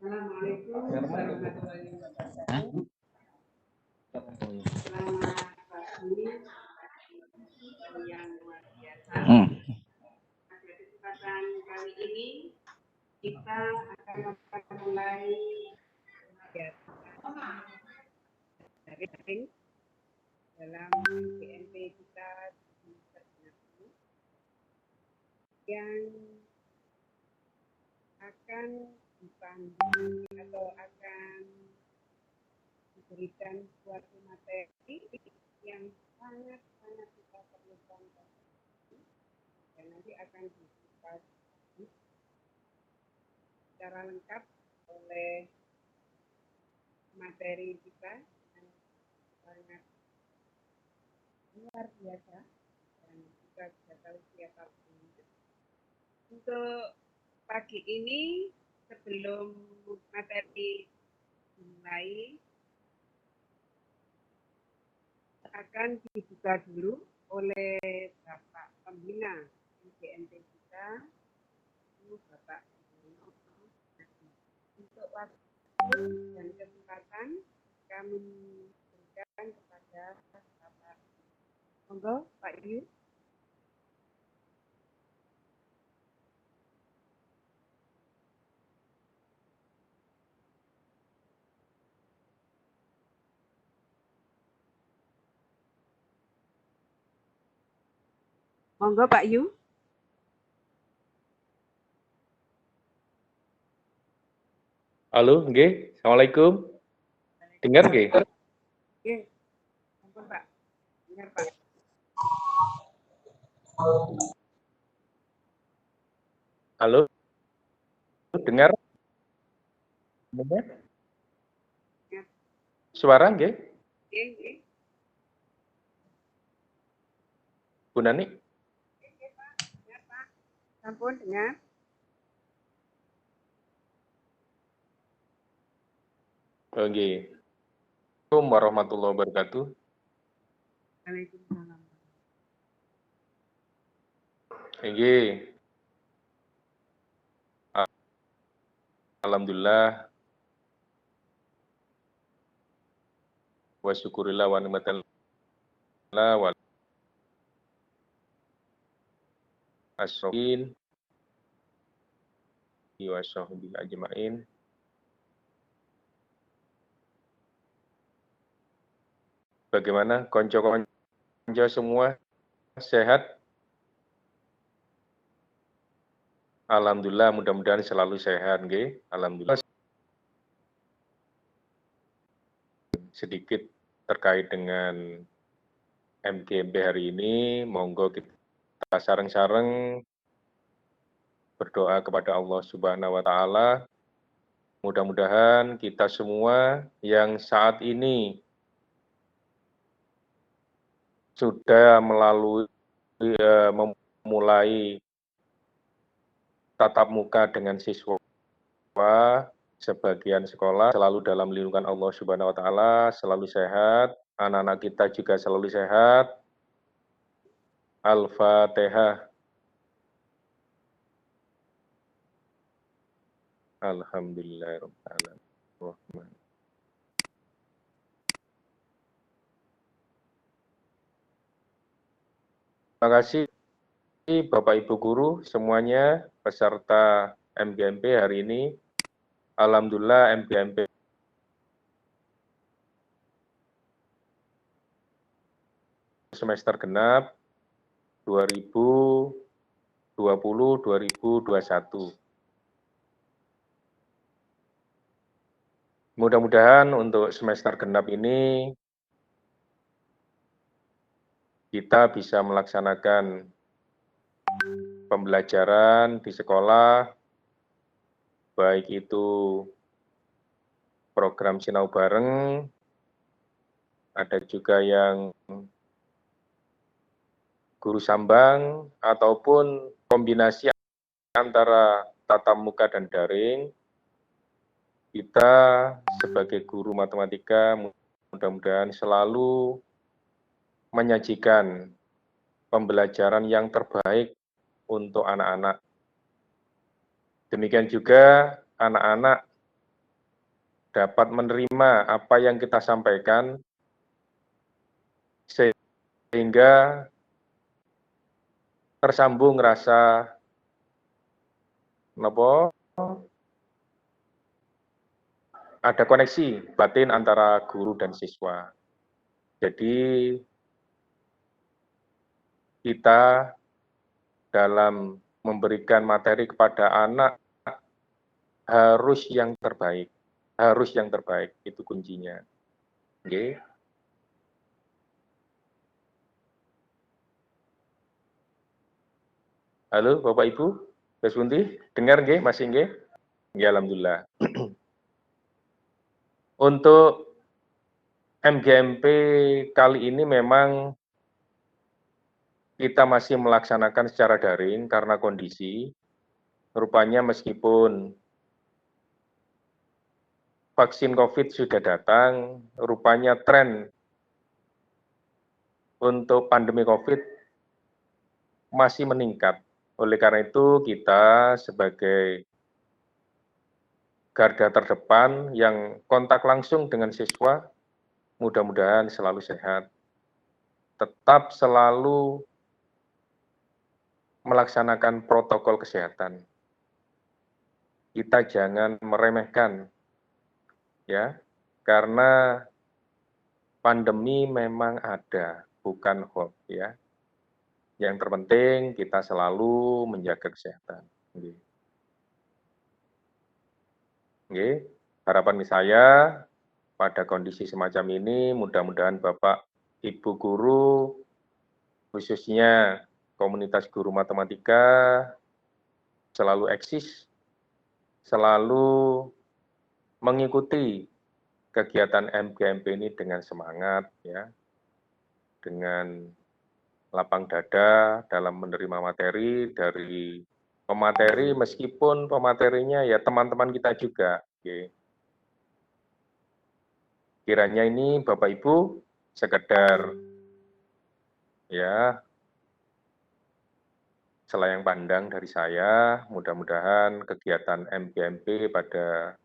Assalamualaikum warahmatullahi wabarakatuh. Selamat pagi yang luar biasa. Pada kesempatan kali ini kita akan mulai daring dalam GMP kita yang akan dipandu atau akan diberikan suatu materi yang sangat-sangat kita perlukan dan nanti akan dibahas secara lengkap oleh materi kita yang sangat luar biasa dan kita bisa tahu siapa punya. Untuk pagi ini sebelum materi dimulai akan dibuka dulu oleh Bapak Pembina GMP kita, Bapak. Untuk waktu dan kesempatan kami berikan kepada Bapak. Monggo Pak Yu. Monggo Pak Yu. Halo, nggih. Assalamualaikum. Dengar nggih? Nggih. Ampun Pak. Dengar Pak. Halo. Dengar? Dengar? Suara nggih? Nggih, nggih. Bu Nani? Nggih, Pak. Dengar Pak. Ampun dengar. Oh, nggih. Assalamualaikum warahmatullahi wabarakatuh. Waalaikumsalam. Nggih. Alhamdulillah. Wa syukurillah wa ni'matillah wa asyrofin wa sahbihi ajma'in. Bagaimana konco-konco semua sehat? Alhamdulillah, mudah-mudahan selalu sehat, nggih. Alhamdulillah. Sedikit terkait dengan MGMP hari ini, monggo kita sareng-sareng berdoa kepada Allah Subhanahu wa Ta'ala. Mudah-mudahan kita semua yang saat ini sudah memulai tatap muka dengan siswa, sebagian sekolah selalu dalam lindungan Allah Subhanahu wa Ta'ala, selalu sehat, anak-anak kita juga selalu sehat. Al-Fatihah. Alhamdulillahirrahmanirrahim. Terima kasih Bapak Ibu Guru semuanya peserta MGMP hari ini. Alhamdulillah MGMP semester genap 2020-2021. Mudah-mudahan untuk semester genap ini kita bisa melaksanakan pembelajaran di sekolah, baik itu program Sinau Bareng, ada juga yang guru sambang, ataupun kombinasi antara tatap muka dan daring. Kita sebagai guru matematika mudah-mudahan selalu menyajikan pembelajaran yang terbaik untuk anak-anak. Demikian juga anak-anak dapat menerima apa yang kita sampaikan, sehingga tersambung rasa ada koneksi batin antara guru dan siswa. Jadi kita dalam memberikan materi kepada anak harus yang terbaik, itu kuncinya. Oke. Halo Bapak Ibu, Mas Bunti, dengar nggih, masih nggih? Ya, alhamdulillah. Untuk MGMP kali ini memang kita masih melaksanakan secara daring karena kondisi. Rupanya meskipun vaksin COVID sudah datang, rupanya tren untuk pandemi COVID masih meningkat. Oleh karena itu, kita sebagai garda terdepan yang kontak langsung dengan siswa, mudah-mudahan selalu sehat, tetap selalu melaksanakan protokol kesehatan. Kita jangan meremehkan, ya, karena pandemi memang ada, bukan hoax, ya. Yang terpenting kita selalu menjaga kesehatan. Oke, harapan saya pada kondisi semacam ini, mudah-mudahan Bapak, Ibu guru, khususnya komunitas guru matematika, selalu eksis, selalu mengikuti kegiatan MGMP ini dengan semangat, ya, dengan lapang dada dalam menerima materi dari pemateri, meskipun pematerinya ya teman-teman kita juga. Oke. Kiranya ini Bapak Ibu sekedar ya selayang pandang dari saya, mudah-mudahan kegiatan MGMP pada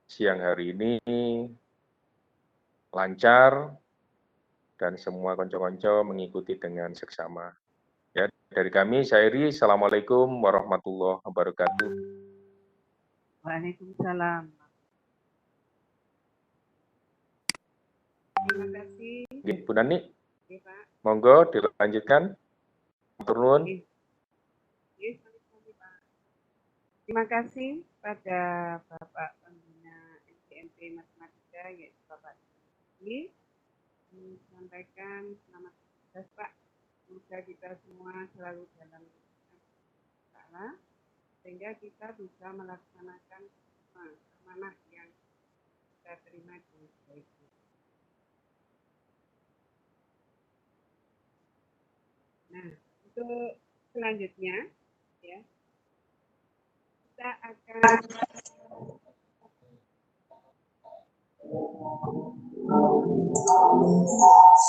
siang hari ini lancar dan semua konco-konco mengikuti dengan seksama. Ya, dari kami, saya Iri, Assalamualaikum warahmatullahi wabarakatuh. Waalaikumsalam. Terima kasih. Bu Nani, Ya, Pak. monggo dilanjutkan. Turun. Terima kasih pada Bapak Pembina MGMP Matematika, yaitu Bapak ini menyampaikan selamat bertugas, Pak. Semoga kita semua selalu dalam salah, sehingga kita bisa melaksanakan amanah yang kita terima dengan baik. Nah, untuk selanjutnya, ya, kita akan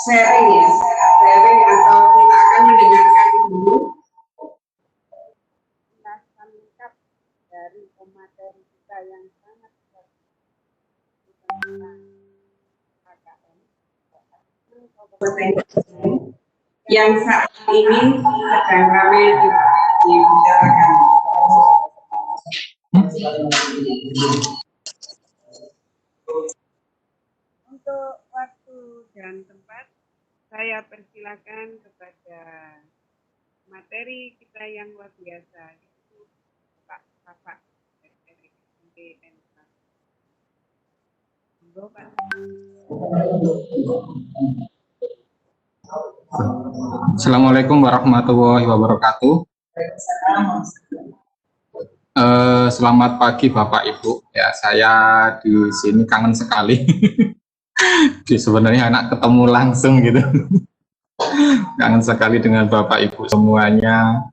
sharing, ya, sharing atau kita akan mendengarkan dulu penjelasan lengkap dari pemateri kita yang sangat bagus tentang KKN yang saat ini sedang ramai dibicarakan. Untuk waktu dan tempat, saya persilakan kepada materi kita yang luar biasa, yaitu Pak Bapak dari MGMP. Monggo, Pak. Assalamualaikum warahmatullahi wabarakatuh. Selamat pagi Bapak Ibu. Ya, saya di sini kangen sekali. Sebenarnya anak ketemu langsung gitu. Kangen sekali dengan Bapak Ibu semuanya.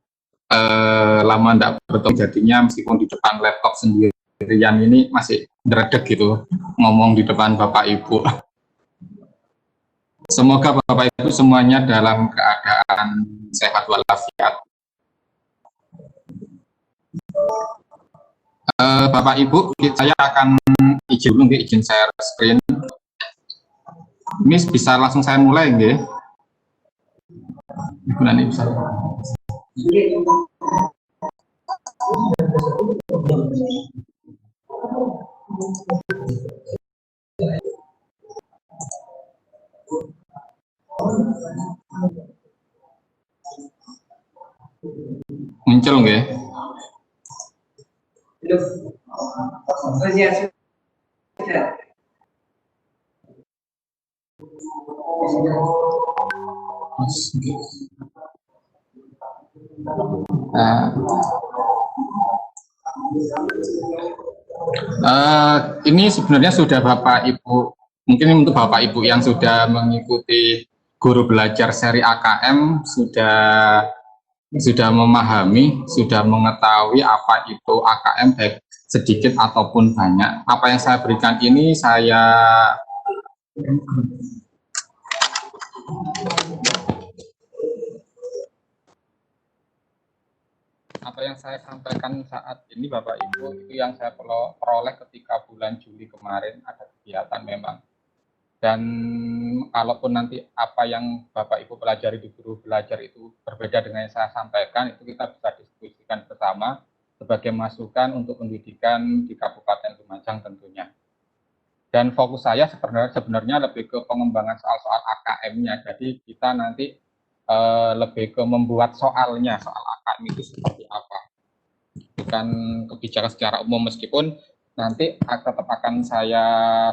Lama tidak bertemu, jadinya meskipun di depan laptop sendirian ini masih dredeg gitu ngomong di depan Bapak Ibu. Semoga Bapak Ibu semuanya dalam keadaan sehat walafiat. Bapak Ibu, saya akan izin share screen. Ini bisa langsung saya mulai, nggih? Nanti bisa. Muncul nggih? Ini sebenarnya sudah Bapak Ibu, mungkin untuk Bapak Ibu yang sudah mengikuti guru belajar seri AKM sudah memahami, sudah mengetahui apa itu AKM baik sedikit ataupun banyak. Apa yang saya berikan ini apa yang saya sampaikan saat ini Bapak Ibu itu yang saya peroleh ketika bulan Juli kemarin ada kegiatan memang. Dan kalaupun nanti apa yang Bapak Ibu pelajari di guru belajar itu berbeda dengan yang saya sampaikan, itu kita bisa diskusikan bersama sebagai masukan untuk pendidikan di Kabupaten Lumajang tentunya. Dan fokus saya sebenarnya lebih ke pengembangan soal-soal AKM-nya. Jadi kita nanti lebih ke membuat soalnya, soal AKM itu seperti apa. Bukan kebijakan secara umum, meskipun nanti tetap akan saya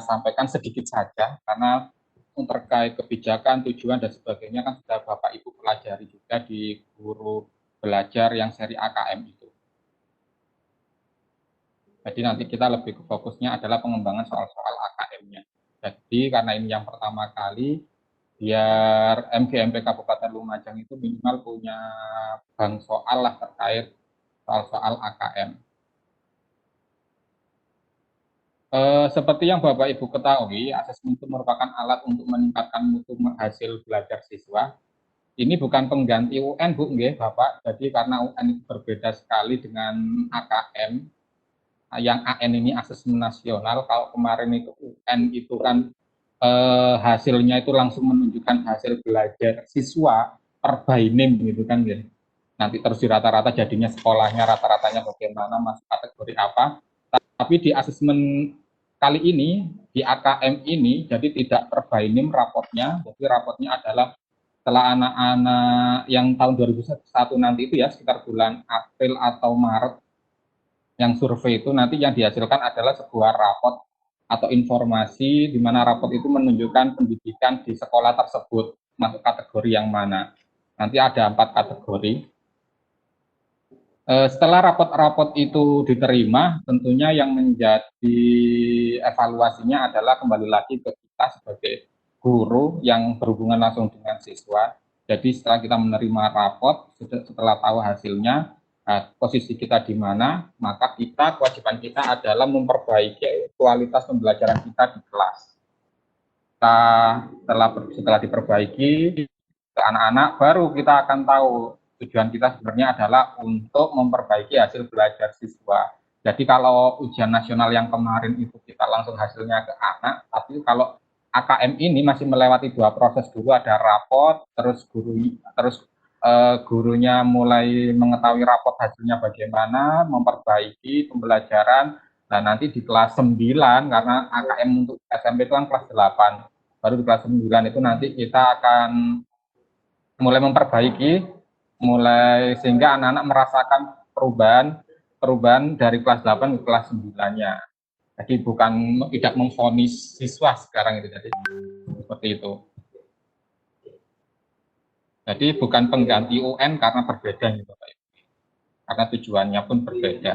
sampaikan sedikit saja, karena terkait kebijakan, tujuan, dan sebagainya kan sudah Bapak Ibu pelajari juga di guru belajar yang seri AKM itu. Jadi nanti kita lebih ke fokusnya adalah pengembangan soal-soal AKM-nya. Jadi karena ini yang pertama kali, biar MGMP Kabupaten Lumajang itu minimal punya bank soal lah terkait soal-soal AKM. Seperti yang Bapak Ibu ketahui, asesmen itu merupakan alat untuk meningkatkan mutu hasil belajar siswa. Ini bukan pengganti UN, Bu, nggih, Bapak. Jadi karena UN itu berbeda sekali dengan AKM. Yang AN ini asesmen nasional, kalau kemarin itu UN itu kan hasilnya itu langsung menunjukkan hasil belajar siswa per by name gitu kan, gitu. Nanti terus di rata-rata jadinya sekolahnya rata-ratanya bagaimana, masuk kategori apa. Tapi di asesmen kali ini, di AKM ini, jadi tidak per by name rapotnya, jadi rapotnya adalah setelah anak-anak yang tahun 2001 nanti itu ya, sekitar bulan April atau Maret, yang survei itu nanti yang dihasilkan adalah sebuah rapot atau informasi di mana rapot itu menunjukkan pendidikan di sekolah tersebut masuk kategori yang mana. Nanti ada 4 kategori. Setelah rapot-rapot itu diterima, tentunya yang menjadi evaluasinya adalah kembali lagi ke kita sebagai guru yang berhubungan langsung dengan siswa. Jadi setelah kita menerima rapot, setelah tahu hasilnya, posisi kita di mana, maka kewajiban kita adalah memperbaiki kualitas pembelajaran kita di kelas. Setelah diperbaiki ke anak-anak, baru kita akan tahu tujuan kita sebenarnya adalah untuk memperbaiki hasil belajar siswa. Jadi kalau ujian nasional yang kemarin itu kita langsung hasilnya ke anak, tapi kalau AKM ini masih melewati 2 proses dulu, ada rapot, terus gurunya mulai mengetahui rapot hasilnya bagaimana, memperbaiki pembelajaran. Nah nanti di kelas 9, karena AKM untuk SMP itu kan kelas 8, baru di kelas 9 itu nanti kita akan mulai memperbaiki, sehingga anak-anak merasakan perubahan dari kelas 8 ke kelas 9-nya. Jadi tidak memvonis siswa sekarang itu, jadi seperti itu. Jadi bukan pengganti UN karena berbeda nih Bapak Ibu. Karena tujuannya pun berbeda.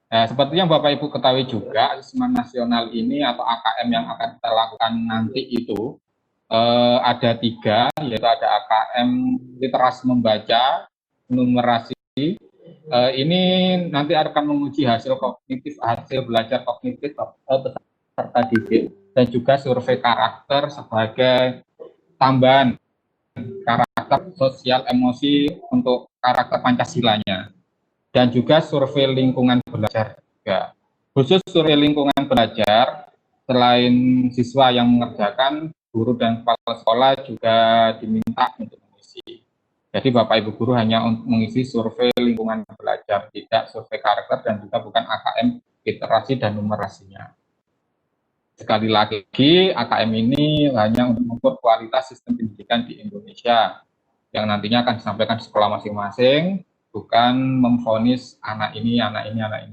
Nah, seperti yang Bapak Ibu ketahui juga, asesmen nasional ini atau AKM yang akan kita lakukan nanti itu ada 3, yaitu ada AKM literasi membaca, numerasi. Ini nanti akan menguji hasil belajar kognitif peserta didik, dan juga survei karakter sebagai tambahan karakter sosial emosi untuk karakter Pancasilanya. dan juga survei lingkungan belajar juga. Khusus survei lingkungan belajar, selain siswa yang mengerjakan, guru dan kepala sekolah juga diminta untuk mengisi. Jadi Bapak Ibu guru hanya untuk mengisi survei lingkungan belajar, tidak survei karakter dan juga bukan AKM literasi dan numerasinya. Sekali lagi, AKM ini hanya untuk mengukur kualitas sistem pendidikan di Indonesia yang nantinya akan disampaikan di sekolah masing-masing, bukan memvonis anak ini,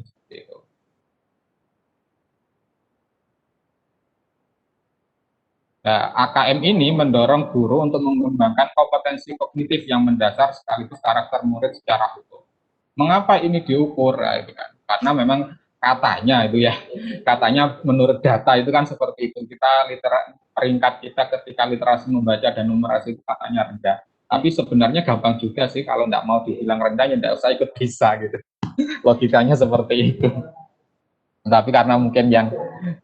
seperti itu. Nah, AKM ini mendorong guru untuk mengembangkan kompetensi kognitif yang mendasar sekaligus karakter murid secara utuh. Mengapa ini diukur? Nah, itu kan karena memang katanya itu ya, katanya menurut data itu kan seperti itu. Peringkat kita ketika literasi membaca dan numerasi itu katanya rendah. Tapi sebenarnya gampang juga sih, kalau nggak mau dibilang rendah ya nggak usah ikut bisa gitu. Logikanya seperti itu. Tapi karena mungkin yang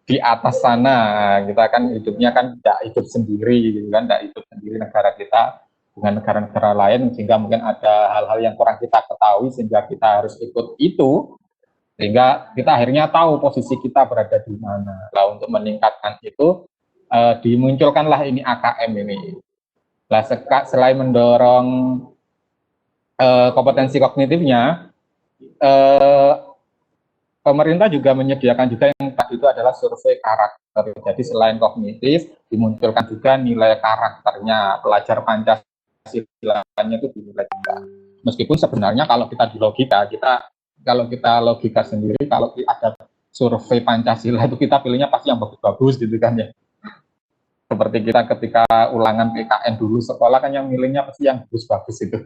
di atas sana, kita kan hidupnya kan tidak hidup sendiri gitu kan, tidak hidup sendiri negara kita dengan negara-negara lain, sehingga mungkin ada hal-hal yang kurang kita ketahui sehingga kita harus ikut itu, sehingga kita akhirnya tahu posisi kita berada di mana. Nah, untuk meningkatkan itu dimunculkanlah ini AKM ini. Nah, selain mendorong kompetensi kognitifnya, pemerintah juga menyediakan juga yang tadi itu adalah survei karakter. Jadi selain kognitif, dimunculkan juga nilai karakternya, pelajar Pancasilanya itu dinilai juga. Meskipun sebenarnya kalau kita di logika, kalau kita logika sendiri, kalau ada survei Pancasila itu kita pilihnya pasti yang bagus-bagus gitu kan ya. Seperti kita ketika ulangan PKN dulu sekolah kan yang milihnya pasti yang bagus-bagus itu.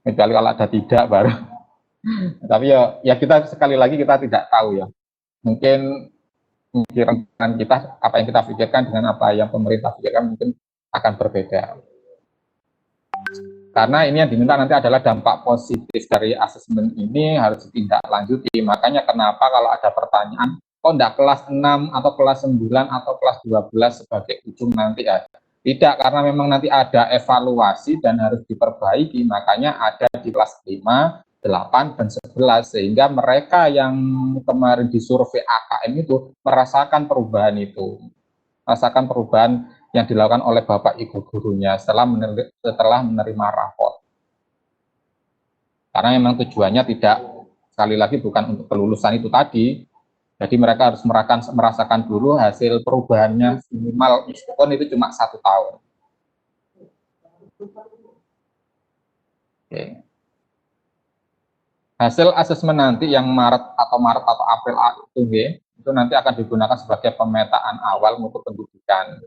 Kecuali kalau ada tidak baru. Tapi ya kita sekali lagi kita tidak tahu ya. Mungkin pikiran kita, apa yang kita pikirkan dengan apa yang pemerintah pikirkan mungkin akan berbeda. Karena ini yang diminta nanti adalah dampak positif dari asesmen ini harus ditindaklanjuti. Makanya kenapa kalau ada pertanyaan, kok enggak kelas 6 atau kelas 9 atau kelas 12 sebagai ujung nanti ada? Tidak, karena memang nanti ada evaluasi dan harus diperbaiki. Makanya ada di kelas 5, 8, dan 11. Sehingga mereka yang kemarin disurvei AKM itu merasakan perubahan itu. Merasakan perubahan yang dilakukan oleh Bapak Ibu gurunya setelah menerima rapor. Karena memang tujuannya tidak, sekali lagi bukan untuk kelulusan itu tadi, jadi mereka harus merasakan dulu hasil perubahannya minimal, meskipun itu cuma 1 tahun. Oke. Hasil asesmen nanti yang Maret atau April itu nanti akan digunakan sebagai pemetaan awal mutu pendidikan.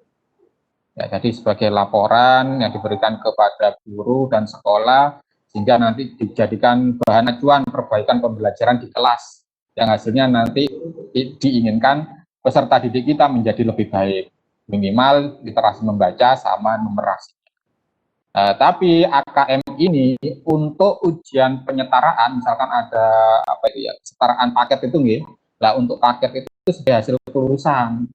Ya, jadi sebagai laporan yang diberikan kepada guru dan sekolah, sehingga nanti dijadikan bahan acuan perbaikan pembelajaran di kelas, yang hasilnya nanti diinginkan peserta didik kita menjadi lebih baik, minimal literasi membaca sama numerasi. Tapi AKM ini untuk ujian penyetaraan, misalkan ada apa itu ya, kesetaraan paket itu nih, lah untuk paket itu sebagai hasil kelulusan.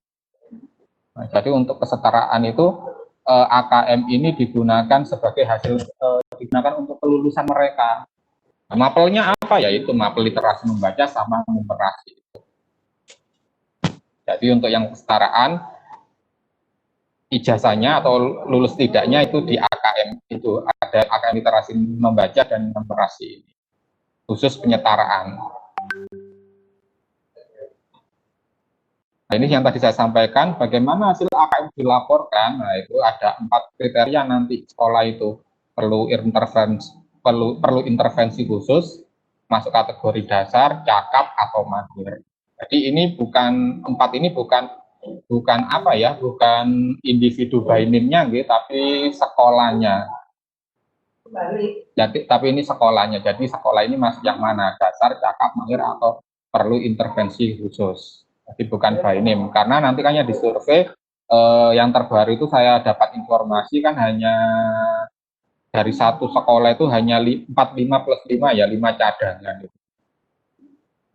Nah, jadi untuk kesetaraan itu AKM ini digunakan sebagai hasil digunakan untuk kelulusan mereka. Nah, mapelnya apa ya? Itu mapel literasi membaca sama numerasi. Jadi untuk yang kesetaraan ijazahnya atau lulus tidaknya itu di AKM itu ada AKM literasi membaca dan numerasi ini khusus penyetaraan. Nah, ini yang tadi saya sampaikan, bagaimana hasil AKM dilaporkan. Nah, itu ada 4 kriteria nanti sekolah itu perlu intervensi khusus, masuk kategori dasar, cakap atau mahir. Jadi ini bukan 4 ini bukan apa ya, bukan individu by name-nya gitu, tapi sekolahnya. Jadi tapi ini sekolahnya. Jadi sekolah ini masuk yang mana? Dasar, cakap, mahir atau perlu intervensi khusus. Jadi bukan by name, karena nanti kan yang disurvei yang terbaru itu saya dapat informasi kan hanya dari satu sekolah itu hanya 45 plus 5 ya, 5 cadangan.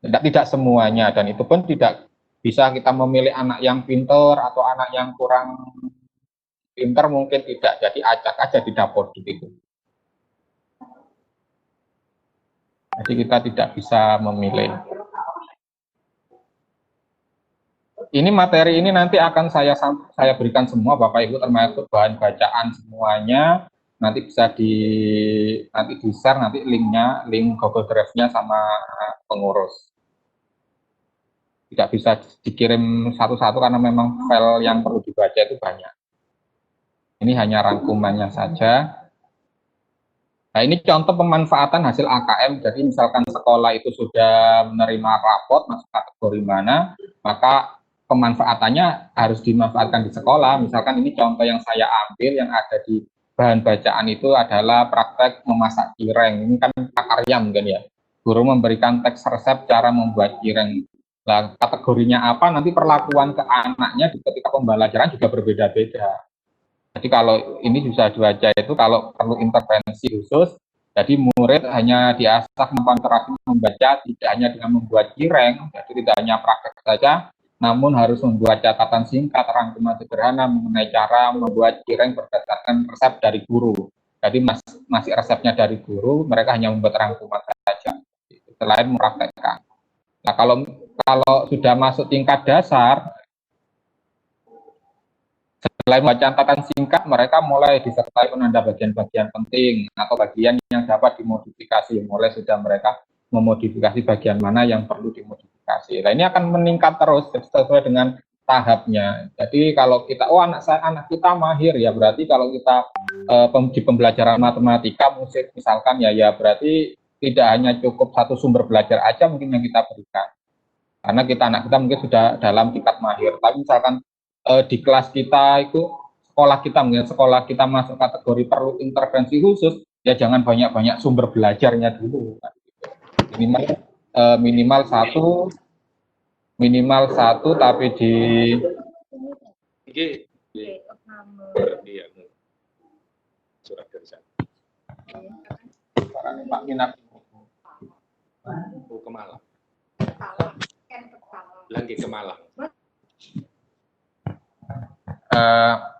Tidak semuanya, dan itu pun tidak bisa kita memilih anak yang pintar atau anak yang kurang pintar, mungkin tidak, jadi acak aja di dapur gitu. Jadi Jadi kita tidak bisa memilih. Ini materi ini nanti akan saya berikan semua Bapak Ibu, termasuk bahan bacaan semuanya. Nanti bisa nanti di-share nanti linknya, link Google Drive-nya sama pengurus. Tidak bisa dikirim satu-satu karena memang file yang perlu dibaca itu banyak. Ini hanya rangkumannya saja. Nah, ini contoh pemanfaatan hasil AKM. Jadi misalkan sekolah itu sudah menerima raport masuk kategori mana, maka pemanfaatannya harus dimanfaatkan di sekolah. Misalkan ini contoh yang saya ambil yang ada di bahan bacaan itu adalah praktek memasak cireng. Ini kan prakarya mungkin ya. Guru memberikan teks resep cara membuat cireng. Nah, kategorinya apa, nanti perlakuan ke anaknya ketika pembelajaran juga berbeda-beda. Jadi kalau ini bisa dibaca itu kalau perlu intervensi khusus, jadi murid hanya diasah kemampuan terapi membaca, tidak hanya dengan membuat cireng, jadi tidak hanya praktek saja, namun harus membuat catatan singkat, rangkuman sederhana mengenai cara membuat cireng berdasarkan resep dari guru. Jadi masih resepnya dari guru, mereka hanya membuat rangkuman saja, selain mempraktekkan. Nah, kalau sudah masuk tingkat dasar, selain membaca catatan singkat, mereka mulai disertai penanda bagian-bagian penting atau bagian yang dapat dimodifikasi. Mulai sudah mereka memodifikasi bagian mana yang perlu dimodifikasi. Nah, ini akan meningkat terus sesuai dengan tahapnya. Jadi kalau kita, anak kita mahir ya, berarti kalau kita di pembelajaran matematika, musik misalkan ya berarti tidak hanya cukup satu sumber belajar aja mungkin yang kita berikan. Karena anak kita mungkin sudah dalam tingkat mahir. Tapi misalkan di kelas kita itu sekolah kita masuk kategori perlu intervensi khusus, ya jangan banyak-banyak sumber belajarnya dulu. Minimal satu tapi di surat dari saya. Pak Minat ke Malang. Lagi ke Malang.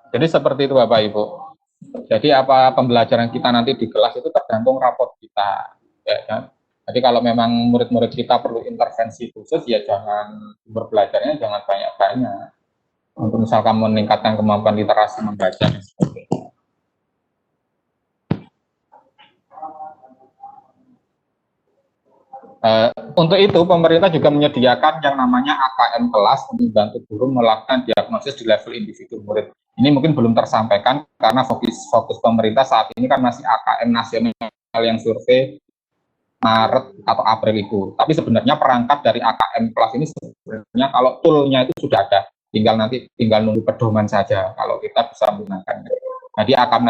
Jadi seperti itu Bapak Ibu. Jadi apa pembelajaran kita nanti di kelas itu tergantung raport kita. Ya, kan? Jadi kalau memang murid-murid kita perlu intervensi khusus, ya jangan sumber belajarnya jangan banyak-banyak. Untuk misalkan meningkatkan kemampuan literasi membaca dan sebagainya. Untuk itu pemerintah juga menyediakan yang namanya AKM kelas untuk membantu guru melakukan diagnosis di level individu murid. Ini mungkin belum tersampaikan karena fokus pemerintah saat ini kan masih AKM nasional yang survei Maret atau April itu. Tapi sebenarnya perangkat dari AKM kelas ini sebenarnya kalau toolnya itu sudah ada, tinggal nunggu pedoman saja kalau kita bisa menggunakannya. Jadi AKM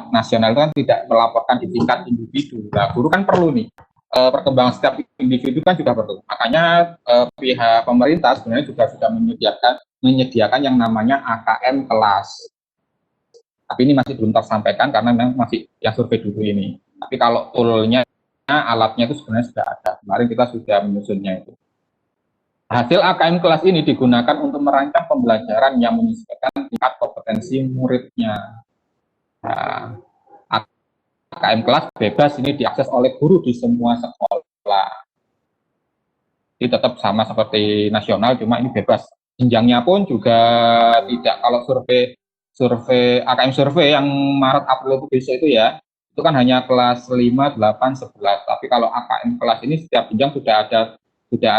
nasional itu kan tidak melaporkan di tingkat individu. Nah, guru kan perlu nih. Perkembangan setiap individu kan juga perlu. Makanya pihak pemerintah sebenarnya juga sudah menyediakan yang namanya AKM kelas. Tapi ini masih belum tersampaikan karena memang masih yang survei dulu ini. Tapi kalau toolnya, alatnya itu sebenarnya sudah ada. Kemarin kita sudah menyusunnya itu. Hasil AKM kelas ini digunakan untuk merancang pembelajaran yang menyesuaikan tingkat kompetensi muridnya. Nah, AKM kelas bebas ini diakses oleh guru di semua sekolah. Jadi tetap sama seperti nasional, cuma ini bebas. Jenjangnya pun juga tidak, kalau survei AKM survei yang Maret April itu besok itu ya, itu kan hanya kelas 5, 8, 11. Tapi kalau AKM kelas ini setiap jenjang sudah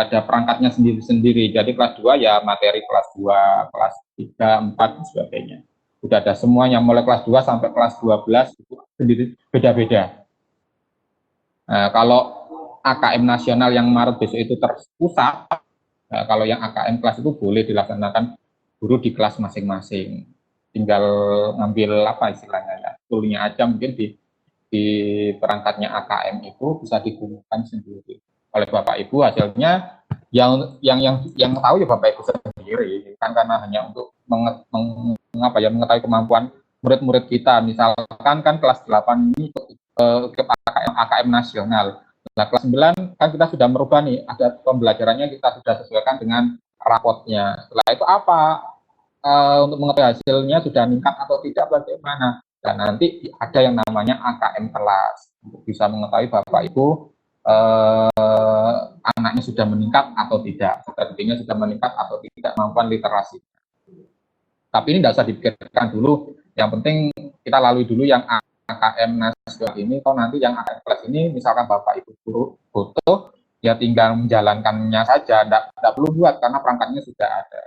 ada perangkatnya sendiri-sendiri. Jadi kelas 2 ya materi kelas 2, kelas 3, 4 dan sebagainya. Sudah ada semuanya, mulai kelas 2 sampai kelas 12 itu sendiri beda-beda. Nah, kalau AKM nasional yang Maret besok itu terpusat, nah, kalau yang AKM kelas itu boleh dilaksanakan guru di kelas masing-masing. Tinggal ngambil apa istilahnya ya, toolnya aja mungkin di perangkatnya AKM itu bisa digunakan sendiri oleh Bapak Ibu. Hasilnya yang tahu ya Bapak Ibu sendiri, kan karena hanya untuk mengetahui kemampuan murid-murid kita. Misalkan kan kelas 8 ini ke AKM nasional. Nah, kelas 9 kan kita sudah merubah nih, ada pembelajarannya kita sudah sesuaikan dengan rapotnya. Setelah itu apa? Untuk mengetahui hasilnya sudah meningkat atau tidak bagaimana? Dan nanti ada yang namanya AKM kelas. Untuk bisa mengetahui Bapak Ibu anaknya sudah meningkat atau tidak, strateginya sudah meningkat atau tidak, kemampuan literasi. Tapi ini tidak usah dipikirkan dulu, yang penting kita lalui dulu yang AKM nasional ini, atau nanti yang AKM kelas ini, misalkan Bapak Ibu guru foto, ya tinggal menjalankannya saja, tidak perlu buat karena perangkatnya sudah ada.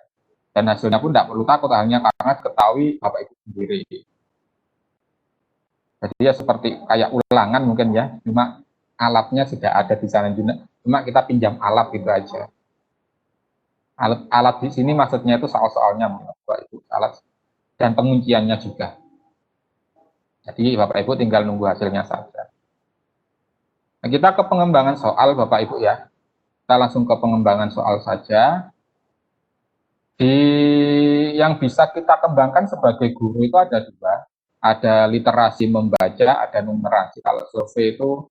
Dan hasilnya pun tidak perlu takut, hanya karena ketahui Bapak Ibu sendiri. Jadi ya seperti kayak ulangan mungkin ya, cuma alatnya sudah ada di sana juga, cuma kita pinjam alat gitu aja. Alat di sini maksudnya itu soal-soalnya, Bapak Ibu, alat dan pengunciannya juga. Jadi Bapak Ibu tinggal nunggu hasilnya saja. Nah, kita ke pengembangan soal Bapak Ibu ya. Kita langsung ke pengembangan soal saja. Yang bisa kita kembangkan sebagai guru itu ada dua. Ada literasi membaca, ada numerasi. Kalau survei itu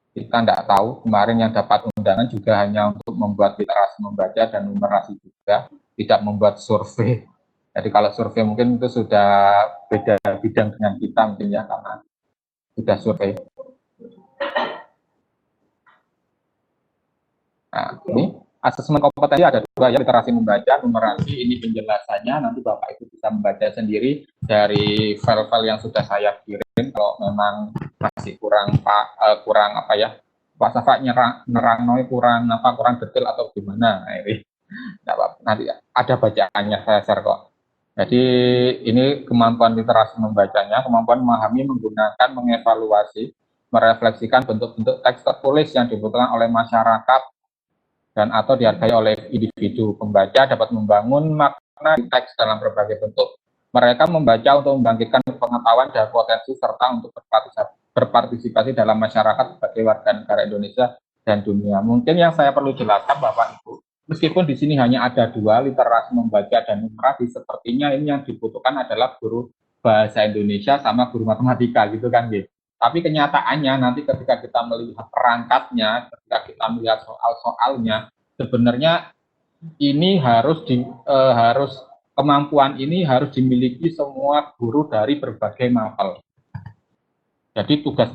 kita tidak tahu. Kemarin yang dapat undangan juga hanya untuk membuat literasi membaca dan numerasi juga, tidak membuat survei. Jadi kalau survei mungkin itu sudah beda bidang dengan kita mungkin ya, karena sudah survei. Nah, ini asesmen kompetensi ada dua ya, literasi membaca, numerasi. Ini penjelasannya, nanti Bapak Ibu bisa membaca sendiri dari file-file yang sudah saya kirim. Kalau memang masih kurang apa ya, Pak Safa nerangno kurang detail atau gimana, nah, ini nanti ada bacaannya saya share kok. Jadi ini kemampuan literasi membacanya, kemampuan memahami, menggunakan, mengevaluasi, merefleksikan bentuk-bentuk teks tertulis yang dibutuhkan oleh masyarakat dan atau dihargai oleh individu. Pembaca dapat membangun makna di teks dalam berbagai bentuk. Mereka membaca untuk membangkitkan pengetahuan dan potensi serta untuk berpartisipasi dalam masyarakat sebagai warga negara Indonesia dan dunia. Mungkin yang saya perlu jelaskan Bapak Ibu, meskipun di sini hanya ada dua, literasi membaca dan numerasi, sepertinya ini yang dibutuhkan adalah guru bahasa Indonesia sama guru matematika gitu kan gitu. Tapi kenyataannya nanti ketika kita melihat perangkatnya, ketika kita melihat soal-soalnya, sebenarnya ini harus kemampuan ini harus dimiliki semua guru dari berbagai mapel. Jadi tugas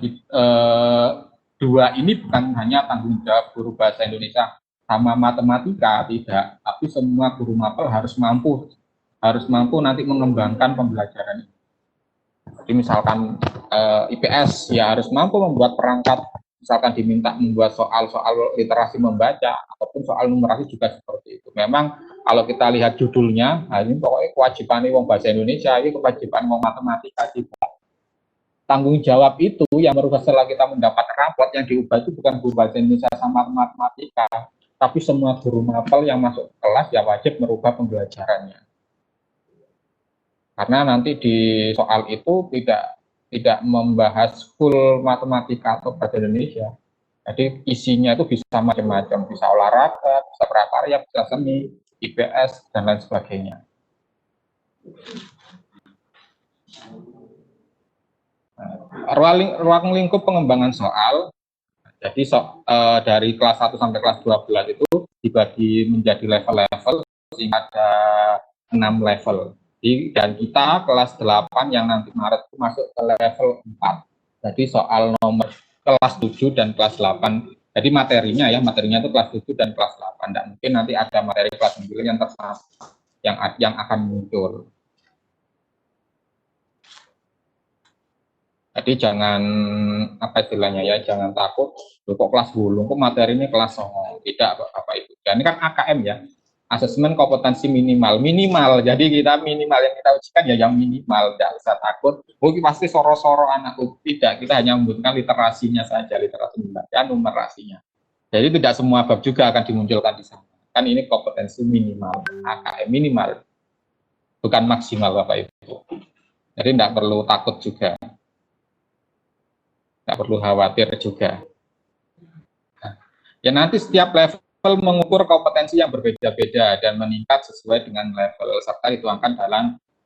dua ini bukan hanya tanggung jawab guru bahasa Indonesia sama matematika, tidak, tapi semua guru mapel harus mampu nanti mengembangkan pembelajaran ini. Jadi misalkan IPS ya harus mampu membuat perangkat, misalkan diminta membuat soal-soal literasi membaca ataupun soal numerasi juga seperti itu. Memang kalau kita lihat judulnya, nah ini pokoknya kewajiban wong bahasa Indonesia, ini kewajiban wong matematika juga. Tanggung jawab itu yang merubah setelah kita mendapat raport yang diubah itu bukan guru bahasa Indonesia sama matematika, tapi semua guru mapel yang masuk kelas ya wajib merubah pembelajarannya. Karena nanti di soal itu tidak membahas full matematika atau bahasa Indonesia. Jadi isinya itu bisa macam-macam, bisa olahraga, bisa prakarya, bisa seni, IPS, dan lain sebagainya. Ruang lingkup pengembangan soal, jadi dari kelas 1 sampai kelas 12 itu dibagi menjadi level-level, sehingga ada 6 level. Dan kita kelas 8 yang nanti Maret itu masuk ke level 4. Jadi soal nomor kelas 7 dan kelas 8. Jadi materinya itu kelas 7 dan kelas 8. Dan mungkin nanti ada materi kelas 9 yang tersama yang akan muncul. Jadi jangan apa istilahnya ya, jangan takut kok kelas 10 kok materinya kelas 9. Tidak Bapak Ibu. Dan ini kan AKM ya. Asesmen kompetensi minimal. Jadi kita minimal yang kita ujikan ya yang minimal, tidak usah takut. Mungkin pasti soro-soro anak, tidak, kita hanya membutuhkan literasinya saja, literasi membaca, numerasinya. Jadi tidak semua bab juga akan dimunculkan di sana. Kan ini kompetensi minimal, AKM minimal, bukan maksimal Bapak Ibu. Jadi tidak perlu takut juga, tidak perlu khawatir juga. Ya nanti setiap level mengukur kompetensi yang berbeda-beda dan meningkat sesuai dengan level serta dituangkan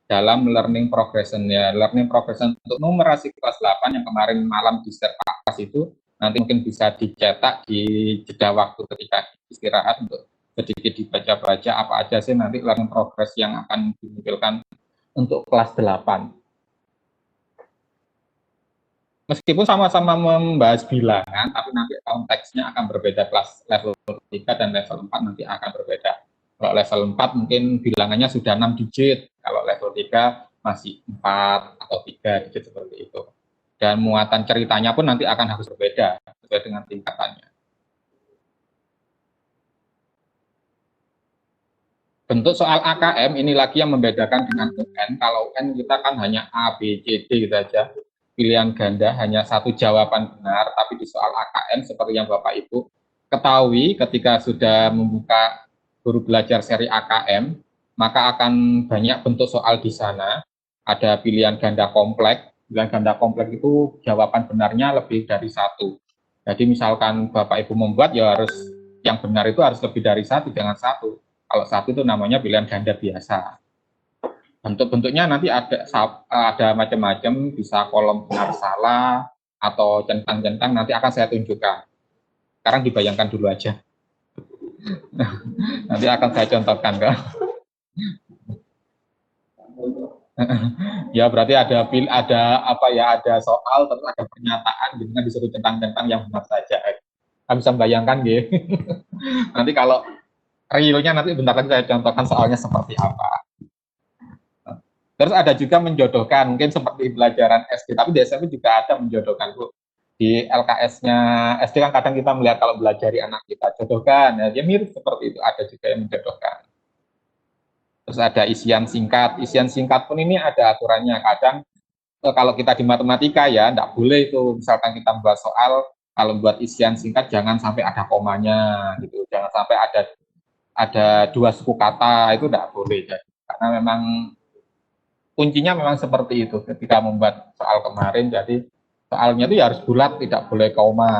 dalam learning progression ya. Learning progression untuk numerasi kelas 8 yang kemarin malam di share Pak itu nanti mungkin bisa dicetak di jeda waktu ketika istirahat untuk sedikit dibaca-baca apa aja sih nanti learning progress yang akan dimunculkan untuk kelas 8. Meskipun sama-sama membahas bilangan, tapi nanti konteksnya akan berbeda, kelas level 3 dan level 4 nanti akan berbeda. Kalau level 4 mungkin bilangannya sudah 6 digit, kalau level 3 masih 4 atau 3 digit seperti itu. Dan muatan ceritanya pun nanti akan harus berbeda sesuai dengan tingkatannya. Bentuk soal AKM ini lagi yang membedakan dengan UN. Kalau UN kita kan hanya A, B, C, D gitu aja. Pilihan ganda hanya satu jawaban benar, tapi di soal AKM seperti yang Bapak Ibu ketahui ketika sudah membuka guru belajar seri AKM, maka akan banyak bentuk soal di sana. Ada pilihan ganda kompleks. Pilihan ganda kompleks itu jawaban benarnya lebih dari satu. Jadi misalkan Bapak Ibu membuat, ya harus yang benar itu harus lebih dari satu, jangan satu. Kalau satu itu namanya pilihan ganda biasa. Bentuk-bentuknya nanti ada macam-macam, bisa kolom benar salah atau centang-centang, nanti akan saya tunjukkan. Sekarang dibayangkan dulu aja. Nanti akan saya contohkan, kan. Ya berarti ada soal terus ada pernyataan dengan disuruh centang-centang yang benar saja. Kita bisa membayangkan gitu. Nanti kalau realnya nanti bentar lagi saya contohkan soalnya seperti apa. Terus ada juga menjodohkan, mungkin seperti pelajaran SD, tapi di SMP juga ada menjodohkan, Bu. Di LKS-nya SD kan kadang kita melihat kalau belajar di anak kita, jodohkan, ya, dia mirip seperti itu, ada juga yang menjodohkan. Terus ada isian singkat pun ini ada aturannya, kadang kalau kita di matematika ya, enggak boleh itu, misalkan kita membuat soal, kalau buat isian singkat jangan sampai ada komanya, gitu, jangan sampai ada dua suku kata, itu enggak boleh, karena memang kuncinya memang seperti itu ketika membuat soal kemarin. Jadi soalnya itu ya harus bulat, tidak boleh koma.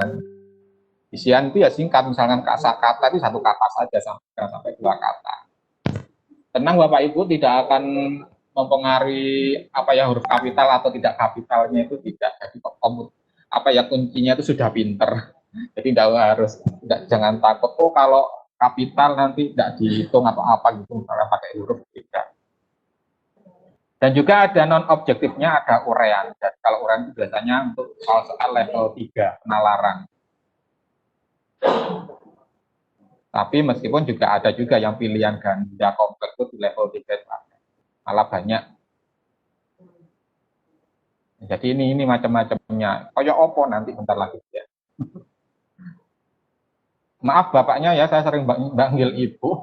Isian itu ya singkat, misalkan kata itu satu kata saja, sampai dua kata. Tenang Bapak Ibu, tidak akan mempengaruhi huruf kapital atau tidak kapitalnya, itu tidak. Jadi kuncinya itu sudah pinter. Jadi jangan takut kalau kapital nanti tidak dihitung atau apa gitu, misalnya pakai huruf tidak. Dan juga ada non-objektifnya, ada urean. Dan kalau urean itu biasanya untuk soal-soal level 3, penalaran. Tapi meskipun juga ada juga yang pilihan ganda kompleks itu di level 3 itu ada. Malah banyak. Jadi ini macam-macamnya. Kayak opo nanti bentar lagi ya. Maaf bapaknya ya, saya sering panggil ibu.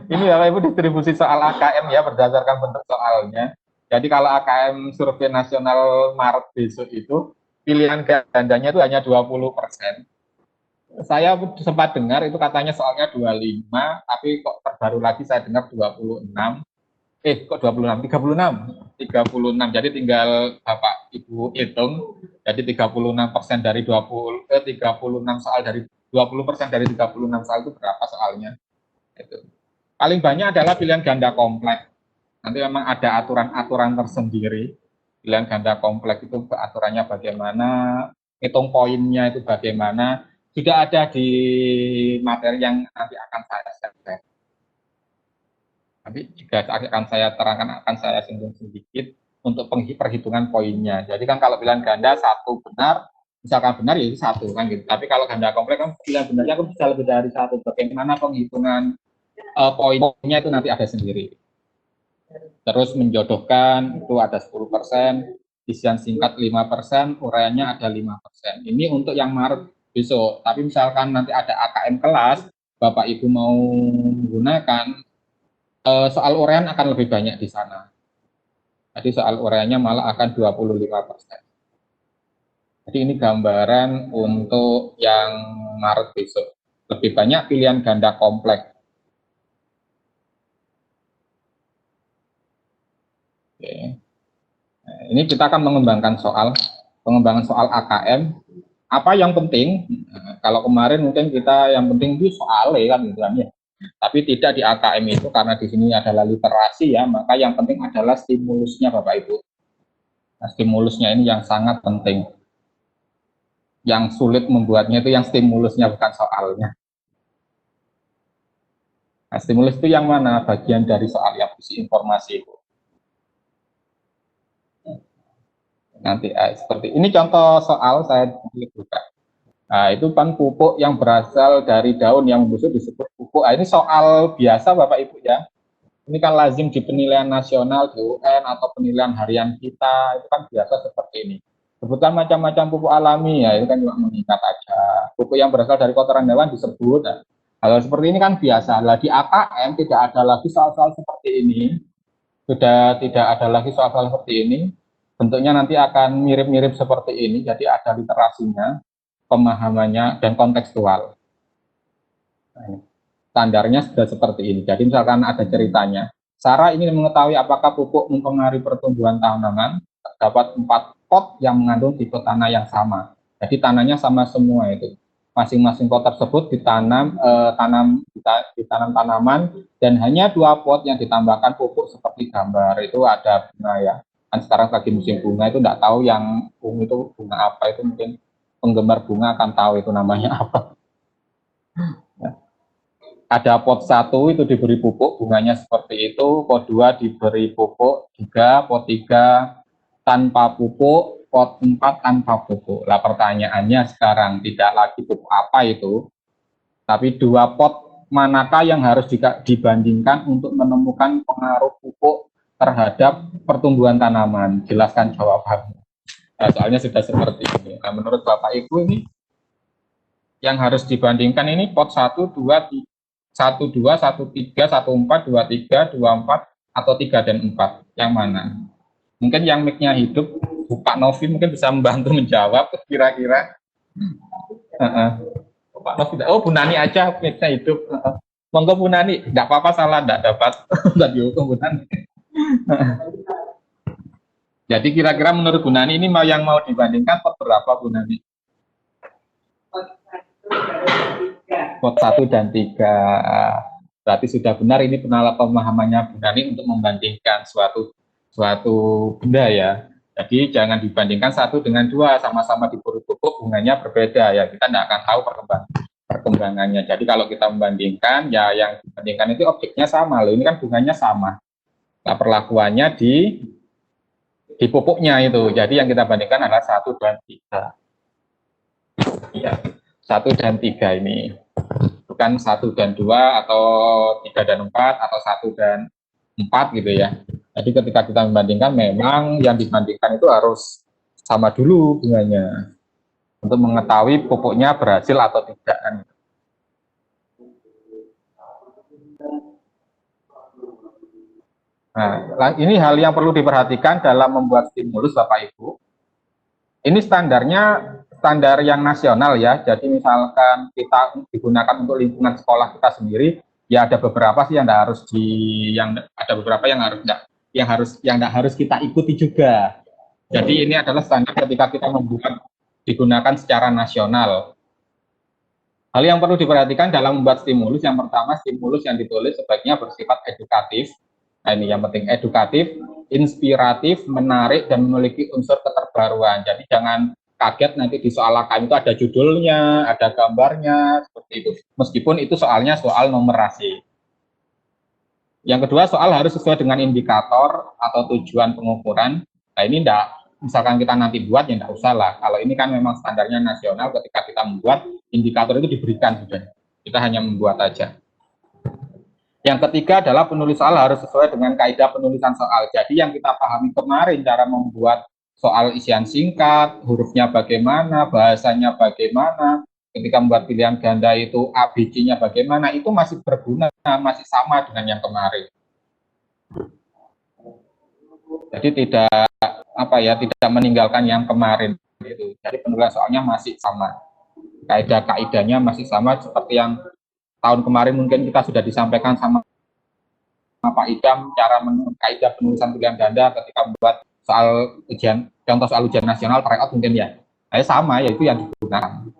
Ini Bapak Ibu distribusi soal AKM ya berdasarkan bentuk soalnya. Jadi kalau AKM survei nasional Maret besok itu pilihan gandanya itu hanya 20%. Saya sempat dengar itu katanya soalnya 25, tapi kok terbaru lagi saya dengar 26. Kok 26? 36. Jadi tinggal Bapak Ibu hitung. Jadi 36% dari 36 soal dari 20% dari 36 soal itu berapa soalnya? Itu. Paling banyak adalah pilihan ganda kompleks. Nanti memang ada aturan-aturan tersendiri. Pilihan ganda kompleks itu aturannya bagaimana, hitung poinnya itu bagaimana, sudah ada di materi yang nanti akan saya share. Nanti juga akan saya terangkan, akan saya singgung sedikit untuk perhitungan poinnya. Jadi kan kalau pilihan ganda satu benar, misalkan benar ya itu satu kan gitu. Tapi kalau ganda kompleks kan pilihan benarnya kan bisa lebih dari satu. Bagaimana penghitungan poinnya itu nanti ada sendiri. Terus menjodohkan itu ada 10%, isian singkat 5%, uraiannya ada 5%. Ini untuk yang Maret besok. Tapi misalkan nanti ada AKM kelas, Bapak Ibu mau menggunakan, soal uraian akan lebih banyak di sana. Jadi soal uraiannya malah akan 25%. Jadi ini gambaran untuk yang Maret besok. Lebih banyak pilihan ganda kompleks. Oke. Nah, ini kita akan mengembangkan pengembangan soal AKM. Apa yang penting? Nah, kalau kemarin mungkin kita yang penting itu soalnya kan gitu kan ya. Tapi tidak di AKM itu, karena di sini adalah literasi ya, maka yang penting adalah stimulusnya Bapak Ibu. Nah, stimulusnya ini yang sangat penting. Yang sulit membuatnya itu yang stimulusnya, bukan soalnya. Nah, stimulus itu yang mana? Bagian dari soal yang berisi informasi itu. nanti seperti ini contoh soal saya buka. Nah, itu kan pupuk yang berasal dari daun yang membusuk disebut pupuk. Nah, ini soal biasa Bapak Ibu ya. Ini kan lazim di penilaian nasional, di UN, atau penilaian harian kita, itu kan biasa seperti ini. Sebutkan macam-macam pupuk alami, ya itu kan cuma meningkat aja. Pupuk yang berasal dari kotoran hewan disebut. Nah, hal seperti ini kan biasa. Lah di AKM tidak ada lagi soal-soal seperti ini. Sudah tidak ada lagi soal-soal seperti ini. Bentuknya nanti akan mirip-mirip seperti ini, jadi ada literasinya, pemahamannya, dan kontekstual. Nah, standarnya sudah seperti ini. Jadi misalkan ada ceritanya, Sarah ingin mengetahui apakah pupuk mempengaruhi pertumbuhan tanaman, terdapat 4 pot yang mengandung tipe tanah yang sama. Jadi tanahnya sama semua itu. Masing-masing pot tersebut ditanam tanaman, dan hanya 2 pot yang ditambahkan pupuk seperti gambar. Itu ada bunga ya. Kan sekarang lagi musim bunga, itu tidak tahu yang bunga itu bunga apa, itu mungkin penggemar bunga akan tahu itu namanya apa. Ada pot 1 itu diberi pupuk, bunganya seperti itu, pot 2 diberi pupuk juga, pot 3 tanpa pupuk, pot 4 tanpa pupuk. Lah pertanyaannya sekarang tidak lagi pupuk apa itu, tapi 2 pot manakah yang harus dibandingkan untuk menemukan pengaruh pupuk terhadap pertumbuhan tanaman? Jelaskan jawabannya. Nah, soalnya sudah seperti ini. Nah, menurut Bapak Ibu ini yang harus dibandingkan ini pot 1, 2, 3, 1, 2, 1, 3, 1, 4, 2, 3, 2, 4, atau 3 dan 4. Yang mana? Mungkin yang mic-nya hidup, Pak Novi mungkin bisa membantu menjawab kira-kira. Pak Novi, oh Bu Nani aja mic-nya hidup. Monggo Bu Nani, enggak apa-apa salah, enggak dapat. Enggak dihukum Bu Nani. Jadi kira-kira menurut Bu Nani ini yang mau dibandingkan pot berapa Bu Nani? Pot 1 dan 3. Berarti sudah benar ini pemahamannya Bu Nani untuk membandingkan suatu benda ya. Jadi jangan dibandingkan 1 dengan 2, sama-sama diberi pupuk bunganya berbeda ya. Kita tidak akan tahu perkembangannya. Jadi kalau kita membandingkan ya yang dibandingkan itu objeknya sama loh. Ini kan bunganya sama. Nah, perlakuannya di pupuknya itu. Jadi yang kita bandingkan adalah 1 dan 3. Ya, 1 dan 3 ini. Bukan 1 dan 2 atau 3 dan 4 atau 1 dan 4 gitu ya. Jadi ketika kita membandingkan memang yang dibandingkan itu harus sama dulu bunganya untuk mengetahui pupuknya berhasil atau tidak. Nah, ini hal yang perlu diperhatikan dalam membuat stimulus Bapak Ibu. Ini standar yang nasional ya. Jadi misalkan kita digunakan untuk lingkungan sekolah kita sendiri, ya ada beberapa sih yang ada beberapa yang harus kita ikuti juga. Jadi ini adalah standar ketika kita digunakan secara nasional. Hal yang perlu diperhatikan dalam membuat stimulus, yang pertama stimulus yang ditulis sebaiknya bersifat edukatif. Nah ini yang penting, edukatif, inspiratif, menarik, dan memiliki unsur keterbaruan. Jadi jangan kaget nanti di soal AKM itu ada judulnya, ada gambarnya, seperti itu. Meskipun itu soalnya soal numerasi. Yang kedua, soal harus sesuai dengan indikator atau tujuan pengukuran. Nah ini misalkan kita nanti buat, ya enggak usah lah. Kalau ini kan memang standarnya nasional, ketika kita membuat, indikator itu diberikan sudah. Kita hanya membuat aja. Yang ketiga adalah penulis soal harus sesuai dengan kaidah penulisan soal. Jadi yang kita pahami kemarin, cara membuat soal isian singkat, hurufnya bagaimana, bahasanya bagaimana, ketika membuat pilihan ganda itu ABC-nya bagaimana, itu masih berguna, masih sama dengan yang kemarin. Jadi tidak meninggalkan yang kemarin itu. Jadi penulisan soalnya masih sama. Kaidah-kaidahnya masih sama seperti yang tahun kemarin mungkin kita sudah disampaikan sama Pak Idam cara kaidah penulisan pilihan ganda ketika membuat soal ujian, contoh soal ujian nasional tryout mungkin ya. Sama yaitu yang digunakan.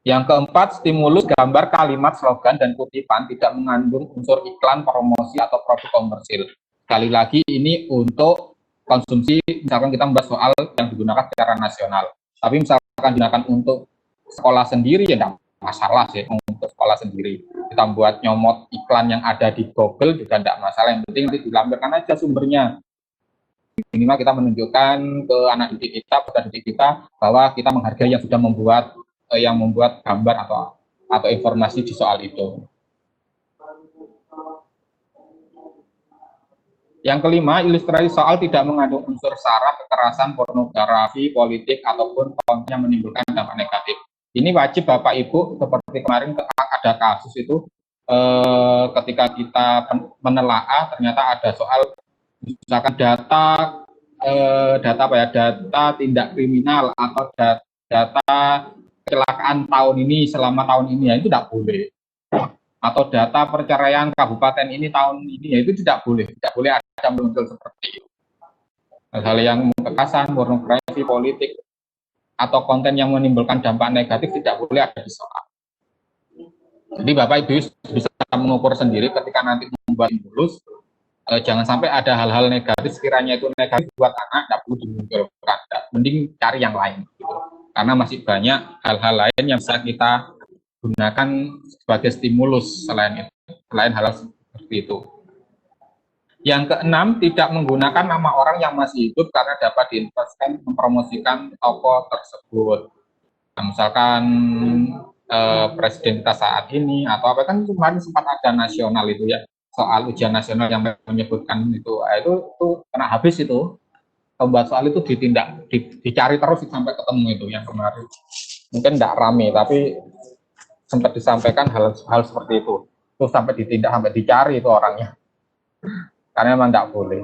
Yang keempat, stimulus gambar, kalimat, slogan, dan kutipan tidak mengandung unsur iklan, promosi, atau produk komersil. Sekali lagi ini untuk konsumsi, misalkan kita membahas soal yang digunakan secara nasional. Tapi misalkan digunakan untuk sekolah sendiri ya enggak masalah sih, untuk sekolah sendiri. Kita buat nyomot iklan yang ada di Google juga enggak masalah, yang penting nanti dilampirkan aja sumbernya. minimal kita menunjukkan ke anak didik kita, peserta didik kita, bahwa kita menghargai yang sudah membuat gambar atau informasi di soal itu. Yang kelima, ilustrasi soal tidak mengandung unsur sara, kekerasan, pornografi, politik, ataupun konten yang menimbulkan dampak negatif. Ini wajib Bapak Ibu, seperti kemarin ada kasus itu, ketika kita menelaah, ternyata ada soal, misalkan data tindak kriminal, atau data kecelakaan tahun ini, selama tahun ini, ya itu tidak boleh. Atau data perceraian kabupaten ini tahun ini, ya itu tidak boleh ada muncul seperti itu. Hal-hal yang kekerasan, pornografi, politik, atau konten yang menimbulkan dampak negatif tidak boleh ada di soal. Jadi Bapak Ibu bisa mengukur sendiri ketika nanti membuat stimulus, jangan sampai ada hal-hal negatif, sekiranya itu negatif buat anak, tidak perlu dimunculkan, mending cari yang lain, gitu. Karena masih banyak hal-hal lain yang bisa kita gunakan sebagai stimulus selain hal seperti itu. Yang keenam, tidak menggunakan nama orang yang masih hidup karena dapat diinvestasikan mempromosikan tokoh tersebut. Nah, misalkan presiden kita saat ini atau apa, kan kemarin sempat ada nasional itu ya, soal ujian nasional yang menyebutkan itu kena habis itu. Pembuat soal itu dicari terus sampai ketemu itu yang kemarin. Mungkin tidak rame, tapi sempat disampaikan hal seperti itu. Terus sampai ditindak, sampai dicari itu orangnya. Karena memang tidak boleh.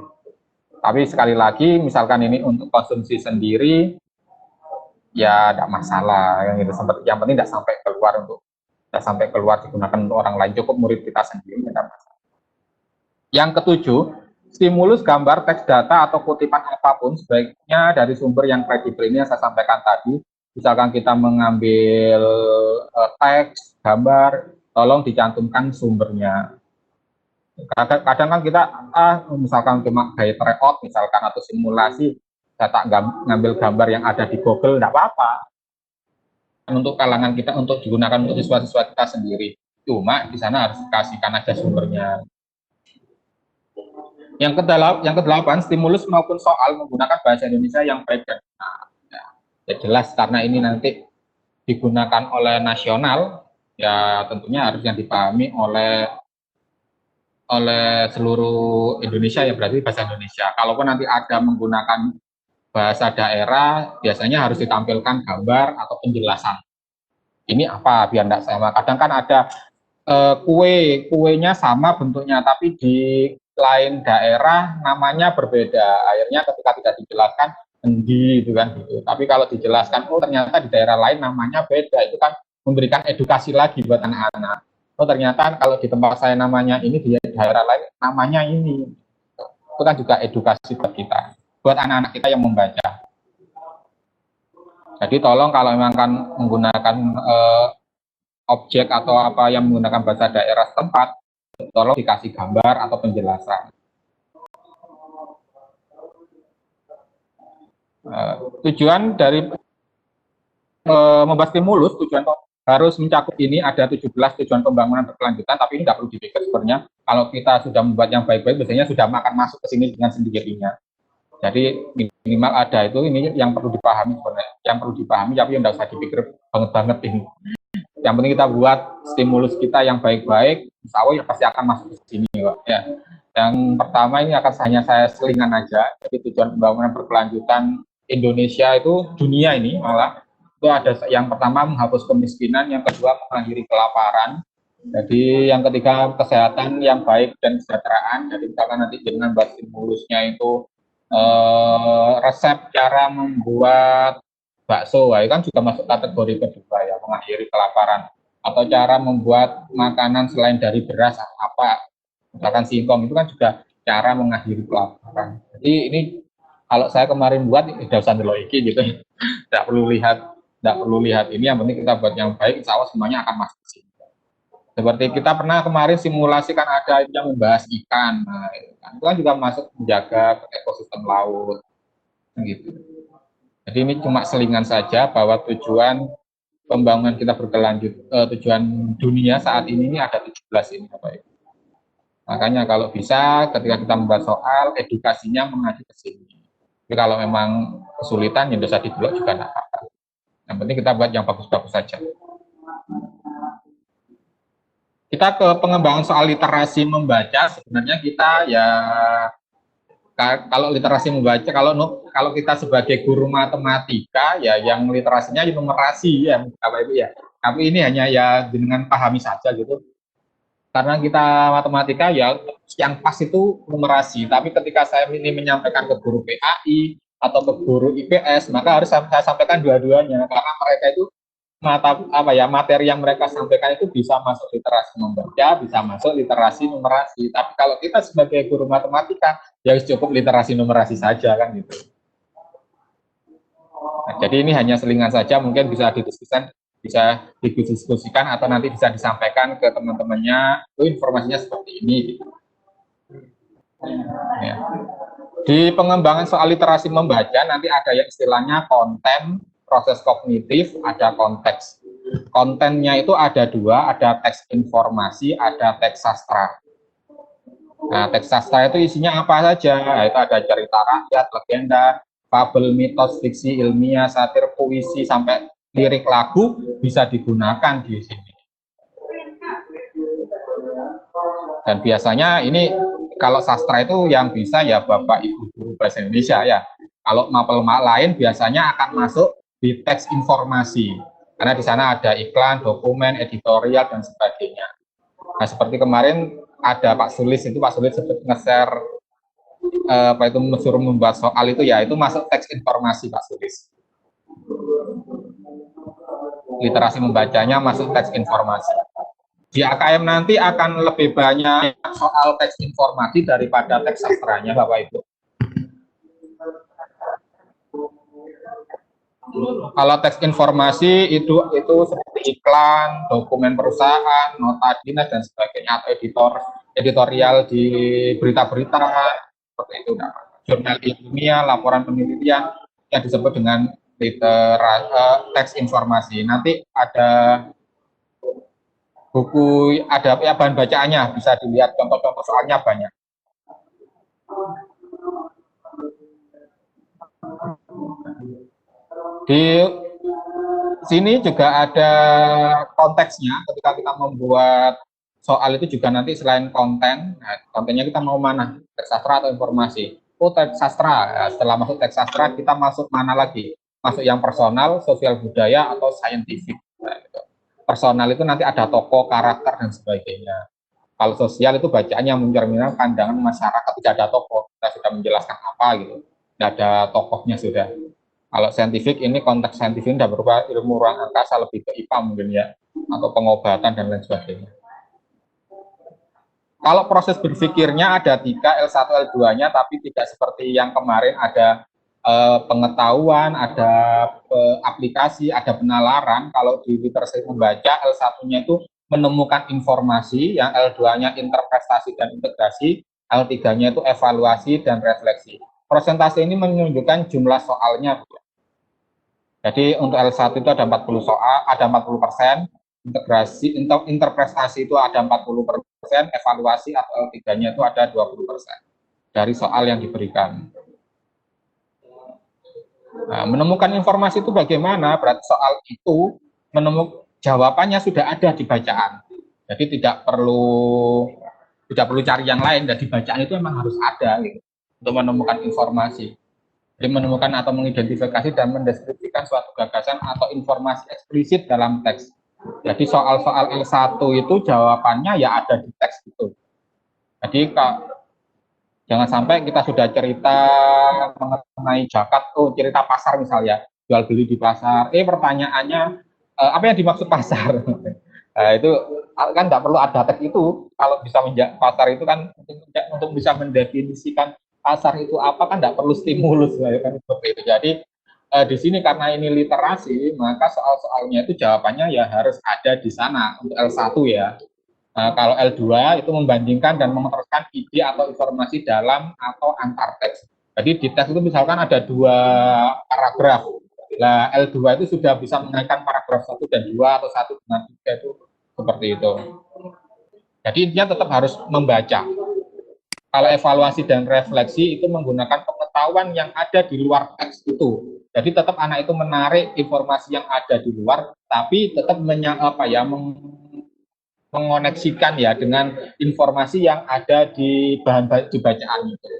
Tapi sekali lagi, misalkan ini untuk konsumsi sendiri, ya tidak masalah. Yang penting tidak sampai keluar digunakan untuk orang lain. Cukup murid kita sendiri, tidak masalah. Yang ketujuh, stimulus gambar, teks, data, atau kutipan apapun sebaiknya dari sumber yang kredibel. Ini yang saya sampaikan tadi. Misalkan kita mengambil teks, gambar, tolong dicantumkan sumbernya. Kadang kan kita misalkan cuma gaya tryout misalkan atau simulasi, data ngambil gambar yang ada di Google, tidak apa-apa. Untuk kalangan kita, untuk digunakan untuk siswa-siswa kita sendiri. Cuma di sana harus dikasihkan aja sumbernya. Yang kedelapan, stimulus maupun soal menggunakan bahasa Indonesia yang baik dan benar. Ya jelas karena ini nanti digunakan oleh nasional, ya tentunya harus yang dipahami oleh seluruh Indonesia, ya berarti bahasa Indonesia. Kalaupun nanti ada menggunakan bahasa daerah, biasanya harus ditampilkan gambar atau penjelasan. Ini apa biar tidak sama. Kadang kan ada kuenya sama bentuknya, tapi di lain daerah namanya berbeda. Akhirnya ketika tidak dijelaskan, itu kan gitu. Tapi kalau dijelaskan, oh ternyata di daerah lain namanya beda, itu kan memberikan edukasi lagi buat anak-anak. Oh ternyata kalau di tempat saya namanya ini, di daerah lain namanya ini. Itu kan juga edukasi buat kita, buat anak-anak kita yang membaca. Jadi tolong kalau memang kan menggunakan objek atau apa yang menggunakan bahasa daerah setempat, tolong dikasih gambar atau penjelasan. Tujuan dari membahas stimulus, tujuan harus mencakup ini ada 17 tujuan pembangunan berkelanjutan, tapi ini tidak perlu dipikir sebenarnya. Kalau kita sudah membuat yang baik-baik, biasanya sudah akan masuk ke sini dengan sendirinya. Jadi minimal ada itu, ini yang perlu dipahami sebenarnya, yang perlu dipahami, tapi yang tidak usah dipikir banget ini. Yang penting kita buat stimulus kita yang baik-baik, insya Allah ya pasti akan masuk ke sini, Pak. Ya. Yang pertama ini akan hanya saya selingan aja, jadi tujuan pembangunan berkelanjutan Indonesia itu dunia ini malah itu ada yang pertama menghapus kemiskinan, yang kedua mengakhiri kelaparan, jadi yang ketiga kesehatan yang baik dan kesejahteraan. Jadi misalkan nanti dengan buat stimulusnya itu resep cara membuat bakso, itu kan juga masuk kategori kedua ya, mengakhiri kelaparan. Atau cara membuat makanan selain dari beras apa, misalkan singkong, itu kan juga cara mengakhiri kelaparan. Jadi ini kalau saya kemarin buat tidak usah ngeloiki gitu, tidak perlu lihat ini, yang penting kita buat yang baik, insya Allah semuanya akan masuk ke sini. Seperti kita pernah kemarin simulasi kan ada yang membahas ikan, nah, itu kan juga masuk menjaga ekosistem laut, gitu. Jadi ini cuma selingan saja bahwa tujuan pembangunan kita tujuan dunia saat ini ada 17 ini, Bapak Ibu. Makanya kalau bisa ketika kita membahas soal edukasinya mengacu ke sini. Tapi kalau memang kesulitan, ya dosa di blok juga enggak apa-apa. Yang penting kita buat yang bagus-bagus saja. Kita ke pengembangan soal literasi membaca, sebenarnya kita ya, kalau literasi membaca, kalau kita sebagai guru matematika, ya yang literasinya numerasi ya, Bapak Ibu ya. Tapi ini hanya ya dengan pahami saja gitu. Karena kita matematika ya yang pas itu numerasi, tapi ketika saya ini menyampaikan ke guru PAI atau ke guru IPS, maka harus saya sampaikan dua-duanya, karena mereka itu materi yang mereka sampaikan itu bisa masuk literasi membaca, bisa masuk literasi numerasi. Tapi kalau kita sebagai guru matematika ya cukup literasi numerasi saja kan gitu. Nah, jadi ini hanya selingan saja, mungkin bisa didiskusikan atau nanti bisa disampaikan ke teman-temannya, informasinya seperti ini. Ya. Di pengembangan soal literasi membaca nanti ada yang istilahnya konten, proses kognitif, ada konteks. Kontennya itu ada dua, ada teks informasi, ada teks sastra. Nah, teks sastra itu isinya apa saja? Nah, itu ada cerita rakyat, legenda, fabel, mitos, fiksi, ilmiah, satir, puisi, sampai lirik lagu bisa digunakan di sini. Dan biasanya ini kalau sastra itu yang bisa ya Bapak Ibu guru bahasa Indonesia ya. Kalau mapel lain biasanya akan masuk di teks informasi. Karena di sana ada iklan, dokumen, editorial dan sebagainya. Nah, seperti kemarin ada Pak Sulis sempat nge-share suruh membuat soal itu ya, itu masuk teks informasi Pak Sulis. Literasi membacanya masuk teks informasi. Di AKM nanti akan lebih banyak soal teks informasi daripada teks sastranya, Bapak Ibu. Kalau teks informasi itu seperti iklan, dokumen perusahaan, nota dinas dan sebagainya, atau editorial di berita-berita seperti itu. Jurnal ilmiah, laporan penelitian yang disebut dengan teks informasi. Nanti ada buku, ada ya bahan bacaannya, bisa dilihat contoh-contoh soalnya banyak. Di sini juga ada konteksnya, ketika kita membuat soal itu juga nanti selain konten, nah, kontennya kita mau mana, teks sastra atau informasi. Oh, teks sastra, nah, setelah masuk teks sastra kita masuk mana lagi, masuk yang personal, sosial budaya, atau saintifik. Nah, gitu. Personal itu nanti ada tokoh, karakter, dan sebagainya. Kalau sosial itu bacaannya mencerminkan pandangan masyarakat, tidak ada tokoh, kita sudah menjelaskan apa gitu, tidak ada tokohnya sudah. Kalau saintifik ini konteks saintifik sudah berupa ilmu ruang angkasa, lebih ke IPA mungkin ya, atau pengobatan dan lain sebagainya. Kalau proses berpikirnya ada 3, L1, L2-nya, tapi tidak seperti yang kemarin ada pengetahuan, ada aplikasi, ada penalaran. Kalau di literasi membaca, L1-nya itu menemukan informasi, yang L2-nya interpretasi dan integrasi, L3-nya itu evaluasi dan refleksi. Persentase ini menunjukkan jumlah soalnya. Jadi untuk L1 itu ada 40 soal, ada 40%, integrasi, interpretasi itu ada 40%, evaluasi atau L3-nya itu ada 20% dari soal yang diberikan. Nah, menemukan informasi itu bagaimana? Berarti soal itu jawabannya sudah ada di bacaan. Jadi tidak perlu cari yang lain, dan di bacaan itu memang harus ada gitu, untuk menemukan informasi. Jadi menemukan atau mengidentifikasi dan mendeskripsikan suatu gagasan atau informasi eksplisit dalam teks. Jadi soal-soal L1 itu jawabannya ya ada di teks itu. Jadi jangan sampai kita sudah cerita mengenai zakat, cerita pasar misalnya, jual beli di pasar, pertanyaannya apa yang dimaksud pasar? Nah, itu kan tidak perlu ada teks itu. Kalau bisa pasar itu kan untuk bisa mendefinisikan pasar itu apa, kan tidak perlu stimulus kan seperti itu. Jadi di sini karena ini literasi, maka soal-soalnya itu jawabannya ya harus ada di sana untuk L1 ya. Kalau L2 itu membandingkan dan meneruskan ide atau informasi dalam atau antar teks. Jadi di teks itu misalkan ada 2 paragraf. Nah, L2 itu sudah bisa mengaitkan paragraf 1 dan 2 atau 1 dengan 3 itu seperti itu. Jadi intinya tetap harus membaca. Kalau evaluasi dan refleksi itu menggunakan pengetahuan pengetahuan yang ada di luar teks itu. Jadi tetap anak itu menarik informasi yang ada di luar, tapi tetap mengoneksikan ya dengan informasi yang ada di di bacaan itu.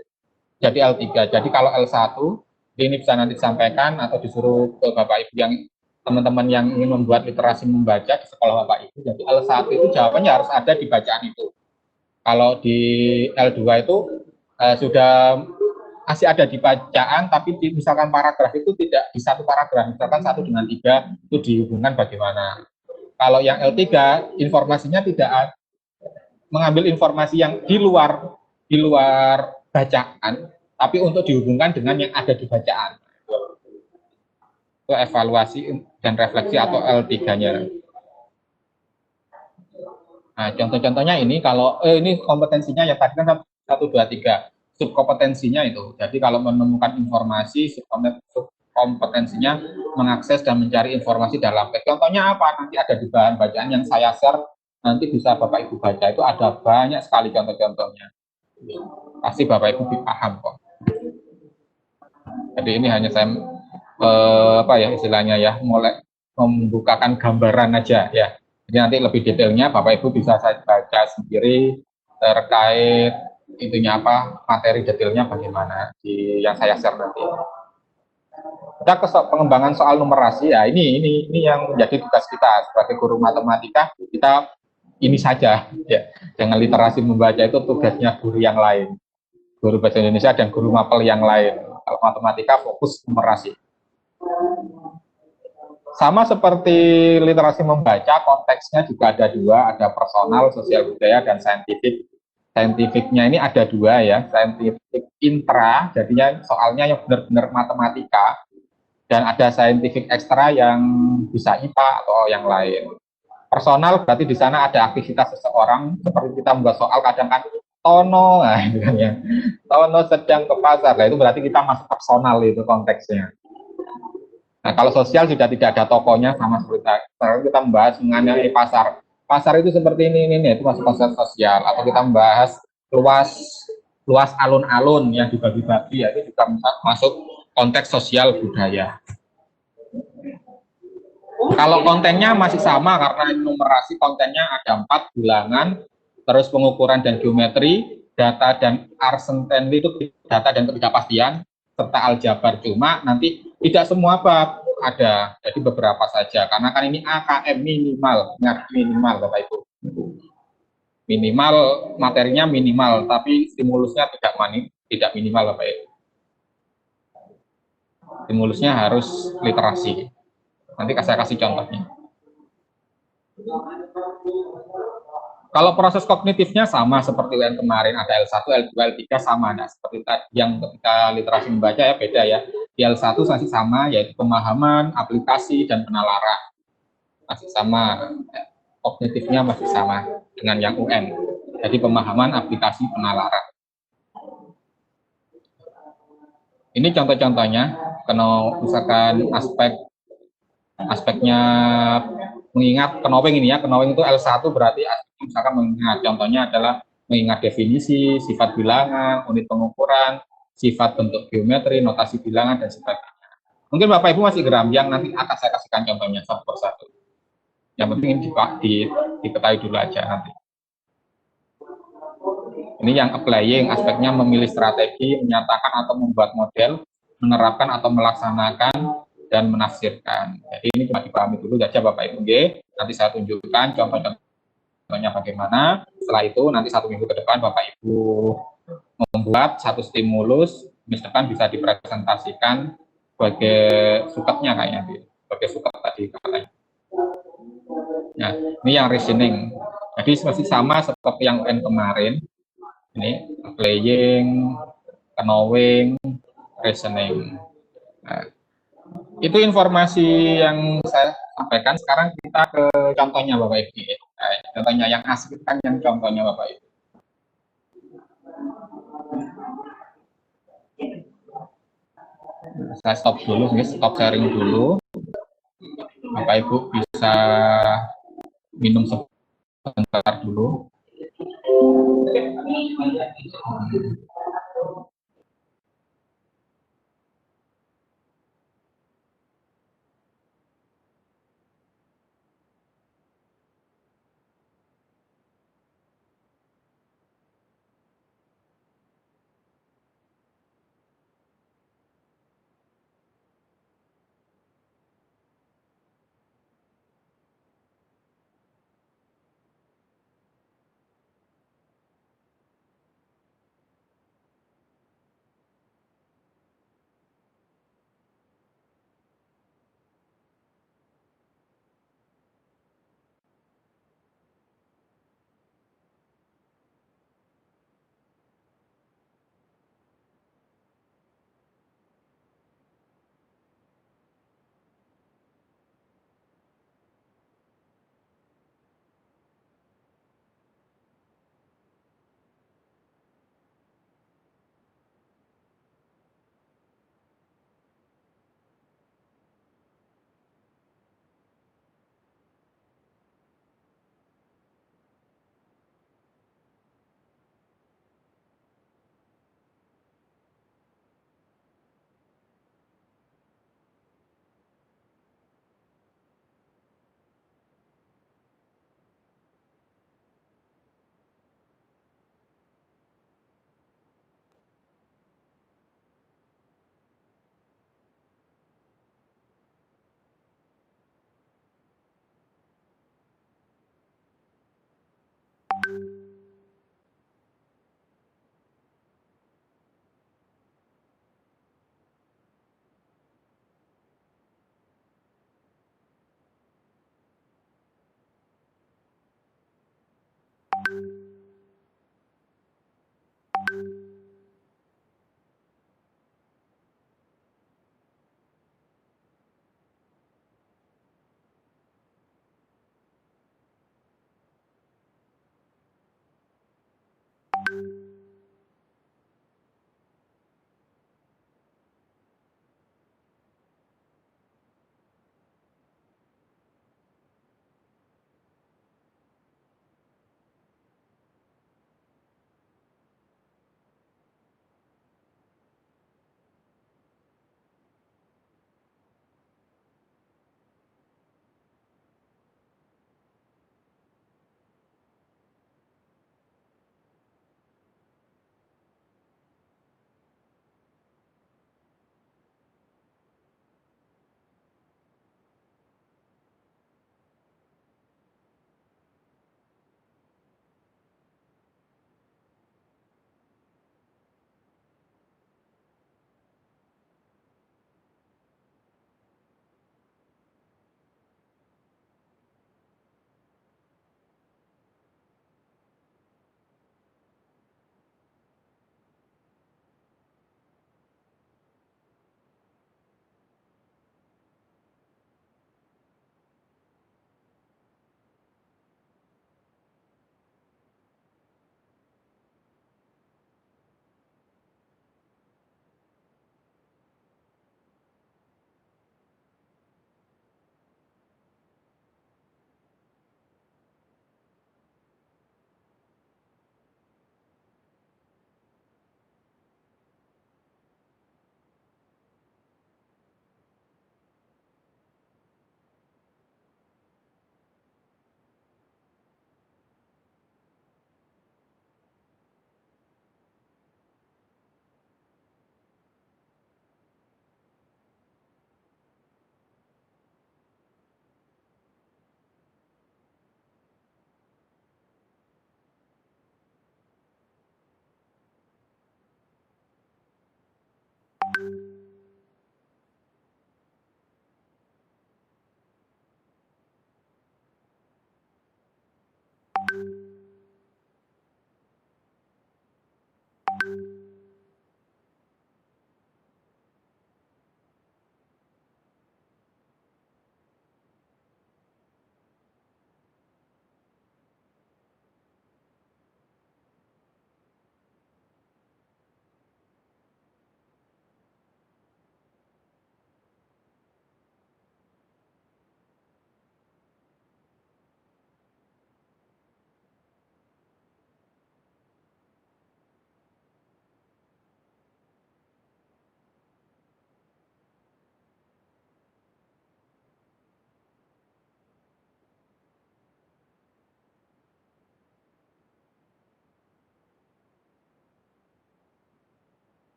Jadi L3. Jadi kalau L1 ini bisa nanti disampaikan atau disuruh ke Bapak Ibu yang teman-teman yang ingin membuat literasi membaca di sekolah Bapak Ibu. Jadi L1 itu jawabannya harus ada di bacaan itu. Kalau di L2 itu sudah masih ada di bacaan, tapi misalkan paragraf itu tidak di satu paragraf, misalkan 1 dengan 3 itu dihubungkan bagaimana. Kalau yang L3 informasinya tidak mengambil informasi yang di luar bacaan, tapi untuk dihubungkan dengan yang ada di bacaan. Itu evaluasi dan refleksi atau L3-nya. Nah, contoh-contohnya ini kalau ini kompetensinya ya tadi kan 1, 2, 3. Subkompetensinya itu. Jadi kalau menemukan informasi, subkompetensinya mengakses dan mencari informasi dalam teks. Contohnya apa? Nanti ada di bahan bacaan yang saya share, nanti bisa Bapak Ibu baca, itu ada banyak sekali contoh-contohnya. Pasti Bapak Ibu paham kok. Jadi ini hanya saya istilahnya ya, mulai membukakan gambaran aja ya. Jadi nanti lebih detailnya Bapak Ibu bisa saya baca sendiri terkait intinya apa, materi detailnya bagaimana di yang saya share nanti. Kita ke pengembangan soal numerasi ya, ini yang menjadi tugas kita sebagai guru matematika. Kita ini saja ya, dengan literasi membaca itu tugasnya guru yang lain, guru bahasa Indonesia dan guru mapel yang lain. Kalau matematika fokus numerasi. Sama seperti literasi membaca, konteksnya juga ada 2, ada personal, sosial budaya, dan saintifik. Saintifiknya ini ada 2 ya, saintifik intra, jadinya soalnya yang benar-benar matematika, dan ada saintifik ekstra yang bisa IPA atau yang lain. Personal berarti di sana ada aktivitas seseorang, seperti kita membuat soal kadang kan Tono, nah itu kan ya, Tono sedang ke pasar, nah itu berarti kita masuk personal itu konteksnya. Nah, kalau sosial sudah tidak ada tokonya, sama seperti kita membahas mengenai pasar. Pasar itu seperti ini itu masuk konsep sosial. Atau kita membahas luas alun-alun yang dibagi-bagi, ya, itu juga masuk konteks sosial budaya. Kalau kontennya masih sama, karena numerasi kontennya ada 4 bilangan, terus pengukuran dan geometri, data dan Arsentenli itu data dan ketidakpastian, serta aljabar. Cuma nanti tidak semua bab ada, jadi beberapa saja, karena kan ini AKM minimal, Bapak Ibu. Minimal, materinya minimal, tapi stimulusnya tidak minimal Bapak Ibu. Stimulusnya harus literasi. Nanti saya kasih contohnya. Kalau proses kognitifnya sama seperti UN kemarin, ada L1, L2, L3 sama. Nah, seperti tadi yang ketika literasi membaca ya beda ya. Di L1 masih sama, yaitu pemahaman, aplikasi, dan penalaran. Masih sama, kognitifnya masih sama dengan yang UN. Jadi pemahaman, aplikasi, penalaran. Ini contoh-contohnya, kalau misalkan aspeknya mengingat knowing ini ya, knowing itu L1 berarti misalkan mengingat, contohnya adalah mengingat definisi, sifat bilangan, unit pengukuran, sifat bentuk geometri, notasi bilangan, dan sebagainya. Mungkin Bapak Ibu masih geram, yang nanti akan saya kasihkan contohnya satu persatu. Yang penting ini diketahui dulu aja nanti. Ini yang applying, aspeknya memilih strategi, menyatakan atau membuat model, menerapkan atau melaksanakan, dan menafsirkan. Jadi ini cuma dipahami dulu saja Bapak Ibu. Nanti saya tunjukkan contoh-contohnya bagaimana. Setelah itu nanti 1 minggu ke depan Bapak Ibu membuat satu stimulus, misalkan bisa dipresentasikan sebagai suketnya kayaknya, sebagai suket tadi katanya. Nah, ini yang reasoning. Jadi masih sama seperti yang kemarin. Ini playing, knowing, reasoning. Nah, itu informasi yang saya sampaikan. Sekarang kita ke contohnya Bapak Ibu. Nah, contohnya yang asli kan yang contohnya Bapak Ibu. Saya stop dulu, stop sharing dulu. Bapak Ibu bisa minum sebentar dulu.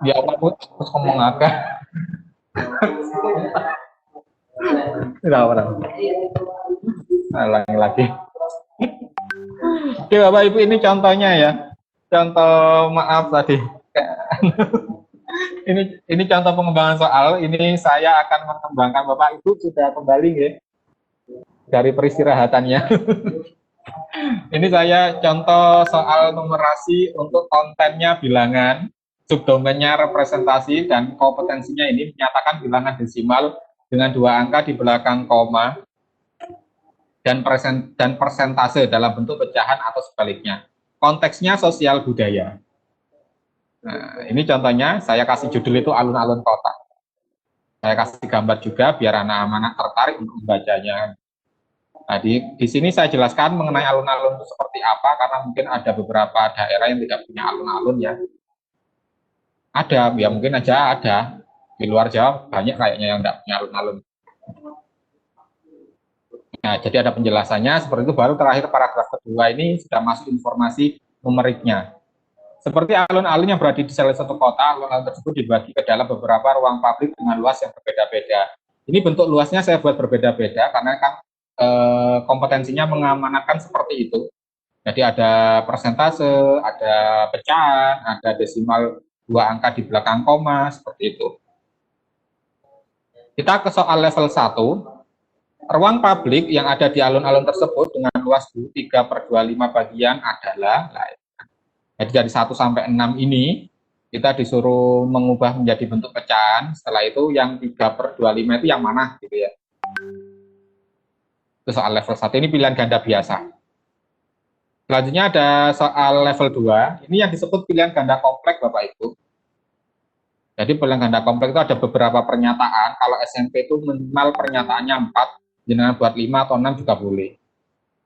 Ya aku terus ngomong agak. Tidak apa lagi. Oke Bapak Ibu, ini contohnya ya. Contoh, maaf tadi. Ini contoh pengembangan soal. Ini saya akan mengembangkan, Bapak Ibu sudah kembali ya dari peristirahatannya. Ini saya contoh soal numerasi untuk kontennya bilangan, subdomennya representasi, dan kompetensinya ini menyatakan bilangan desimal dengan 2 angka di belakang koma dan persentase dalam bentuk pecahan atau sebaliknya. Konteksnya sosial budaya. Nah, ini contohnya, saya kasih judul itu alun-alun kota. Saya kasih gambar juga biar anak-anak tertarik untuk membacanya. Nah, di sini saya jelaskan mengenai alun-alun itu seperti apa, karena mungkin ada beberapa daerah yang tidak punya alun-alun ya. Ada, ya mungkin aja ada. Di luar Jawa banyak kayaknya yang tidak punya alun-alun. Nah, jadi ada penjelasannya, seperti itu. Baru terakhir paragraf kedua ini sudah masuk informasi numeriknya. Seperti alun-alun yang berada di salah satu kota, alun-alun tersebut dibagi ke dalam beberapa ruang publik dengan luas yang berbeda-beda. Ini bentuk luasnya saya buat berbeda-beda, karena kan kompetensinya mengamanatkan seperti itu. Jadi ada persentase, ada pecahan, ada desimal 2 angka di belakang koma, seperti itu. Kita ke soal level 1. Ruang publik yang ada di alun-alun tersebut dengan luas 3/25 bagian adalah, jadi dari 1 sampai 6 ini, kita disuruh mengubah menjadi bentuk pecahan. Setelah itu yang 3/25 itu yang mana gitu ya. Itu soal level 1, ini pilihan ganda biasa. Selanjutnya ada soal level 2, ini yang disebut pilihan ganda kompleks Bapak Ibu. Jadi pilihan ganda kompleks itu ada beberapa pernyataan, kalau SMP itu minimal pernyataannya 4, jenengan buat 5 atau 6 juga boleh.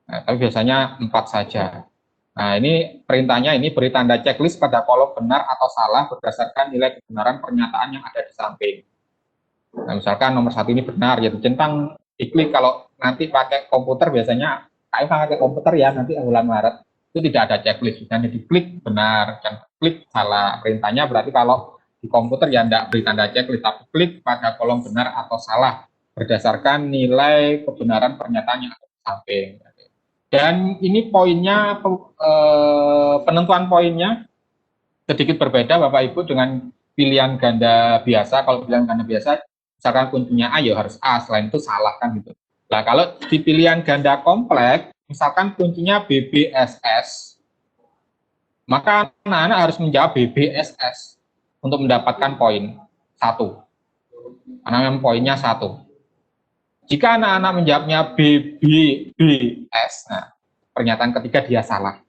Nah, tapi biasanya 4 saja. Nah, ini perintahnya, ini beri tanda checklist pada kolom benar atau salah berdasarkan nilai kebenaran pernyataan yang ada di samping. Nah, misalkan nomor 1 ini benar, ya centang diklik. Kalau nanti pakai komputer biasanya, kayak pakai komputer ya, nanti bulan Maret, itu tidak ada checklist, misalnya diklik benar, dan klik salah. Perintahnya berarti kalau di komputer ya tidak beri tanda checklist, tapi klik pada kolom benar atau salah berdasarkan nilai kebenaran pernyataan yang ada di samping. Dan ini poinnya, penentuan poinnya sedikit berbeda Bapak Ibu dengan pilihan ganda biasa. Kalau pilihan ganda biasa, misalkan kuncinya A ya harus A, selain itu salah kan gitu. Nah, kalau di pilihan ganda kompleks, misalkan kuncinya BBSS, maka anak-anak harus menjawab BBSS untuk mendapatkan poin 1. Karena poinnya 1. Jika anak-anak menjawabnya BBBS, nah, pernyataan ketiga dia salah,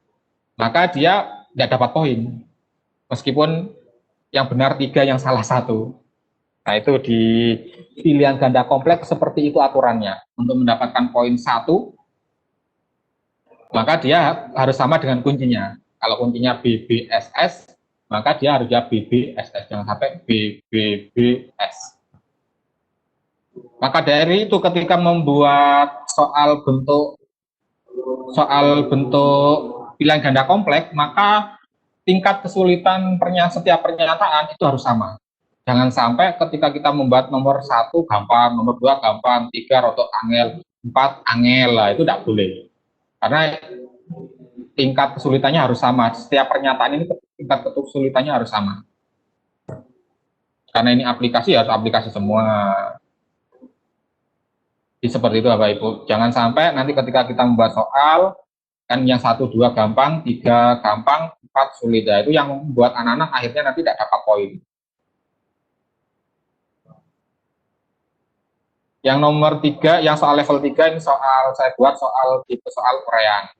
maka dia tidak dapat poin. Meskipun yang benar 3, yang salah 1. Nah, itu di pilihan ganda kompleks seperti itu aturannya. Untuk mendapatkan poin 1, maka dia harus sama dengan kuncinya. Kalau kuncinya BBSS, maka dia harus jawab BBSS, jangan sampai BBBS. Maka dari itu ketika membuat soal bentuk pilihan ganda kompleks, maka tingkat kesulitan setiap pernyataan itu harus sama. Jangan sampai ketika kita membuat nomor 1 gampang, nomor 2 gampang, 3 rotok angel, 4 angel lah, itu tidak boleh. Karena tingkat kesulitannya harus sama. Setiap pernyataan ini tingkat kesulitannya harus sama. Karena ini aplikasi, harus aplikasi semua. Seperti itu Bapak Ibu. Jangan sampai nanti ketika kita membuat soal, kan yang 1, 2 gampang, 3 gampang, 4 sulit. Itu yang membuat anak-anak akhirnya nanti tidak dapat poin. Yang nomor 3, yang soal level 3, ini saya buat soal tipe soal uraian.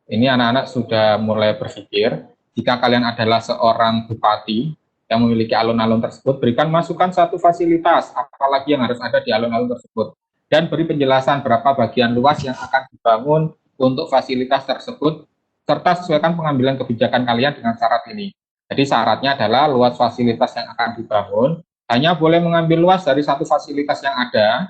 Ini anak-anak sudah mulai berpikir, jika kalian adalah seorang bupati yang memiliki alun-alun tersebut, berikan masukan satu fasilitas, apalagi yang harus ada di alun-alun tersebut. Dan beri penjelasan berapa bagian luas yang akan dibangun untuk fasilitas tersebut, serta sesuaikan pengambilan kebijakan kalian dengan syarat ini. Jadi syaratnya adalah luas fasilitas yang akan dibangun, hanya boleh mengambil luas dari satu fasilitas yang ada,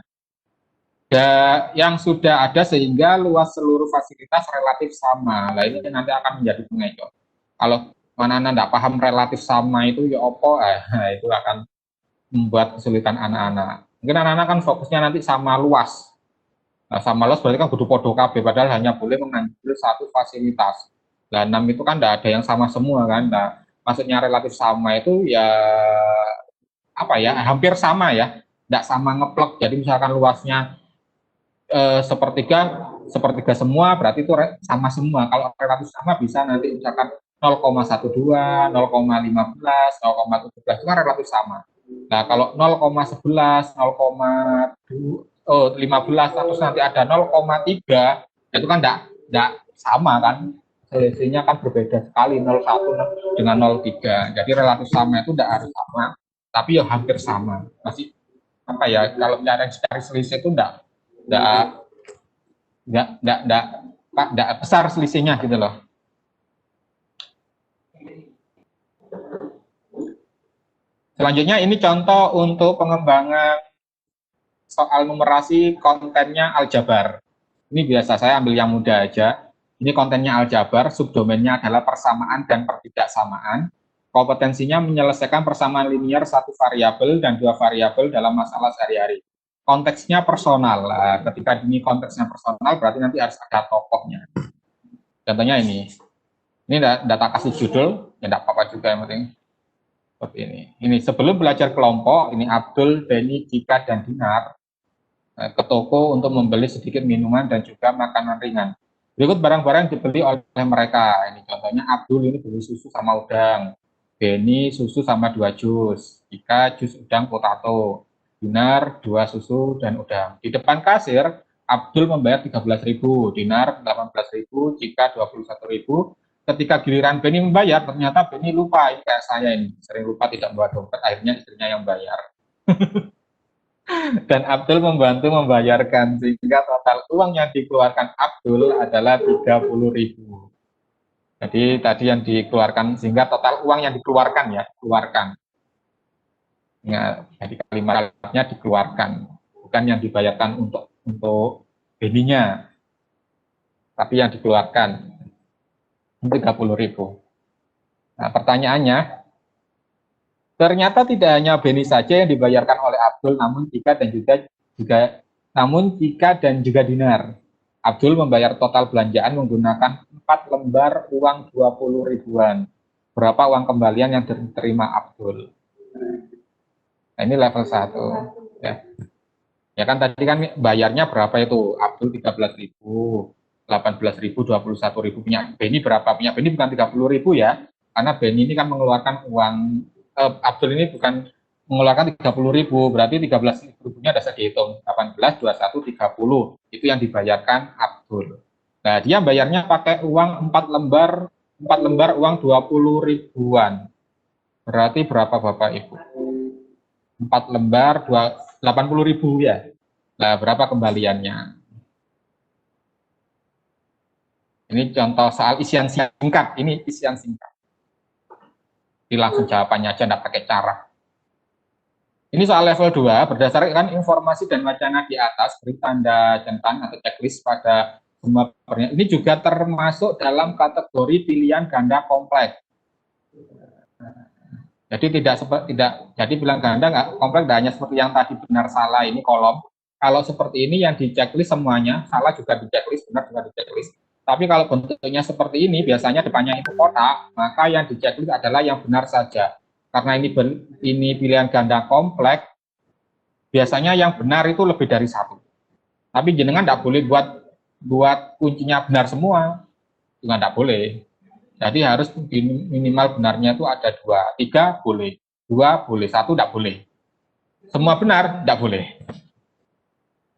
yang sudah ada sehingga luas seluruh fasilitas relatif sama. Nah, ini nanti akan menjadi pengecoh. Kalau Anak-anak tidak paham relatif sama itu ya opo, itu akan membuat kesulitan anak-anak. Mungkin anak-anak kan fokusnya nanti sama luas. Nah, sama luas berarti kan kudu podo KB, padahal hanya boleh mengambil satu fasilitas. Nah, 6 itu kan tidak ada yang sama semua kan. Nah, maksudnya relatif sama itu ya apa ya, hampir sama ya, tidak sama ngeplek. Jadi misalkan luasnya sepertiga sepertiga semua berarti itu sama semua. Kalau relatif sama bisa nanti misalkan 0,12, 0,15, 0,17 itu kan relatif sama. Nah, kalau 0,11, 0,15 terus nanti ada 0,3 itu kan enggak sama kan. Selisihnya kan berbeda sekali 0,1 dengan 0,3. Jadi relatif sama itu enggak harus sama, tapi ya hampir sama. Masih apa ya, kalau cari selisih itu enggak besar selisihnya gitu loh. Selanjutnya ini contoh untuk pengembangan soal numerasi, kontennya aljabar. Ini biasa saya ambil yang mudah aja. Ini kontennya aljabar, subdomainnya adalah persamaan dan pertidaksamaan. Kompetensinya menyelesaikan persamaan linear satu variabel dan dua variabel dalam masalah sehari-hari. Konteksnya personal. Nah, ketika ini konteksnya personal berarti nanti harus ada tokohnya. Contohnya ini data kasih judul, ya tidak apa-apa juga, yang penting seperti ini. Ini sebelum belajar kelompok, ini Abdul, Benny, Cika, dan Dinar ke toko untuk membeli sedikit minuman dan juga makanan ringan. Berikut barang-barang yang dibeli oleh mereka. Ini contohnya Abdul ini beli susu sama udang, Benny susu sama 2 jus, Cika jus udang potato, Dinar 2 susu dan udang. Di depan kasir, Abdul membayar 13.000, Dinar 18.000, Cika 21.000. Ketika giliran Benny membayar, ternyata Benny lupa. Ini kayak saya ini, sering lupa tidak bawa dompet, akhirnya istrinya yang bayar. Dan Abdul membantu membayarkan, sehingga total uang yang dikeluarkan Abdul adalah 30.000. Jadi tadi yang dikeluarkan, sehingga total uang yang dikeluarkan ya, dikeluarkan. Ya, jadi kalimatnya dikeluarkan, bukan yang dibayarkan untuk Benny-nya, tapi yang dikeluarkan 30.000. Nah, pertanyaannya, ternyata tidak hanya Benny saja yang dibayarkan oleh Abdul, namun Cika dan juga Dinar. Abdul membayar total belanjaan menggunakan 4 lembar uang 20 ribuan. Berapa uang kembalian yang diterima Abdul? Nah, ini level 1 ya. Ya kan tadi kan bayarnya berapa itu? Abdul 13.000, 18.000, 21.000. Punya Benny berapa? Punya Benny bukan 30.000 ya. Karena Benny ini kan mengeluarkan uang, Abdul ini bukan mengeluarkan 30.000, berarti 13.000-nya sudah dihitung. 18, 21, 30. Itu yang dibayarkan Abdul. Nah, dia bayarnya pakai uang 4 lembar uang 20 ribuan. Berarti berapa Bapak Ibu? 4 lembar 80.000 ya. Nah, berapa kembaliannya? Ini contoh soal isian singkat. Ini isian singkat. Ini langsung jawabannya aja, tidak pakai cara. Ini soal level 2, berdasarkan informasi dan wacana di atas, beri tanda centang atau checklist pada semua pernyataan. Ini juga termasuk dalam kategori pilihan ganda kompleks. Jadi jadi bilang ganda nggak kompleks, hanya seperti yang tadi benar salah ini kolom. Kalau seperti ini yang di checklist semuanya, salah juga di checklist, benar juga di checklist. Tapi kalau bentuknya seperti ini, biasanya depannya itu kotak, maka yang di checklist adalah yang benar saja. Karena ini pilihan ganda kompleks, biasanya yang benar itu lebih dari 1. Tapi jenengan tidak boleh buat kuncinya benar semua, juga tidak boleh. Jadi harus minimal benarnya itu ada 2, 3 boleh, 2 boleh, 1 tidak boleh. Semua benar tidak boleh.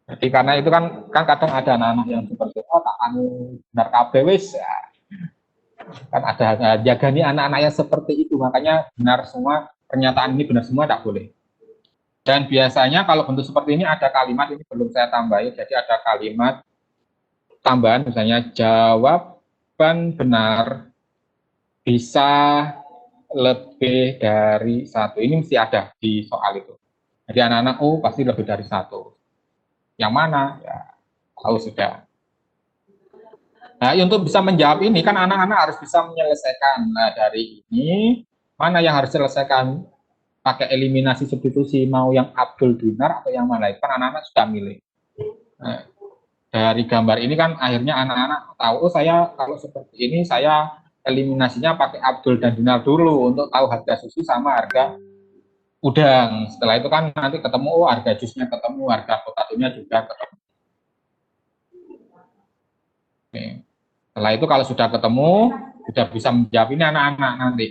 Jadi karena itu kan kadang ada anak-anak yang seperti tak anu benar kabeh wis ya. Kan ada jaga nih anak-anak yang seperti itu, makanya benar semua, pernyataan ini benar semua tidak boleh. Dan biasanya kalau bentuk seperti ini ada kalimat, ini belum saya tambahin, jadi ada kalimat tambahan misalnya jawaban benar bisa lebih dari 1. Ini mesti ada di soal itu. Jadi anak-anak pasti lebih dari 1. Yang mana? Ya, tahu sudah. Nah, untuk bisa menjawab ini kan anak-anak harus bisa menyelesaikan. Nah, dari ini mana yang harus diselesaikan pakai eliminasi substitusi, mau yang Abdul Dinar atau yang mana? Itu kan anak-anak sudah milih. Nah, dari gambar ini kan akhirnya anak-anak tahu, oh saya kalau seperti ini saya eliminasinya pakai Abdul dan Dinar dulu untuk tahu harga susu sama harga udang. Setelah itu kan nanti ketemu, oh harga jusnya ketemu, harga potatonya juga ketemu. Oke. Setelah itu kalau sudah ketemu, sudah bisa menjawab ini anak-anak nanti.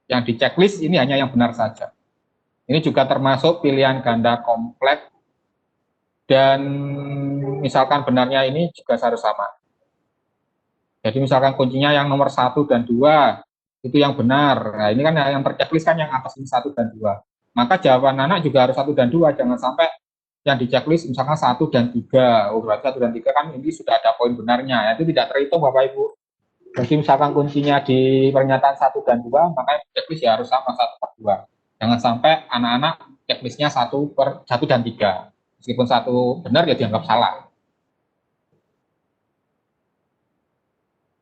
Yang di checklist ini hanya yang benar saja. Ini juga termasuk pilihan ganda kompleks dan misalkan benarnya ini juga harus sama. Jadi misalkan kuncinya yang nomor 1 dan 2 itu yang benar. Nah, ini kan yang terchecklist kan yang atas ini 1 dan 2. Maka jawaban anak juga harus 1 dan 2, jangan sampai yang di checklist misalkan 1 dan 3. Oh, berarti 1 dan 3 kan ini sudah ada poin benarnya. Itu tidak terhitung Bapak Ibu. Jadi misalkan kuncinya di pernyataan 1 dan 2, maka checklist ya harus sama 1 per 2. Jangan sampai anak-anak checklistnya 1 dan 3. Meskipun 1 benar ya dianggap salah.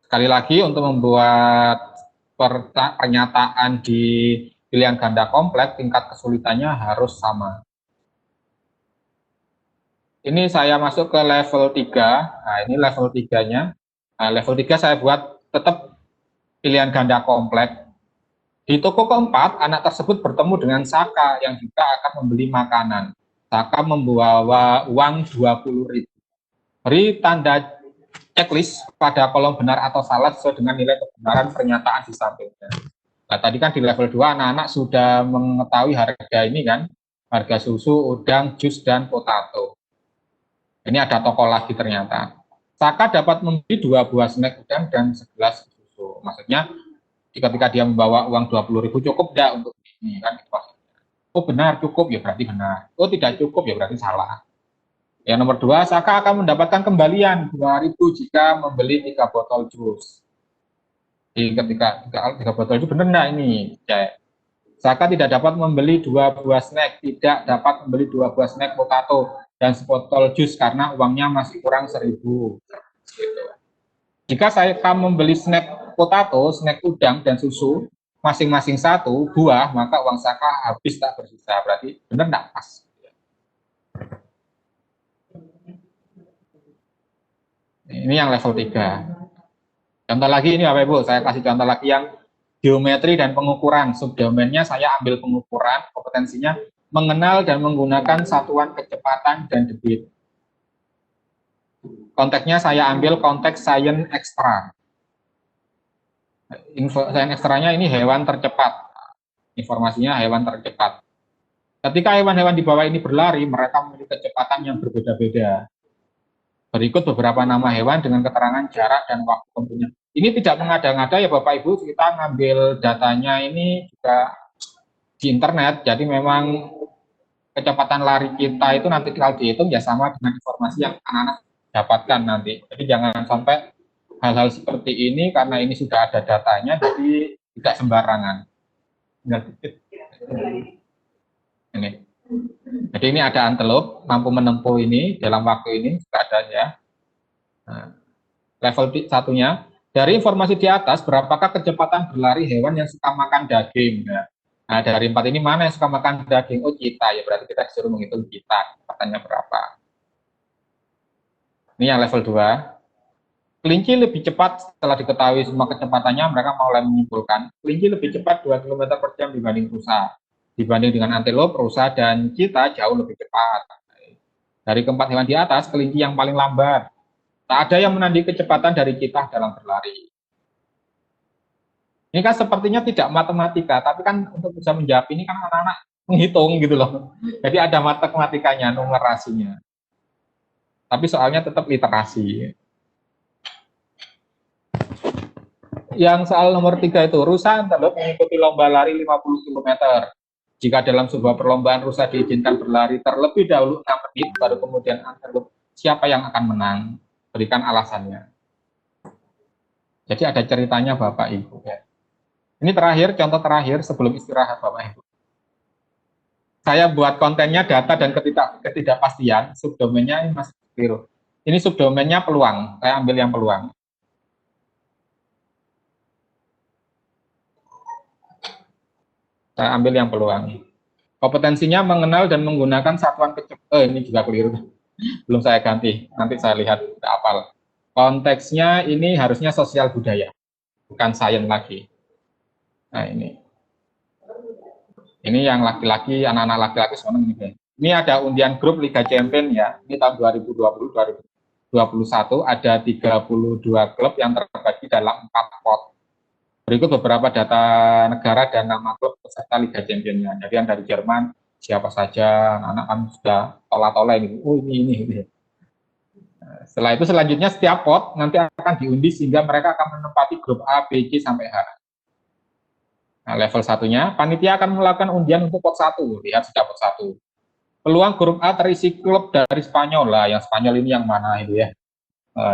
Sekali lagi untuk membuat pernyataan di pilihan ganda kompleks, tingkat kesulitannya harus sama. Ini saya masuk ke level 3. Nah, ini level 3-nya. Nah, level 3 saya buat tetap pilihan ganda kompleks. Di toko keempat, anak tersebut bertemu dengan Saka yang juga akan membeli makanan. Saka membawa uang 20.000. Beri tanda checklist pada kolom benar atau salah sesuai dengan nilai kebenaran pernyataan di sampingnya. Nah, tadi kan di level 2 anak-anak sudah mengetahui harga ini kan, harga susu, udang, jus, dan potato. Ini ada toko lagi ternyata. Saka dapat membeli 2 buah snack udang dan 11 susu. Maksudnya ketika dia membawa uang 20.000 cukup enggak untuk ini kan? Oh benar cukup ya berarti benar. Oh tidak cukup ya berarti salah. Yang nomor 2, Saka akan mendapatkan kembalian 2.000 jika membeli 3 botol jus. Jadi ketika 3 botol itu benar enggak ini? Cek. Saka tidak dapat membeli 2 buah snack, tidak dapat membeli 2 buah snack potato dan sebotol jus karena uangnya masih kurang 1.000. Gitu. Jika saya membeli snack potato, snack udang, dan susu, masing-masing 1 buah, maka uang Saka habis tak bersisa. Berarti benar enggak pas? Ini yang level 3. Contoh lagi ini Bapak Ibu, saya kasih contoh lagi yang geometri dan pengukuran. Subdomainnya saya ambil pengukuran, kompetensinya mengenal dan menggunakan satuan kecepatan dan debit. Konteksnya saya ambil konteks sains ekstra. Sains ekstranya ini hewan tercepat. Informasinya hewan tercepat. Ketika hewan-hewan di bawah ini berlari, mereka memiliki kecepatan yang berbeda-beda. Berikut beberapa nama hewan dengan keterangan jarak dan waktu tempuhnya. Ini tidak mengada-ngada ya Bapak Ibu, kita ngambil datanya ini juga di internet, jadi memang kecepatan lari kita itu nanti kalau dihitung ya sama dengan informasi yang anak-anak dapatkan nanti. Jadi jangan sampai hal-hal seperti ini karena ini sudah ada datanya, jadi tidak sembarangan. Ini. Jadi ini ada antelope, mampu menempuh ini dalam waktu ini juga ada ya. Nah, level 1-nya, dari informasi di atas, berapakah kecepatan berlari hewan yang suka makan daging? Nah, dari 4 ini mana yang suka makan daging? Oh, cheetah ya, berarti kita disuruh menghitung cheetah, kecepatannya berapa. Ini yang level 2. Kelinci lebih cepat setelah diketahui semua kecepatannya, mereka mulai menyimpulkan kelinci lebih cepat 2 km per jam dibanding rusa. Dibanding dengan antelope, rusa, dan cheetah jauh lebih cepat. Dari keempat hewan di atas, kelinci yang paling lambat. Tak ada yang menandingi kecepatan dari cheetah dalam berlari. Ini kan sepertinya tidak matematika, tapi kan untuk bisa menjawab ini kan anak-anak menghitung gitu loh. Jadi ada matematikanya, numerasinya. Tapi soalnya tetap literasi. Yang soal nomor 3 itu, rusa antelope mengikuti lomba lari 50 km. Jika dalam sebuah perlombaan rusa diizinkan berlari terlebih dahulu 6 menit, baru kemudian antelope, siapa yang akan menang? Berikan alasannya. Jadi ada ceritanya Bapak Ibu. Ya. Ini terakhir, contoh terakhir sebelum istirahat Bapak Ibu. Saya buat kontennya data dan ketidakpastian, subdomainnya ini masih keliru. Ini subdomainnya peluang, saya ambil yang peluang. Saya ambil yang peluang. Kompetensinya mengenal dan menggunakan satuan kecepatan. Ini juga keliru. Belum saya ganti. Nanti saya lihat tidak hafal. Konteksnya ini harusnya sosial budaya, bukan sains lagi. Nah ini. Ini yang laki-laki, anak-anak laki-laki semua ini. Ini ada undian grup Liga Champions ya. Ini tahun 2020-2021 ada 32 klub yang terbagi dalam 4 pot. Berikut beberapa data negara dan nama klub peserta Liga Champions-nya. Jadi yang dari Jerman siapa saja, anak kan sudah tola-tola ini. Oh ini. Setelah itu selanjutnya setiap pot nanti akan diundi sehingga mereka akan menempati grup A, B, C sampai H. Nah, level satunya, panitia akan melakukan undian untuk pot 1. Lihat sudah pot 1. Peluang grup A terisi klub dari Spanyol lah. Yang Spanyol ini yang mana itu ya?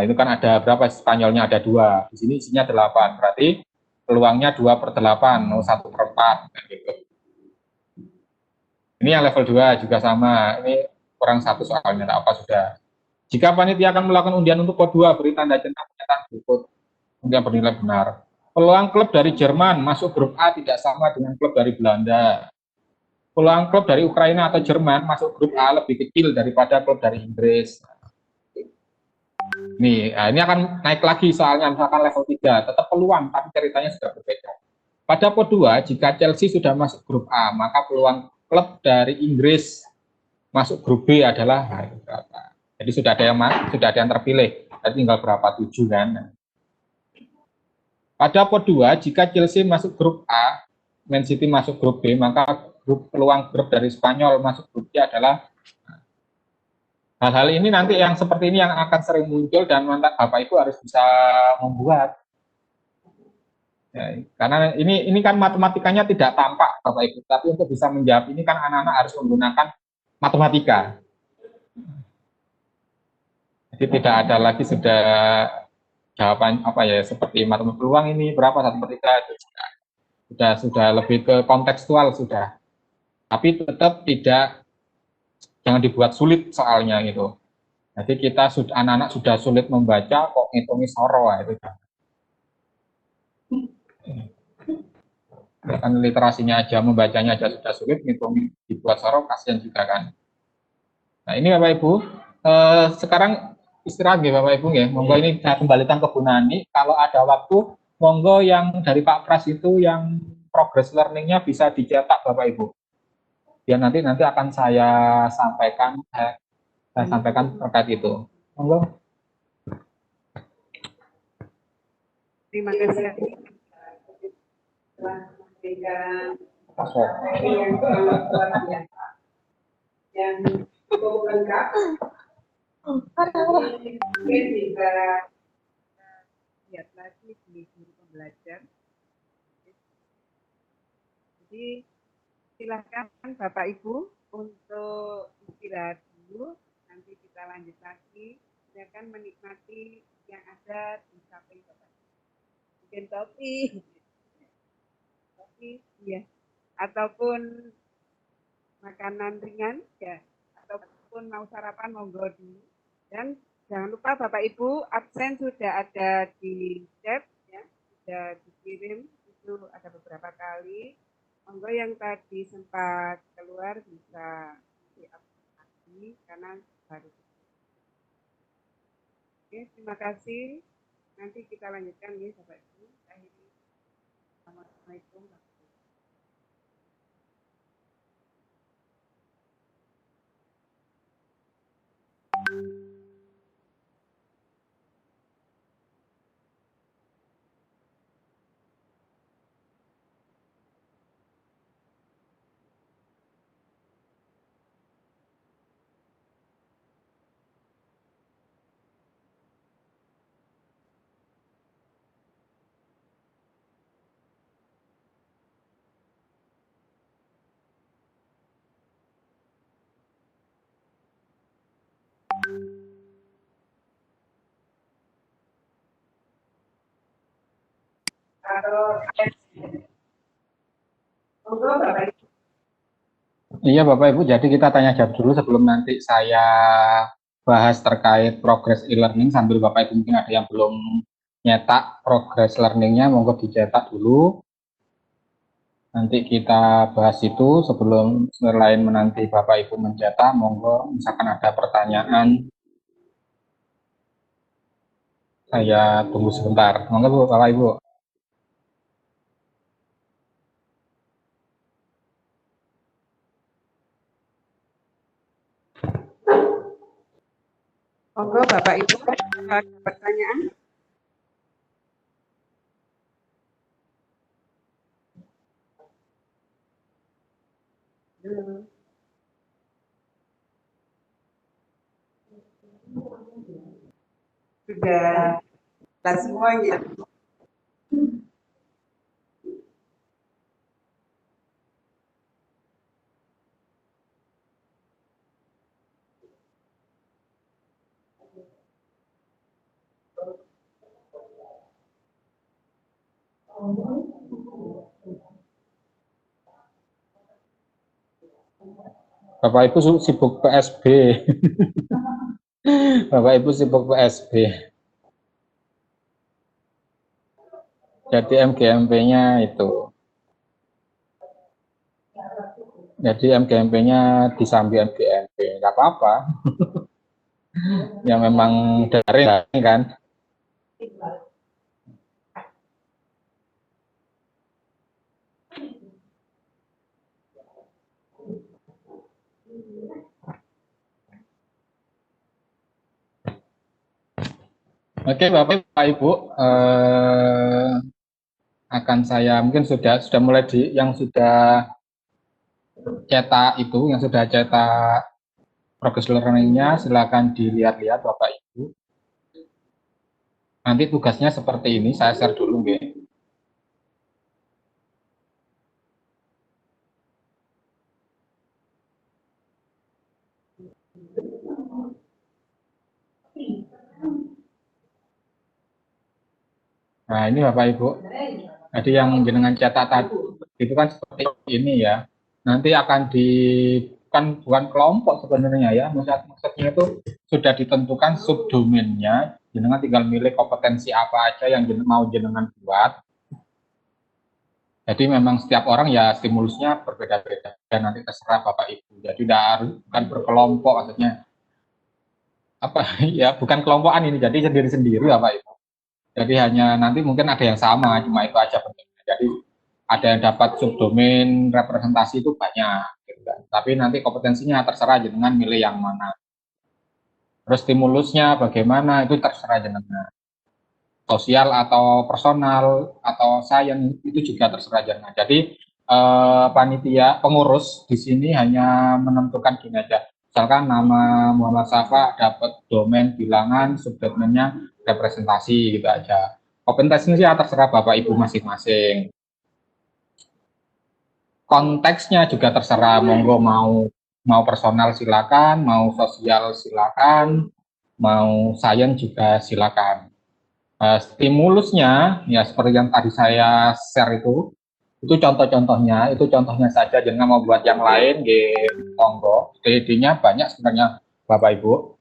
Itu kan ada berapa Spanyolnya? Ada 2. Di sini isinya 8. Berarti peluangnya 2/8, 1/4. Gitu. Ini yang level 2 juga sama. Ini kurang 1 soalnya, tak apa sudah. Jika panitia akan melakukan undian untuk pot 2, beri tanda centang pernyataan berikut. Undian bernilai benar. Peluang klub dari Jerman masuk grup A tidak sama dengan klub dari Belanda. Peluang klub dari Ukraina atau Jerman masuk grup A lebih kecil daripada klub dari Inggris. Nih, ini akan naik lagi soalnya misalkan level 3, tetap peluang, tapi ceritanya sudah berbeda. Pada pot 2, jika Chelsea sudah masuk grup A, maka peluang klub dari Inggris masuk grup B adalah berapa? Jadi sudah ada yang terpilih. Jadi tinggal berapa? 7 kan. Pada pot 2, jika Chelsea masuk grup A, Man City masuk grup B, maka peluang grup dari Spanyol masuk grup C adalah hal-hal ini nanti yang seperti ini yang akan sering muncul dan Bapak Ibu harus bisa membuat. Ya, karena ini kan matematikanya tidak tampak Bapak Ibu, tapi untuk bisa menjawab ini kan anak-anak harus menggunakan matematika. Jadi tidak ada lagi sudah jawaban apa ya seperti matematika peluang ini berapa 1/3 itu sudah lebih ke kontekstual sudah. Tapi tetap jangan dibuat sulit soalnya gitu. Jadi kita anak-anak sudah sulit membaca kok ngitungin soro itu. Kan literasinya aja, membacanya aja sudah sulit, ngitungin dibuat soro kasihan juga kan. Nah ini Bapak Ibu, sekarang istirahat ya Bapak Ibu ya. Monggo ini saya kembalikan ke Bu Nani. Kalau ada waktu, monggo yang dari Pak Pras itu yang progress learning-nya bisa dicetak Bapak Ibu. Ya nanti akan saya sampaikan terkait itu. Monggo. Terima kasih. Yang cukup lengkap. Mungkin bisa lihat lagi di guru pembelajar. Jadi silakan Bapak Ibu untuk istirahat dulu, nanti kita lanjut lagi. Silakan menikmati yang ada di samping Bapak. Mungkin kopi, ya, ataupun makanan ringan, ya, ataupun mau sarapan monggo dulu. Dan jangan lupa Bapak Ibu absen sudah ada di chat, ya, sudah dikirim itu ada beberapa kali. Monggo yang tadi sempat keluar bisa diabsen karena baru. Oke, terima kasih. Nanti kita lanjutkan ya Bapak Ibu. Assalamualaikum. Iya Bapak Ibu, jadi kita tanya jawab dulu sebelum nanti saya bahas terkait progress e-learning sambil Bapak Ibu mungkin ada yang belum nyetak progress learning-nya, monggo dicetak dulu. Nanti kita bahas itu sebelum lain menanti Bapak Ibu mencetak. Monggo, misalkan ada pertanyaan, saya tunggu sebentar. Monggo Bu, Bapak Ibu. Monggo Bapak Ibu, ada pertanyaan? Sudah semuanya. Bapak Ibu sibuk PSB. Bapak Ibu sibuk PSB. Jadi MGMP-nya itu. Jadi MGMP-nya disambi MGMP. Nggak apa-apa. Ya memang daring kan. Oke, Bapak Ibu, akan saya mungkin sudah mulai yang sudah cetak itu, yang sudah cetak progress learning-nya, silakan dilihat-lihat Bapak Ibu. Nanti tugasnya seperti ini, saya share dulu, nggih. Nah, ini Bapak Ibu. Jadi yang jenengan cetak tadi itu kan seperti ini ya. Nanti akan bukan kelompok sebenarnya ya. Maksudnya itu sudah ditentukan subdomainnya. Jenengan tinggal milih kompetensi apa aja yang mau jenengan buat. Jadi memang setiap orang ya stimulusnya berbeda-beda. Dan nanti terserah Bapak Ibu. Jadi tidak harus bukan berkelompok, maksudnya apa ya, bukan kelompokan ini. Jadi sendiri-sendiri Bapak Ibu. Jadi hanya nanti mungkin ada yang sama, cuma itu aja pentingnya. Jadi ada yang dapat subdomain representasi itu banyak, gitu kan. Tapi nanti kompetensinya terserah jenengan milih yang mana. Terus stimulusnya bagaimana itu terserah jenengan. Sosial atau personal atau sains itu juga terserah jenengan. Jadi panitia pengurus di sini hanya menentukan gini aja. Misalkan nama Muhammad Safa dapat domain bilangan, subdomainnya representasi gitu aja. Kompetensinya sih terserah Bapak Ibu masing-masing. Konteksnya juga terserah, monggo mau personal silakan, mau sosial silakan, mau sains juga silakan. Stimulusnya ya seperti yang tadi saya share itu contohnya saja, jangan mau buat yang lain, monggo. ID-nya banyak sebenarnya Bapak Ibu.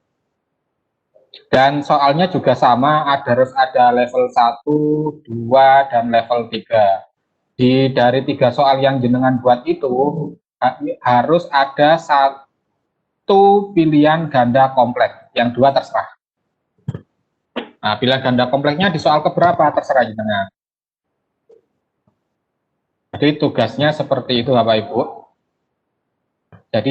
Dan soalnya juga sama, harus ada level 1, 2, dan level 3. Dari 3 soal yang jenengan buat itu, harus ada 1 pilihan ganda kompleks, yang 2 terserah. Nah, pilihan ganda kompleksnya di soal keberapa terserah jenengan. Jadi tugasnya seperti itu Bapak Ibu. Jadi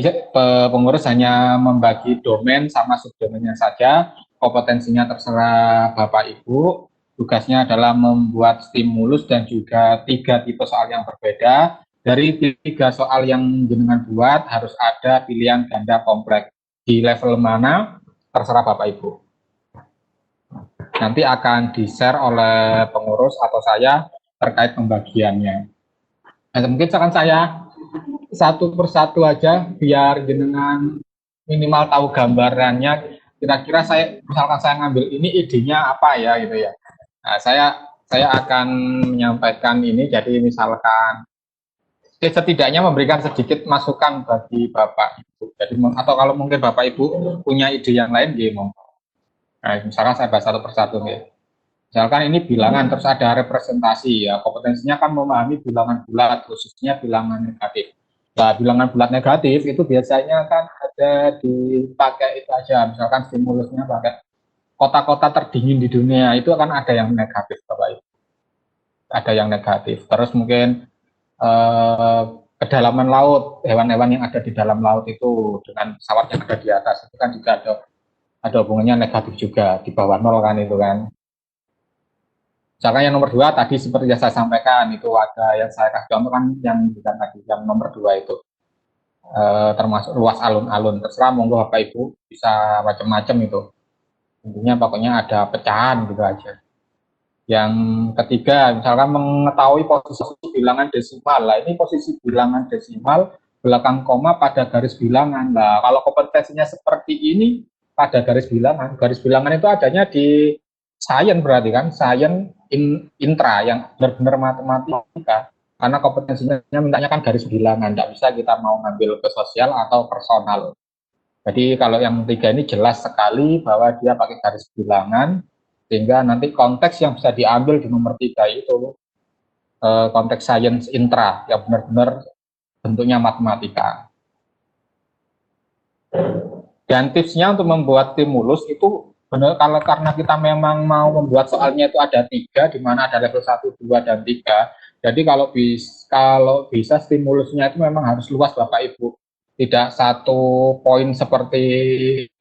pengurus hanya membagi domain sama subdomainnya saja, kompetensinya terserah Bapak Ibu. Tugasnya adalah membuat stimulus dan juga 3 tipe soal yang berbeda. Dari 3 soal yang jenengan buat harus ada pilihan ganda kompleks. Di level mana terserah Bapak Ibu. Nanti akan di-share oleh pengurus atau saya terkait pembagiannya. Nah, mungkin saya satu persatu aja biar jenengan minimal tahu gambarannya. Kira-kira misalkan saya ngambil ini idenya apa ya gitu ya. Nah, saya akan menyampaikan ini. Jadi misalkan setidaknya memberikan sedikit masukan bagi Bapak Ibu. Jadi atau kalau mungkin Bapak Ibu punya ide yang lain, monggo. Nah, misalkan saya bahas satu persatu ya. Misalkan ini bilangan terus ada representasi ya, kompetensinya kan memahami bilangan bulat, khususnya bilangan negatif. Nah, bilangan bulat negatif itu biasanya kan ada dipakai itu aja, misalkan stimulusnya pakai kota-kota terdingin di dunia, itu akan ada yang negatif, Bapak Ibu. Ada yang negatif. Terus mungkin kedalaman laut, hewan-hewan yang ada di dalam laut itu dengan pesawat yang ada di atas, itu kan juga ada hubungannya negatif juga, di bawah nol kan itu kan. Misalkan yang nomor 2 tadi seperti yang saya sampaikan itu ada yang saya kasih contoh kan yang tadi yang nomor 2 itu termasuk luas alun-alun, terserah monggo Bapak Ibu bisa macam-macam itu, intinya pokoknya ada pecahan gitu aja. Yang ketiga misalkan mengetahui posisi bilangan desimal, lah ini posisi bilangan desimal belakang koma pada garis bilangan. Nah kalau kompetensinya seperti ini pada garis bilangan itu adanya di sains, berarti kan sains intra yang benar-benar matematika, karena kompetensinya mintanya kan garis bilangan, tidak bisa kita mau ngambil ke sosial atau personal. Jadi kalau yang 3 ini jelas sekali bahwa dia pakai garis bilangan, sehingga nanti konteks yang bisa diambil di nomor 3 itu konteks sains intra yang benar-benar bentuknya matematika. Dan tipsnya untuk membuat stimulus itu benar, kalau karena kita memang mau membuat soalnya itu ada 3, di mana ada level 1, 2, dan 3. Jadi kalau bisa stimulusnya itu memang harus luas Bapak Ibu. Tidak satu poin seperti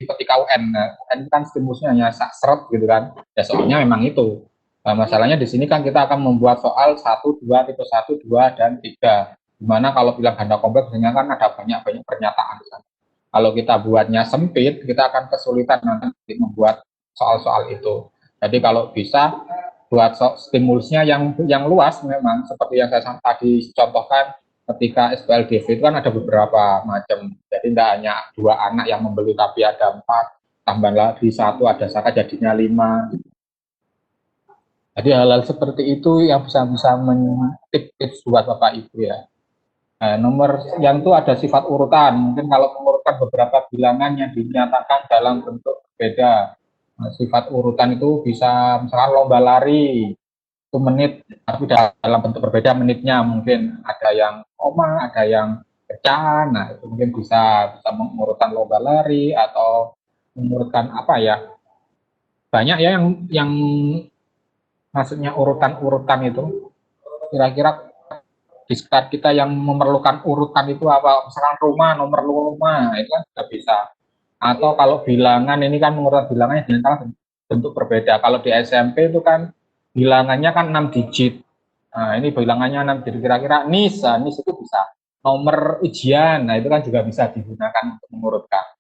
ketika UN. Nah, UN kan stimulusnya hanya seret gitu kan. Ya soalnya memang itu. Nah, masalahnya di sini kan kita akan membuat soal 1, 2, tipe 1, 2, dan 3. Dimana kalau bilang ganda kompleks biasanya kan ada banyak pernyataan di sana. Kalau kita buatnya sempit, kita akan kesulitan nanti membuat soal-soal itu. Jadi kalau bisa buat stimulusnya yang luas memang, seperti yang saya tadi contohkan ketika SPLDV itu kan ada beberapa macam. Jadi tidak hanya 2 anak yang membeli, tapi ada 4, tambah lagi 1, ada saka jadinya 5. Jadi hal-hal seperti itu yang bisa tips buat Bapak Ibu ya. Nah, nomor yang itu ada sifat urutan. Mungkin kalau mengurutkan beberapa bilangan yang dinyatakan dalam bentuk berbeda. Nah, sifat urutan itu bisa misalkan lomba lari itu menit, tapi dalam bentuk berbeda menitnya, mungkin ada yang koma, ada yang pecahan. Nah, itu mungkin bisa mengurutkan lomba lari atau mengurutkan apa ya? Banyak ya yang maksudnya urutan-urutan itu. Kira-kira di sekitar kita yang memerlukan urutan itu apa, misalkan rumah, nomor rumah, itu kan juga bisa. Atau kalau bilangan, ini kan mengurutkan bilangannya dengan bentuk berbeda. Kalau di SMP itu kan bilangannya kan 6 digit. Nah, ini bilangannya 6 digit, kira-kira NIS itu bisa. Nomor ujian, nah itu kan juga bisa digunakan untuk mengurutkan.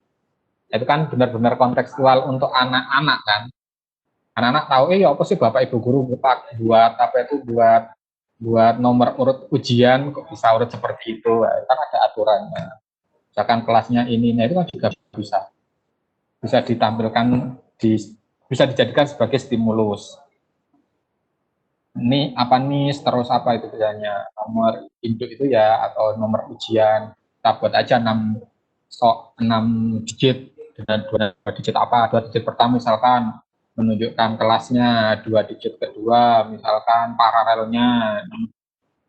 Itu kan benar-benar kontekstual untuk anak-anak kan. Anak-anak tahu, apa sih Bapak Ibu Guru buat apa itu, buat nomor urut ujian kok bisa urut seperti itu, kan ada aturannya. Misalkan kelasnya ini, nah itu kan juga bisa ditampilkan, bisa dijadikan sebagai stimulus. Ini apa nih, terus apa itu biasanya nomor induk itu ya, atau nomor ujian, kita buat aja 6 digit, dengan 2 digit apa, 2 digit pertama misalkan menunjukkan kelasnya, 2 digit kedua misalkan paralelnya,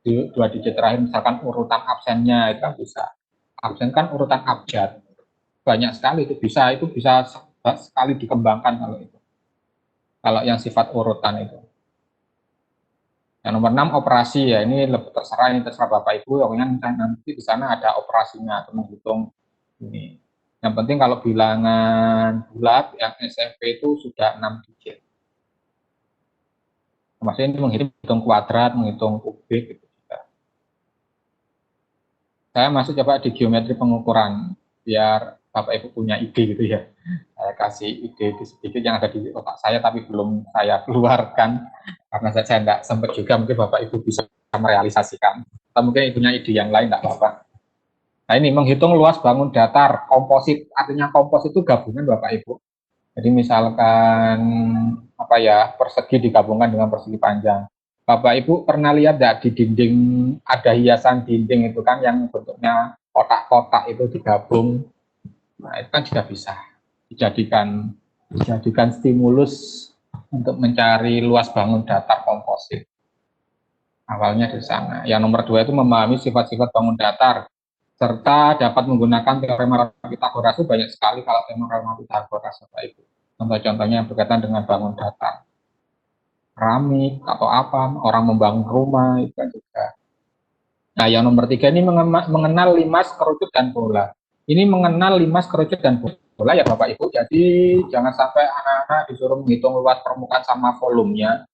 2 digit terakhir misalkan urutan absennya, itu kan bisa. Absen kan urutan abjad, banyak sekali itu bisa sekali dikembangkan kalau itu. Kalau yang sifat urutan itu. Yang nomor 6 operasi ya, ini lebih terserah Bapak Ibu, pokoknya nanti di sana ada operasinya atau menghitung ini. Yang penting kalau bilangan bulat yang SMP itu sudah 6 digit. Maksudnya ini menghitung kuadrat, menghitung kubik gitu juga. Saya masuk coba di geometri pengukuran biar Bapak Ibu punya ide gitu ya. Saya kasih ide sedikit yang ada di otak saya tapi belum saya keluarkan karena saya tidak sempat juga, mungkin Bapak Ibu bisa merealisasikan. Atau mungkin punya ide yang lain, tidak apa-apa. Nah ini menghitung luas bangun datar, komposit, artinya komposit itu gabungan Bapak Ibu. Jadi misalkan apa ya, persegi digabungkan dengan persegi panjang. Bapak Ibu pernah lihat tidak di dinding ada hiasan dinding itu kan yang bentuknya kotak-kotak itu digabung. Nah itu kan juga bisa dijadikan stimulus untuk mencari luas bangun datar komposit. Awalnya di sana. Yang nomor 2 itu memahami sifat-sifat bangun datar, serta dapat menggunakan teorema Pitagoras. Itu banyak sekali kalau teorema Pitagoras, Bapak Ibu. Contoh-contohnya yang berkaitan dengan bangun datar. Keramik atau apa, orang membangun rumah, itu kan juga. Nah, yang nomor 3 ini mengenal limas, kerucut, dan bola. Ini mengenal limas, kerucut, dan bola ya Bapak Ibu. Jadi jangan sampai anak-anak disuruh menghitung luas permukaan sama volumenya.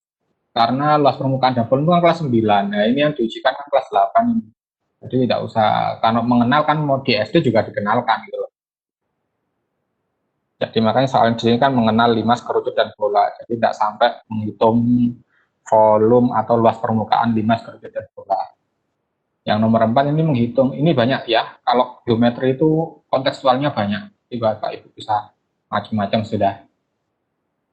Karena luas permukaan dan volume itu kan kelas 9. Nah, ini yang diujikan kan kelas 8. Jadi tidak usah, karena mengenal kan mau di SD juga dikenalkan gitu loh. Jadi makanya soal di sini kan mengenal limas, kerucut, dan bola. Jadi tidak sampai menghitung volume atau luas permukaan limas, kerucut, dan bola. Yang nomor 4 ini menghitung, ini banyak ya, kalau geometri itu kontekstualnya banyak. Jadi Bapak Ibu bisa macam-macam sudah.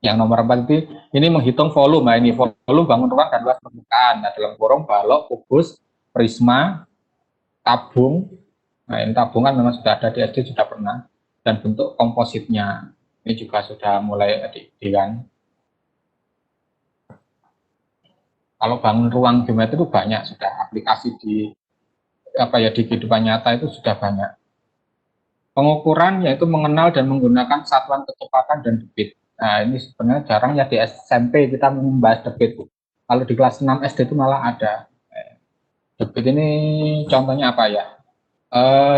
Yang nomor 4 itu ini menghitung volume. Nah, ini volume bangun ruang dan luas permukaan. Nah, dalam kurung balok, kubus, prisma, tabung. Nah, ini tabungan memang sudah ada di SD, sudah pernah. Dan bentuk kompositnya ini juga sudah mulai kan. Kalau bangun ruang geometri itu banyak sudah aplikasi di di kehidupan nyata itu sudah banyak. Pengukuran yaitu mengenal dan menggunakan satuan kecepatan dan debit. Nah, ini sebenarnya jarang ya di SMP kita membahas debit. Kalau di kelas 6 SD itu malah ada. Debit ini contohnya apa ya?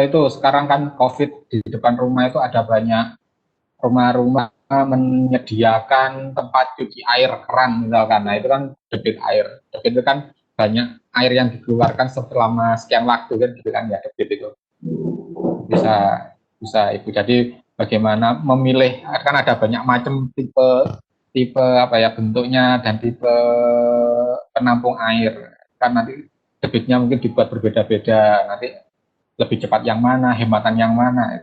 Itu sekarang kan COVID, di depan rumah itu ada banyak rumah-rumah menyediakan tempat cuci air keran misalkan. Nah, itu kan debit air. Debit itu kan banyak air yang dikeluarkan selama sekian waktu kan gitu kan ya, debit itu. Bisa Ibu. Jadi bagaimana memilih, kan ada banyak macam tipe apa ya bentuknya dan tipe penampung air. Kan nanti debitnya mungkin dibuat berbeda-beda. Nanti lebih cepat yang mana, hematan yang mana.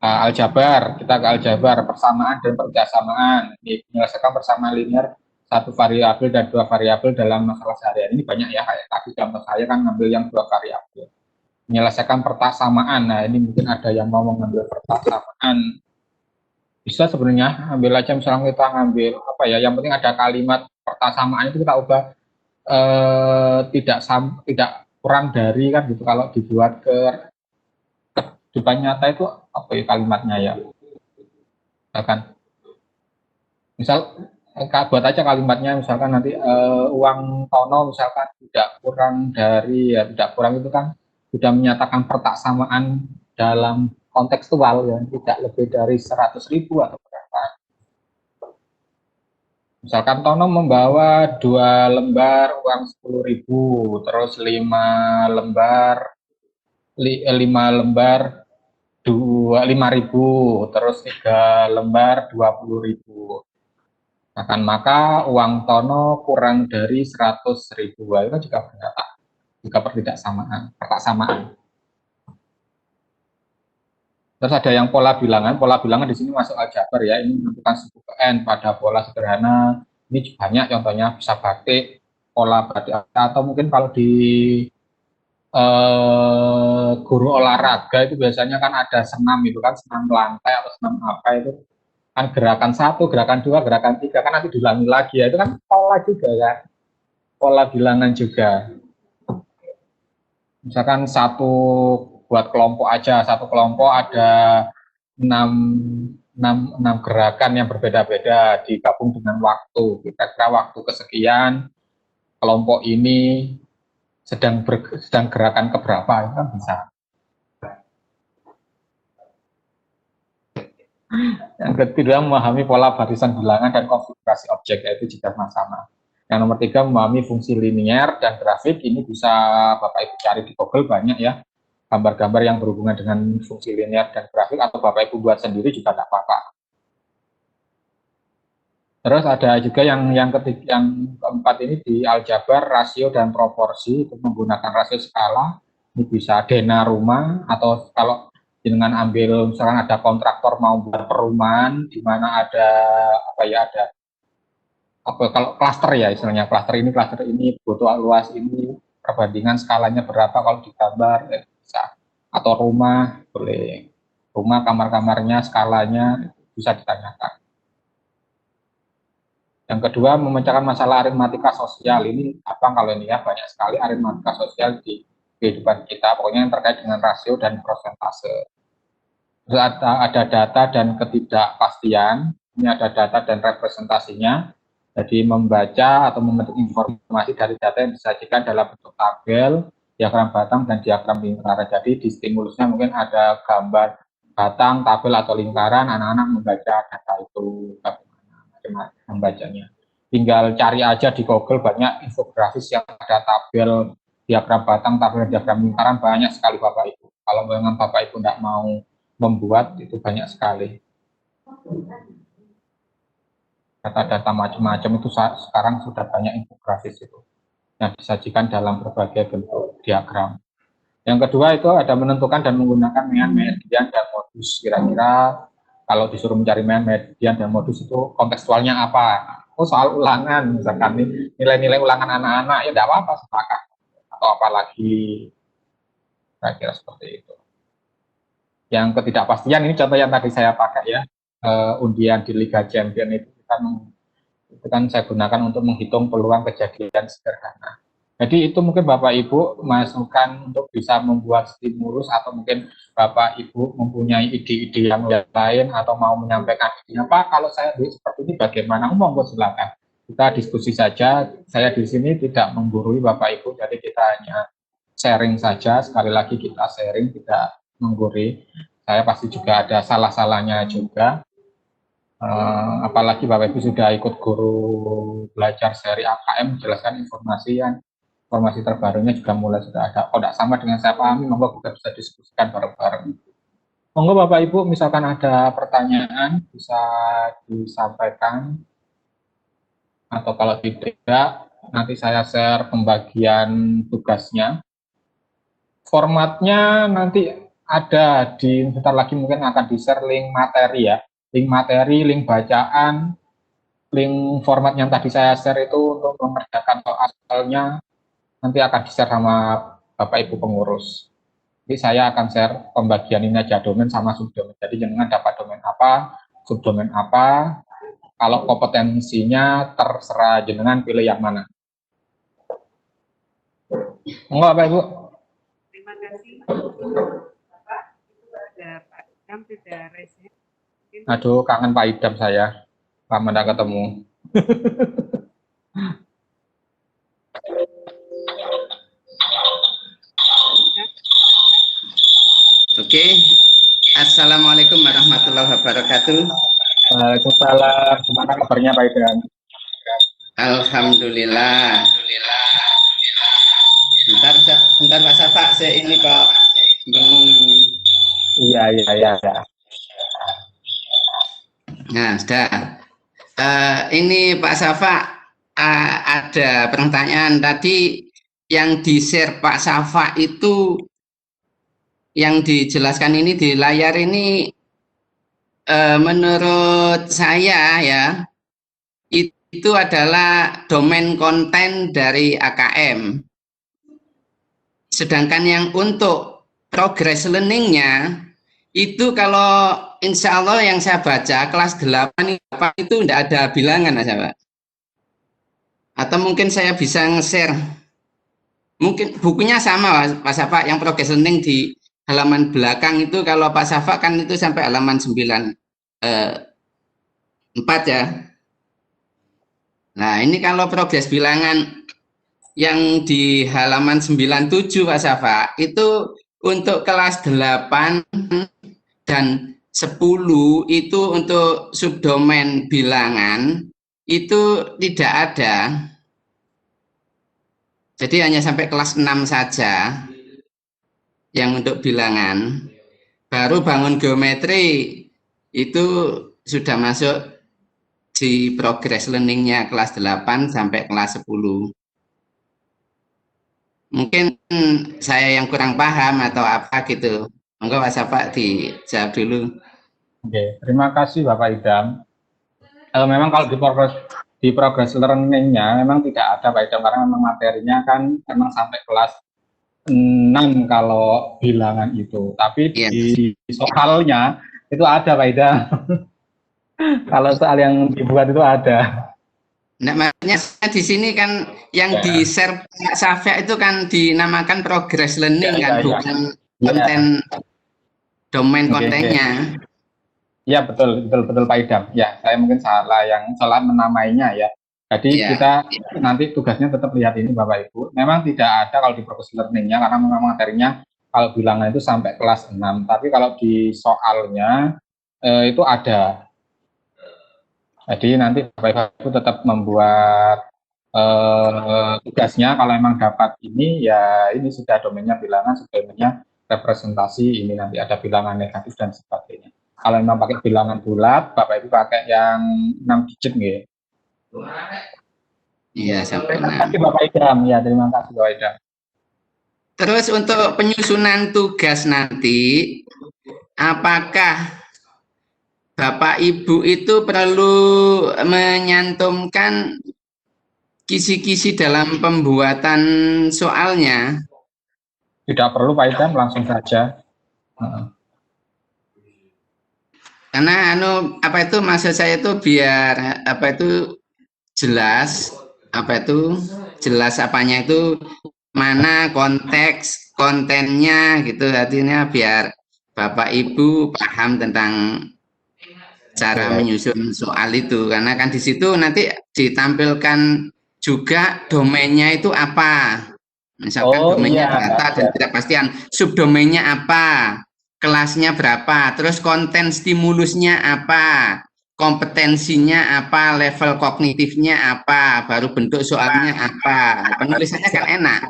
Aljabar, kita ke aljabar, persamaan dan persamaan. Menyelesaikan persamaan linear satu variabel dan dua variabel dalam masalah sehari-hari. Ini banyak ya, kayak tadi contoh saya kan ngambil yang dua variabel. Menyelesaikan persamaan. Nah, ini mungkin ada yang mau mengambil persamaan. Bisa sebenarnya ambil aja, misalnya kita ngambil apa ya, yang penting ada kalimat persamaan itu kita ubah tidak kurang dari kan gitu. Kalau dibuat ke kehidupan nyata itu apa ya kalimatnya ya, misalkan buat aja kalimatnya, misalkan nanti uang tono misalkan tidak kurang dari, ya tidak kurang itu kan sudah menyatakan persamaan dalam kontekstual ya, tidak lebih dari 100.000 atau berapa. Misalkan Tono membawa 2 lembar uang 10.000, terus 5 lembar 5.000, terus 3 lembar 20.000. Maka uang Tono kurang dari 100.000. Itu juga berdata, juga persamaan. Terus ada yang pola bilangan. Pola bilangan di sini masuk aljabar ya. Ini menentukan suku ke N pada pola sederhana. Ini banyak contohnya, bisa batik, pola batik, atau mungkin kalau di guru olahraga itu biasanya kan ada senam itu kan, senam lantai atau senam apa itu kan, gerakan 1, gerakan 2, gerakan 3 kan nanti diulangi lagi ya, itu kan pola juga kan, pola bilangan juga. Misalkan buat kelompok aja, satu kelompok ada 6 gerakan yang berbeda-beda digabung dengan waktu, kira-kira waktu kesekian kelompok ini sedang gerakan keberapa, itu kan bisa. Yang ketiga, memahami pola barisan bilangan dan konfigurasi objek, yaitu juga sama. Yang nomor 3, memahami fungsi linier dan grafik. Ini bisa Bapak Ibu cari di Google, banyak ya gambar-gambar yang berhubungan dengan fungsi linier dan grafik, atau Bapak Ibu buat sendiri juga tidak apa-apa. Terus ada juga yang keempat ini di aljabar, rasio dan proporsi, itu menggunakan rasio skala. Ini bisa dena rumah, atau kalau dengan ambil misalkan ada kontraktor mau buat perumahan di mana ada kalau klaster ya, istilahnya klaster ini butuh luas ini, perbandingan skalanya berapa kalau digambar ya bisa, atau rumah boleh. rumah, kamar-kamarnya, skalanya, bisa ditanyakan. Yang kedua, memecahkan masalah aritmatika sosial. Ini apa kalau ini ya, banyak sekali aritmatika sosial di kehidupan kita, pokoknya yang terkait dengan rasio dan persentase. Terus ada data dan ketidakpastian, ini ada data dan representasinya, jadi membaca atau memetik informasi dari data yang disajikan dalam bentuk tabel, diagram batang, dan diagram lingkaran. Jadi di stimulusnya mungkin ada gambar batang, tabel, atau lingkaran, anak-anak membaca data itu, bagaimana membacanya. Tinggal cari aja di Google, banyak infografis yang ada tabel, diagram batang, tabel, diagram lingkaran, banyak sekali Bapak Ibu. Kalau memang Bapak Ibu tidak mau membuat, itu banyak sekali. Data-data macam-macam itu sekarang sudah banyak infografis itu yang disajikan dalam berbagai bentuk diagram. Yang kedua itu ada menentukan dan menggunakan median dan modus. Kira-kira kalau disuruh mencari median dan modus itu kontekstualnya apa? Oh, soal ulangan, misalkan nilai-nilai ulangan anak-anak, ya tidak apa-apa, sepakat. Atau apalagi, kira-kira seperti itu. Yang ketidakpastian, ini contoh yang tadi saya pakai ya, undian di Liga Champion itu kan saya gunakan untuk menghitung peluang kejadian sederhana. Jadi itu mungkin Bapak Ibu masukkan untuk bisa membuat stimulus, atau mungkin Bapak Ibu mempunyai ide-ide yang lain atau mau menyampaikan ide apa, kalau saya seperti ini bagaimana, monggo silakan. Kita diskusi saja, saya di sini tidak menggurui Bapak Ibu, jadi kita hanya sharing saja, sekali lagi kita sharing, tidak menggurui. Saya pasti juga ada salah-salahnya juga. Apalagi Bapak Ibu sudah ikut guru belajar seri AKM, menjelaskan informasi terbarunya juga mulai sudah ada. Kalau tidak sama dengan saya pahami, monggo kita bisa diskusikan bareng-bareng. Monggo Bapak Ibu, misalkan ada pertanyaan bisa disampaikan, atau kalau tidak nanti saya share pembagian tugasnya. Formatnya nanti ada di sebentar lagi, mungkin akan di-share link materi ya. Link materi, link bacaan, link format yang tadi saya share itu untuk mengerjakan soalnya nanti akan di-share sama Bapak Ibu pengurus. Jadi saya akan share pembagian ini aja, domain sama subdomain. Jadi jangan dapat domain apa, subdomain apa, kalau kompetensinya terserah jenengan pilih yang mana. Enggak Bapak Ibu? Terima kasih Bapak. Itu ada Pak Idam sudah reset. Aduh, kangen Pak Idam saya. Lama tidak ketemu. Oke, Assalamualaikum warahmatullahi wabarakatuh. Waalaikumsalam. Gimana kabarnya Pak Idam? Alhamdulillah. Bentar Pak Safa, saya ini kok bingung ini. Iya. Nah, sudah. Ini Pak Safa, ada pertanyaan tadi yang di-share Pak Safa itu, yang dijelaskan ini di layar ini, menurut saya ya, itu adalah domain konten dari AKM. Sedangkan yang untuk progress learning-nya, itu kalau insya Allah yang saya baca, kelas 8 itu tidak ada bilangan, Pak. Atau mungkin saya bisa nge-share, mungkin bukunya sama Pak Safa, yang progress learning di halaman belakang itu, kalau Pak Safa kan itu sampai halaman 94 ya. Nah ini kalau progres bilangan yang di halaman 97 Pak Safa, itu untuk kelas 8 dan 10 itu untuk subdomain bilangan itu tidak ada. Jadi hanya sampai kelas 6 saja yang untuk bilangan. Baru bangun geometri itu sudah masuk di progress learning-nya kelas 8 sampai kelas 10. Mungkin saya yang kurang paham atau apa gitu. Monggo Pak Safa dijawab dulu. Oke, terima kasih Bapak Idam. Memang kalau di progress learning-nya memang tidak ada Pak Idam, karena memang materinya kan memang sampai kelas 6 kalau bilangan itu, tapi Ya. di soalnya itu ada Pak Ida. Kalau soal yang dibuat itu ada. Nah, makanya di sini kan yang Ya. di-share Pak Safia itu kan dinamakan progress learning Ya, kan, ya, ya. bukan Ya. konten domain Oke, kontennya. Ya, betul Pak Idam. Ya, saya mungkin salah menamainya ya. Jadi Ya. kita nanti tugasnya tetap lihat ini Bapak Ibu. Memang tidak ada kalau di progress learning-nya karena memang materinya kalau bilangan itu sampai kelas 6. Tapi kalau di soalnya itu ada. Jadi nanti Bapak Ibu tetap membuat tugasnya kalau memang dapat ini ya ini sudah domainnya bilangan, sudah domainnya representasi, ini nanti ada bilangan negatif dan sebagainya. Kalau memang pakai bilangan bulat, Bapak Ibu pakai yang 6 digit nggih. Iya, sampai Terima kasih Bapak Idam. Ya, terima kasih Bapak Idam. Terus untuk penyusunan tugas nanti, apakah Bapak Ibu itu perlu menyantumkan kisi-kisi dalam pembuatan soalnya? Tidak perlu Pak Idam, langsung saja. Karena apa itu maksud saya itu biar apa itu jelas, apa itu jelas apanya itu mana konteks kontennya gitu, artinya biar Bapak Ibu paham tentang cara menyusun soal itu, karena kan di situ nanti ditampilkan juga domainnya itu apa, misalkan domainnya data dan ketidakpastian, subdomainnya apa, kelasnya berapa, terus konten stimulusnya apa, kompetensinya apa, level kognitifnya apa, baru bentuk soalnya apa, penulisannya kan enak.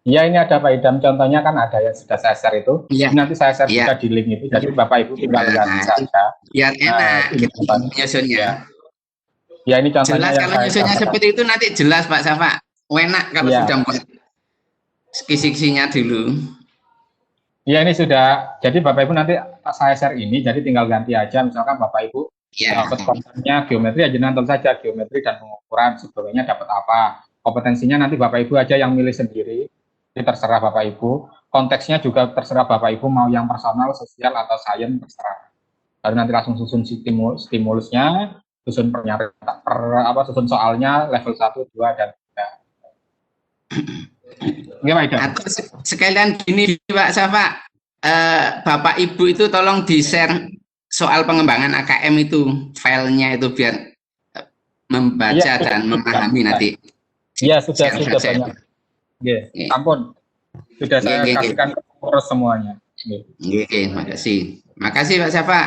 Iya, ini ada Pak Idam, contohnya kan ada yang sudah saya share itu. Ya. Nanti saya share juga di link itu, jadi Bapak Ibu tinggal ganti saja. Biar enak gitu menyusunnya. Ya, ini contohnya jelas kalau nyusunnya seperti itu nanti jelas Pak Safa. Enak kalau sudah buat kisi-kisinya dulu. Ya, ini sudah. Jadi Bapak Ibu nanti saya share ini, jadi tinggal ganti aja. Misalkan Bapak Ibu dapat kontennya geometri, ya jenengan tulis saja geometri dan pengukuran, sebelumnya dapat apa. Kompetensinya nanti Bapak Ibu aja yang milih sendiri. Ini terserah Bapak Ibu. Konteksnya juga terserah Bapak Ibu, mau yang personal, sosial, atau sains, terserah. Lalu nanti langsung susun stimulusnya, susun susun soalnya level 1, 2, dan 3. Atau sekalian gini Pak Safa, Bapak Ibu itu tolong di-share soal pengembangan AKM itu, filenya itu biar membaca dan memahami nanti. Iya, sudah banyak. Ampun, sudah saya kasihkan ke pengurus semuanya. Makasih. Makasih Pak Safa.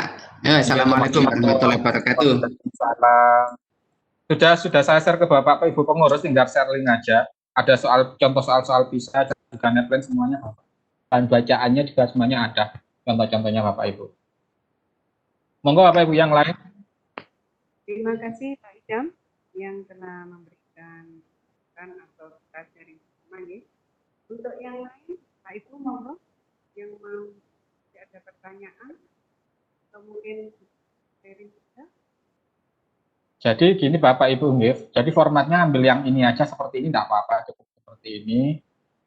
Assalamualaikum warahmatullahi wabarakatuh. Sudah saya share ke Bapak Ibu pengurus, tinggal share link aja. Ada contoh soal PISA, juga netline semuanya. Dan bacaannya juga semuanya ada. Contoh-contohnya Bapak Ibu. Monggo Bapak Ibu yang lain. Terima kasih Pak Idam yang telah memberikan atau sharing semua ya. Untuk yang lain, Pak Ibu monggo yang mau ada pertanyaan atau mungkin sharing juga. Jadi gini Bapak Ibu, jadi formatnya ambil yang ini aja seperti ini, tidak apa-apa, cukup seperti ini.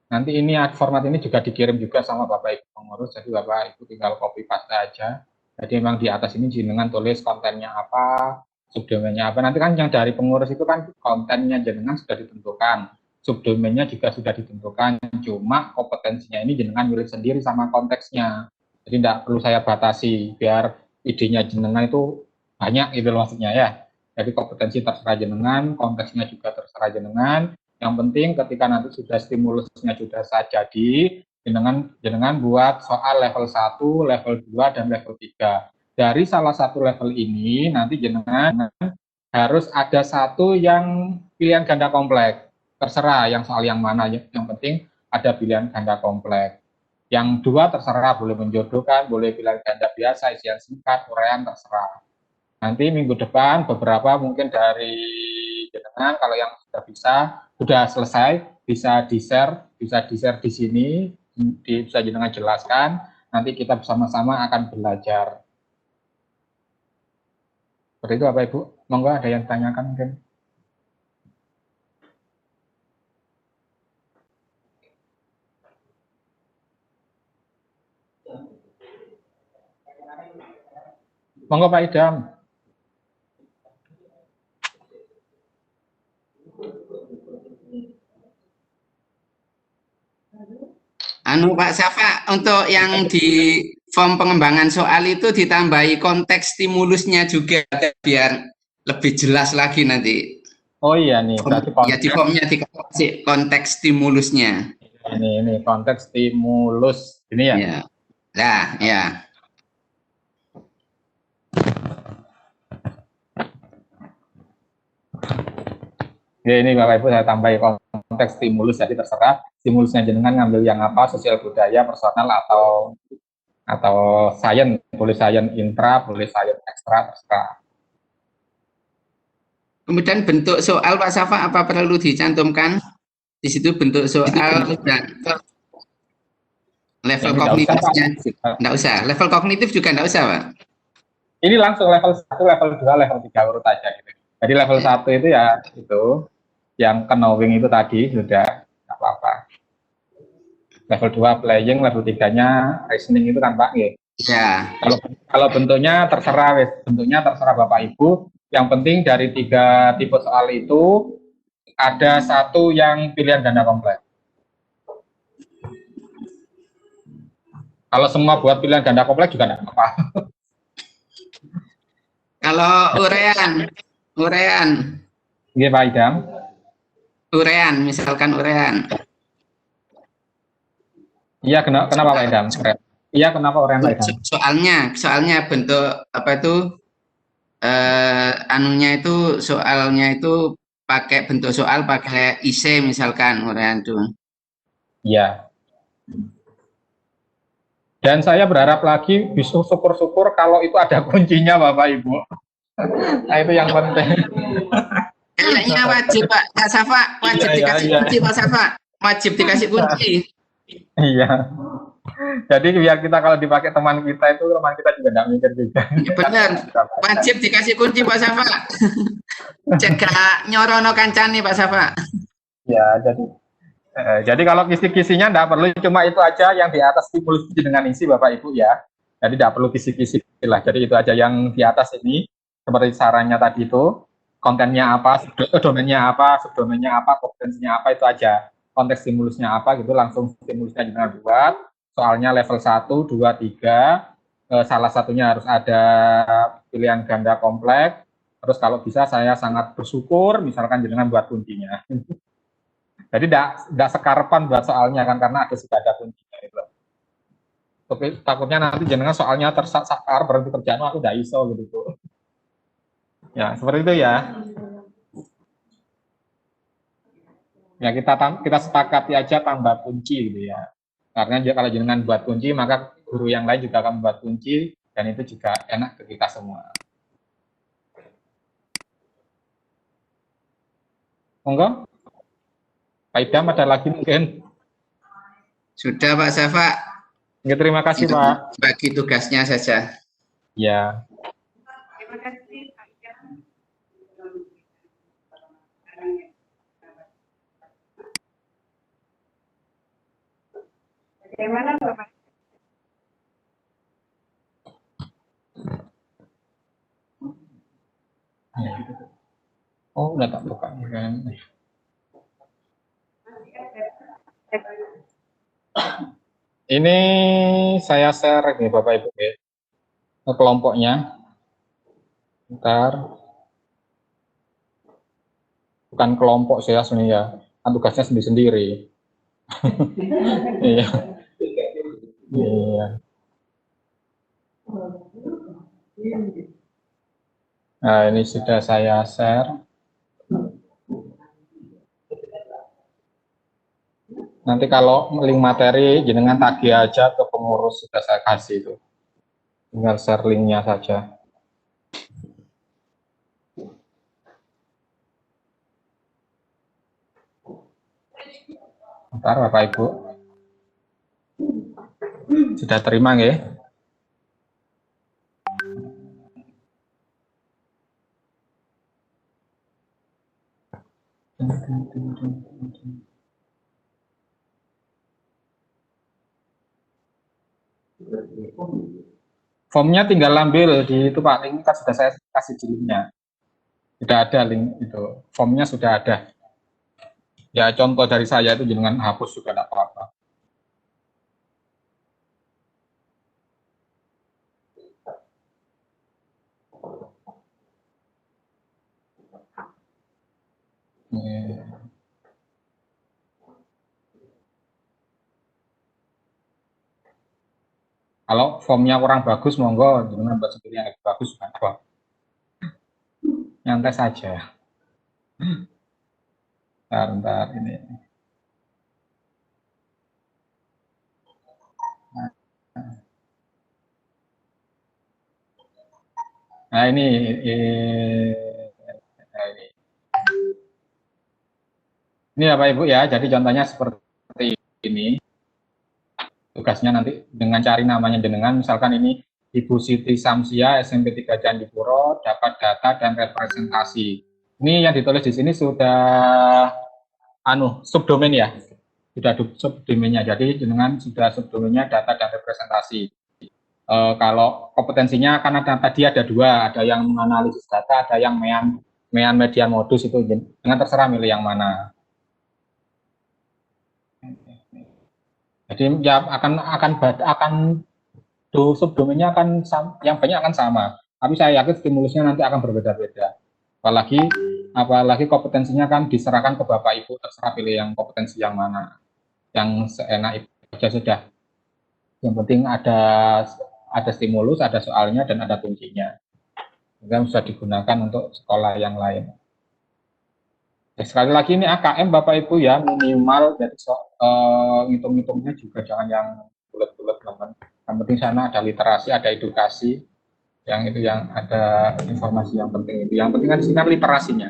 Nanti ini format ini juga dikirim juga sama Bapak Ibu pengurus, jadi Bapak Ibu tinggal copy paste aja. Jadi memang di atas ini jenengan tulis kontennya apa, subdomainnya apa. Nanti kan yang dari pengurus itu kan kontennya jenengan sudah ditentukan, subdomainnya juga sudah ditentukan, cuma kompetensinya ini jenengan milih sendiri sama konteksnya. Jadi tidak perlu saya batasi, biar idenya jenengan itu banyak gitu maksudnya ya. Jadi kompetensi terserah jenengan, konteksnya juga terserah jenengan. Yang penting ketika nanti sudah stimulusnya sudah jadi, jenengan buat soal level 1, level 2, dan level 3. Dari salah satu level ini, nanti jenengan harus ada satu yang pilihan ganda kompleks. Terserah yang soal yang mana, yang penting ada pilihan ganda kompleks. Yang 2 terserah, boleh menjodohkan, boleh pilihan ganda biasa, isian singkat, uraian, terserah. Nanti minggu depan beberapa mungkin dari jenengan kalau yang sudah selesai bisa di-share di sini, bisa jenengan jelaskan, nanti kita bersama-sama akan belajar. Seperti itu Bapak Ibu, monggo ada yang tanyakan mungkin. Monggo Pak Idam. Anu Pak Safa, untuk yang di form pengembangan soal itu ditambahi konteks stimulusnya juga biar lebih jelas lagi nanti. Oh iya nih, berarti Ya di konteks formnya dikasih konteks stimulusnya. ini konteks stimulus ini ya. Ya. Nah, ya. Ya ini Bapak Ibu saya tambahi konteks stimulus, jadi terserah stimulusnya jenengan ngambil yang apa, sosial budaya, personal atau sains, boleh sains intra, boleh sains ekstra, terserah. Kemudian bentuk soal Pak Safa apa perlu dicantumkan? Di situ bentuk soal dan level Ini nggak usah, Pak. kognitifnya enggak usah. Level kognitif juga enggak usah, Pak. Ini langsung level 1, level 2, level 3 urut aja gitu. Jadi level 1 itu ya itu yang knowing itu tadi sudah nggak apa-apa. Level 2 playing, level 3-nya reasoning itu kan Pak ya. Ya. Kalau bentuknya terserah, bentuknya terserah Bapak Ibu. Yang penting dari 3 tipe soal itu ada satu yang pilihan ganda kompleks. Kalau semua buat pilihan ganda kompleks juga enggak apa-apa. Kalau urean, Iya Pak Idam. misalkan urean. Iya, kenapa Pak Idam? Iya, kenapa orang Pak Idam? Soalnya bentuk apa itu anunya itu soalnya itu pakai bentuk soal pakai IC misalkan urean itu. Iya. Dan saya berharap lagi bisa syukur-syukur kalau itu ada kuncinya Bapak Ibu. Nah itu yang penting. Kayaknya wajib Pak Safa, wajib dikasih kunci Pak Safa, wajib dikasih kunci. Iya. Jadi biar kita kalau dipakai teman kita itu teman kita juga tidak mikir juga. Ya benar, wajib dikasih kunci Pak Safa. Jaga nyorono kancane Pak Safa. Ya, jadi kalau kisi-kisinya tidak perlu, cuma itu aja yang di atas stimulus dengan isi Bapak Ibu ya. Jadi tidak perlu kisi-kisi lah. Jadi itu aja yang di atas ini seperti sarannya tadi itu, kontennya apa, domainnya apa, subdomainnya apa, kompetensinya apa, itu aja. Konteks stimulusnya apa gitu, langsung stimulusnya dengan buat. Soalnya level 1, 2, 3, salah satunya harus ada pilihan ganda kompleks. Terus kalau bisa saya sangat bersyukur misalkan jenengan buat kuncinya. Jadi tidak sekarepan buat soalnya kan, karena sudah ada kuncinya gitu. Tapi takutnya nanti jenengan soalnya tersakar berhenti kerjaan, aku udah iso gitu. Ya seperti itu ya. Ya kita sepakati aja tambah kunci gitu ya. Karena kalau jenengan buat kunci, maka guru yang lain juga akan membuat kunci, dan itu juga enak ke kita semua. Monggo. Pak Idam ada lagi mungkin? Sudah Pak Safa. Ya, terima kasih itu Pak. bagi tugasnya saja. Ya. Terima kasih Pak Idam. Bagaimana Bapak? Oh, udah tak buka kan. Ini saya share nih Bapak Ibu ya, kelompoknya. Bentar. Bukan kelompok saya sebenarnya, kan tugasnya sendiri-sendiri. Iya. Iya. Nah, ini sudah saya share. Nanti kalau link materi, jenengan tagih aja ke pengurus, sudah saya kasih itu. Tinggal share linknya saja. Bentar Bapak Ibu. Sudah terima nggih? Formnya tinggal ambil di itu Pak, link kan sudah saya kasih di linknya. Sudah ada link itu, formnya sudah ada. Ya contoh dari saya itu dengan hapus juga tidak apa-apa. Kalau formnya kurang bagus, monggo dengan buat sendiri yang lebih bagus juga apa. Nyantai saja. Bentar ini. Nah ini, nah, ini Bapak Ibu ya. Jadi contohnya seperti ini. Tugasnya nanti dengan cari namanya jenengan, misalkan ini Ibu Siti Samsia, SMP 3 Candipuro, dapat data dan representasi. Ini yang ditulis di sini sudah subdomain ya, sudah subdomainnya. Jadi jenengan sudah subdomainnya data dan representasi. Kalau kompetensinya karena tadi ada dua, ada yang menganalisis data, ada yang median modus, itu dengan terserah milih yang mana. Jadi ya akan subdomainnya akan yang banyak akan sama, tapi saya yakin stimulusnya nanti akan berbeda-beda. Apalagi kompetensinya kan diserahkan ke Bapak Ibu, terserah pilih yang kompetensi yang mana, yang seenak itu saja sudah. Yang penting ada stimulus, ada soalnya dan ada kuncinya. Sehingga bisa digunakan untuk sekolah yang lain. Sekali lagi ini AKM Bapak Ibu ya, minimal dari ngitung-ngitungnya juga jangan yang bulat-bulat teman. Yang penting sana ada literasi, ada edukasi, yang itu yang ada informasi yang penting itu. Yang penting kan di sini kan literasinya.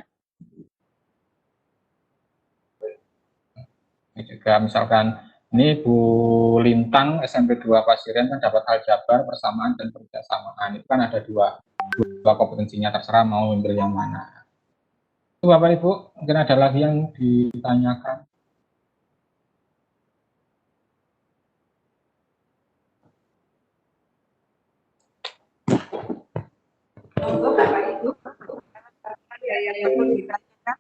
Ini juga misalkan ini Bu Lintang SMP 2 Pasirian kan dapat aljabar, persamaan dan persamaan. Itu kan ada dua kompetensinya, terserah mau ambil yang mana. Itu Bapak Ibu, mungkin ada lagi yang ditanyakan. Untuk Bapak Ibu, ada yang perlu ditanyakan?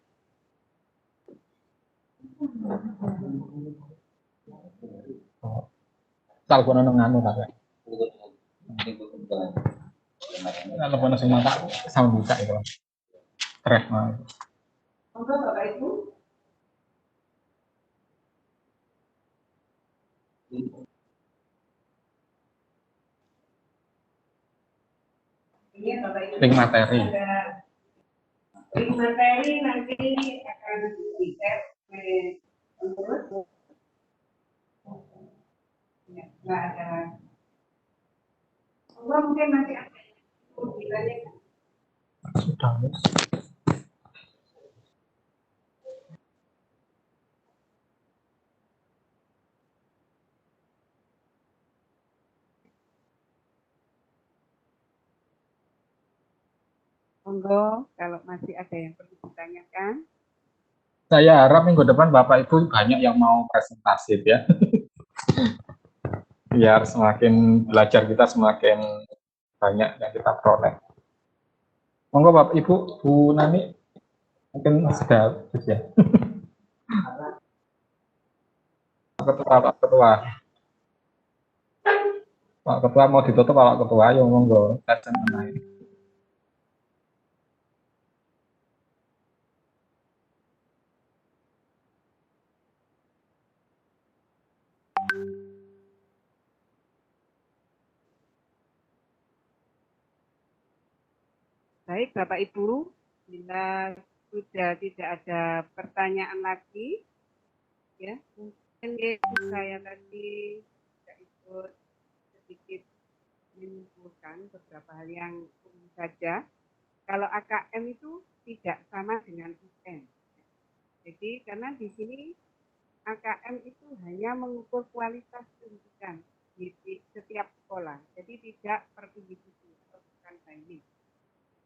Telepon nganu Pak. Telepon sing mata sama buka itu. Stres mah. Untuk Bapak Ibu. Ini Bapak Ibu. Link materi. Link materi nanti akan di-share terus. Nggak ada. Mungkin nanti ada yang ditanyakan. Sudah. Monggo, kalau masih ada yang perlu ditanyakan. Saya harap minggu depan Bapak Ibu banyak yang mau presentasi ya. Biar semakin belajar kita semakin banyak yang kita peroleh. Monggo Bapak Ibu, Bu Nani, mungkin sudah ya. Pak Ketua. Pak Ketua mau ditutup Pak Ketua, ayo monggo. Baik Bapak Ibu, bila sudah tidak ada pertanyaan lagi, ya mungkin saya tadi tidak ikut sedikit menyimpulkan beberapa hal yang umum saja. Kalau AKM itu tidak sama dengan UN. Jadi karena di sini AKM itu hanya mengukur kualitas pendidikan di setiap sekolah. Jadi tidak per individu atau bukan banding.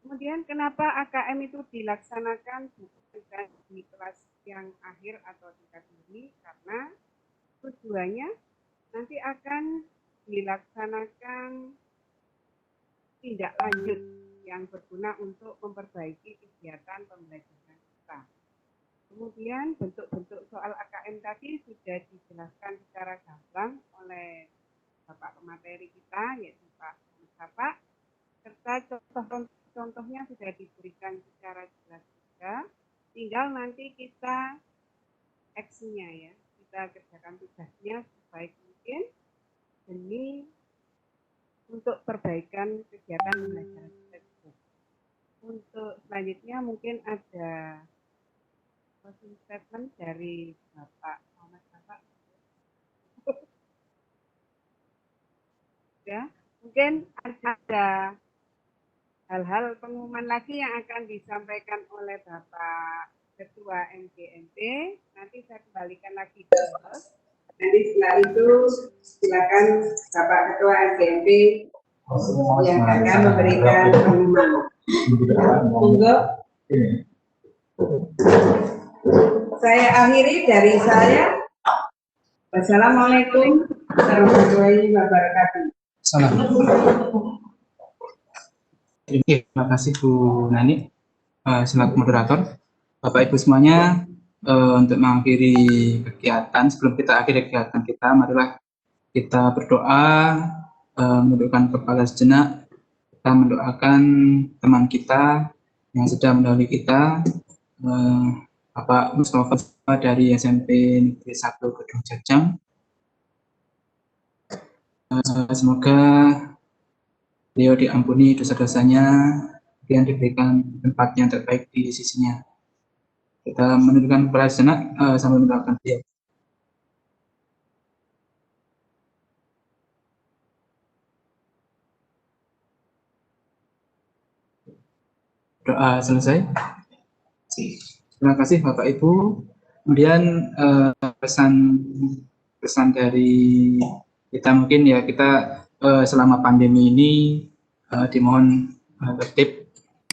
Kemudian kenapa AKM itu dilaksanakan bukan di kelas yang akhir atau tingkat tinggi? Karena tujuannya nanti akan dilaksanakan tindak lanjut yang berguna untuk memperbaiki kegiatan pembelajaran kita. Kemudian bentuk-bentuk soal AKM tadi sudah dijelaskan secara gamblang oleh Bapak pemateri kita, yaitu Pak Mustafa, serta contoh-contohnya sudah diberikan secara jelas juga. Tinggal nanti kita aksinya ya, kita kerjakan tugasnya sebaik mungkin demi untuk perbaikan kegiatan pembelajaran kita juga. Untuk selanjutnya mungkin ada closing statement dari Bapak Muhammad Bapak. Ya, mungkin ada hal-hal pengumuman lagi yang akan disampaikan oleh Bapak Ketua MGMP. Nanti saya kembalikan lagi ke host. Nanti setelah itu silakan Bapak Ketua MGMP yang akan memberikan pengumuman. Monggo. Saya akhiri dari saya. Wassalamualaikum warahmatullahi wabarakatuh. Terima kasih Bu Nani selaku moderator. Bapak Ibu semuanya, untuk mengakhiri kegiatan, sebelum kita akhiri kegiatan kita, marilah kita berdoa, mendoakan kepala sejenak, kita mendoakan teman kita yang sudah mendahului kita, Bapak Mustafa dari SMP Negeri 1 Gedung Jajang. Semoga beliau diampuni dosa-dosanya dan diberikan tempat yang terbaik di sisinya. Kita menundukkan kepala sejenak sambil mendoakan beliau. Doa selesai. Terima kasih Bapak Ibu. Kemudian pesan dari kita mungkin ya, kita selama pandemi ini dimohon tertib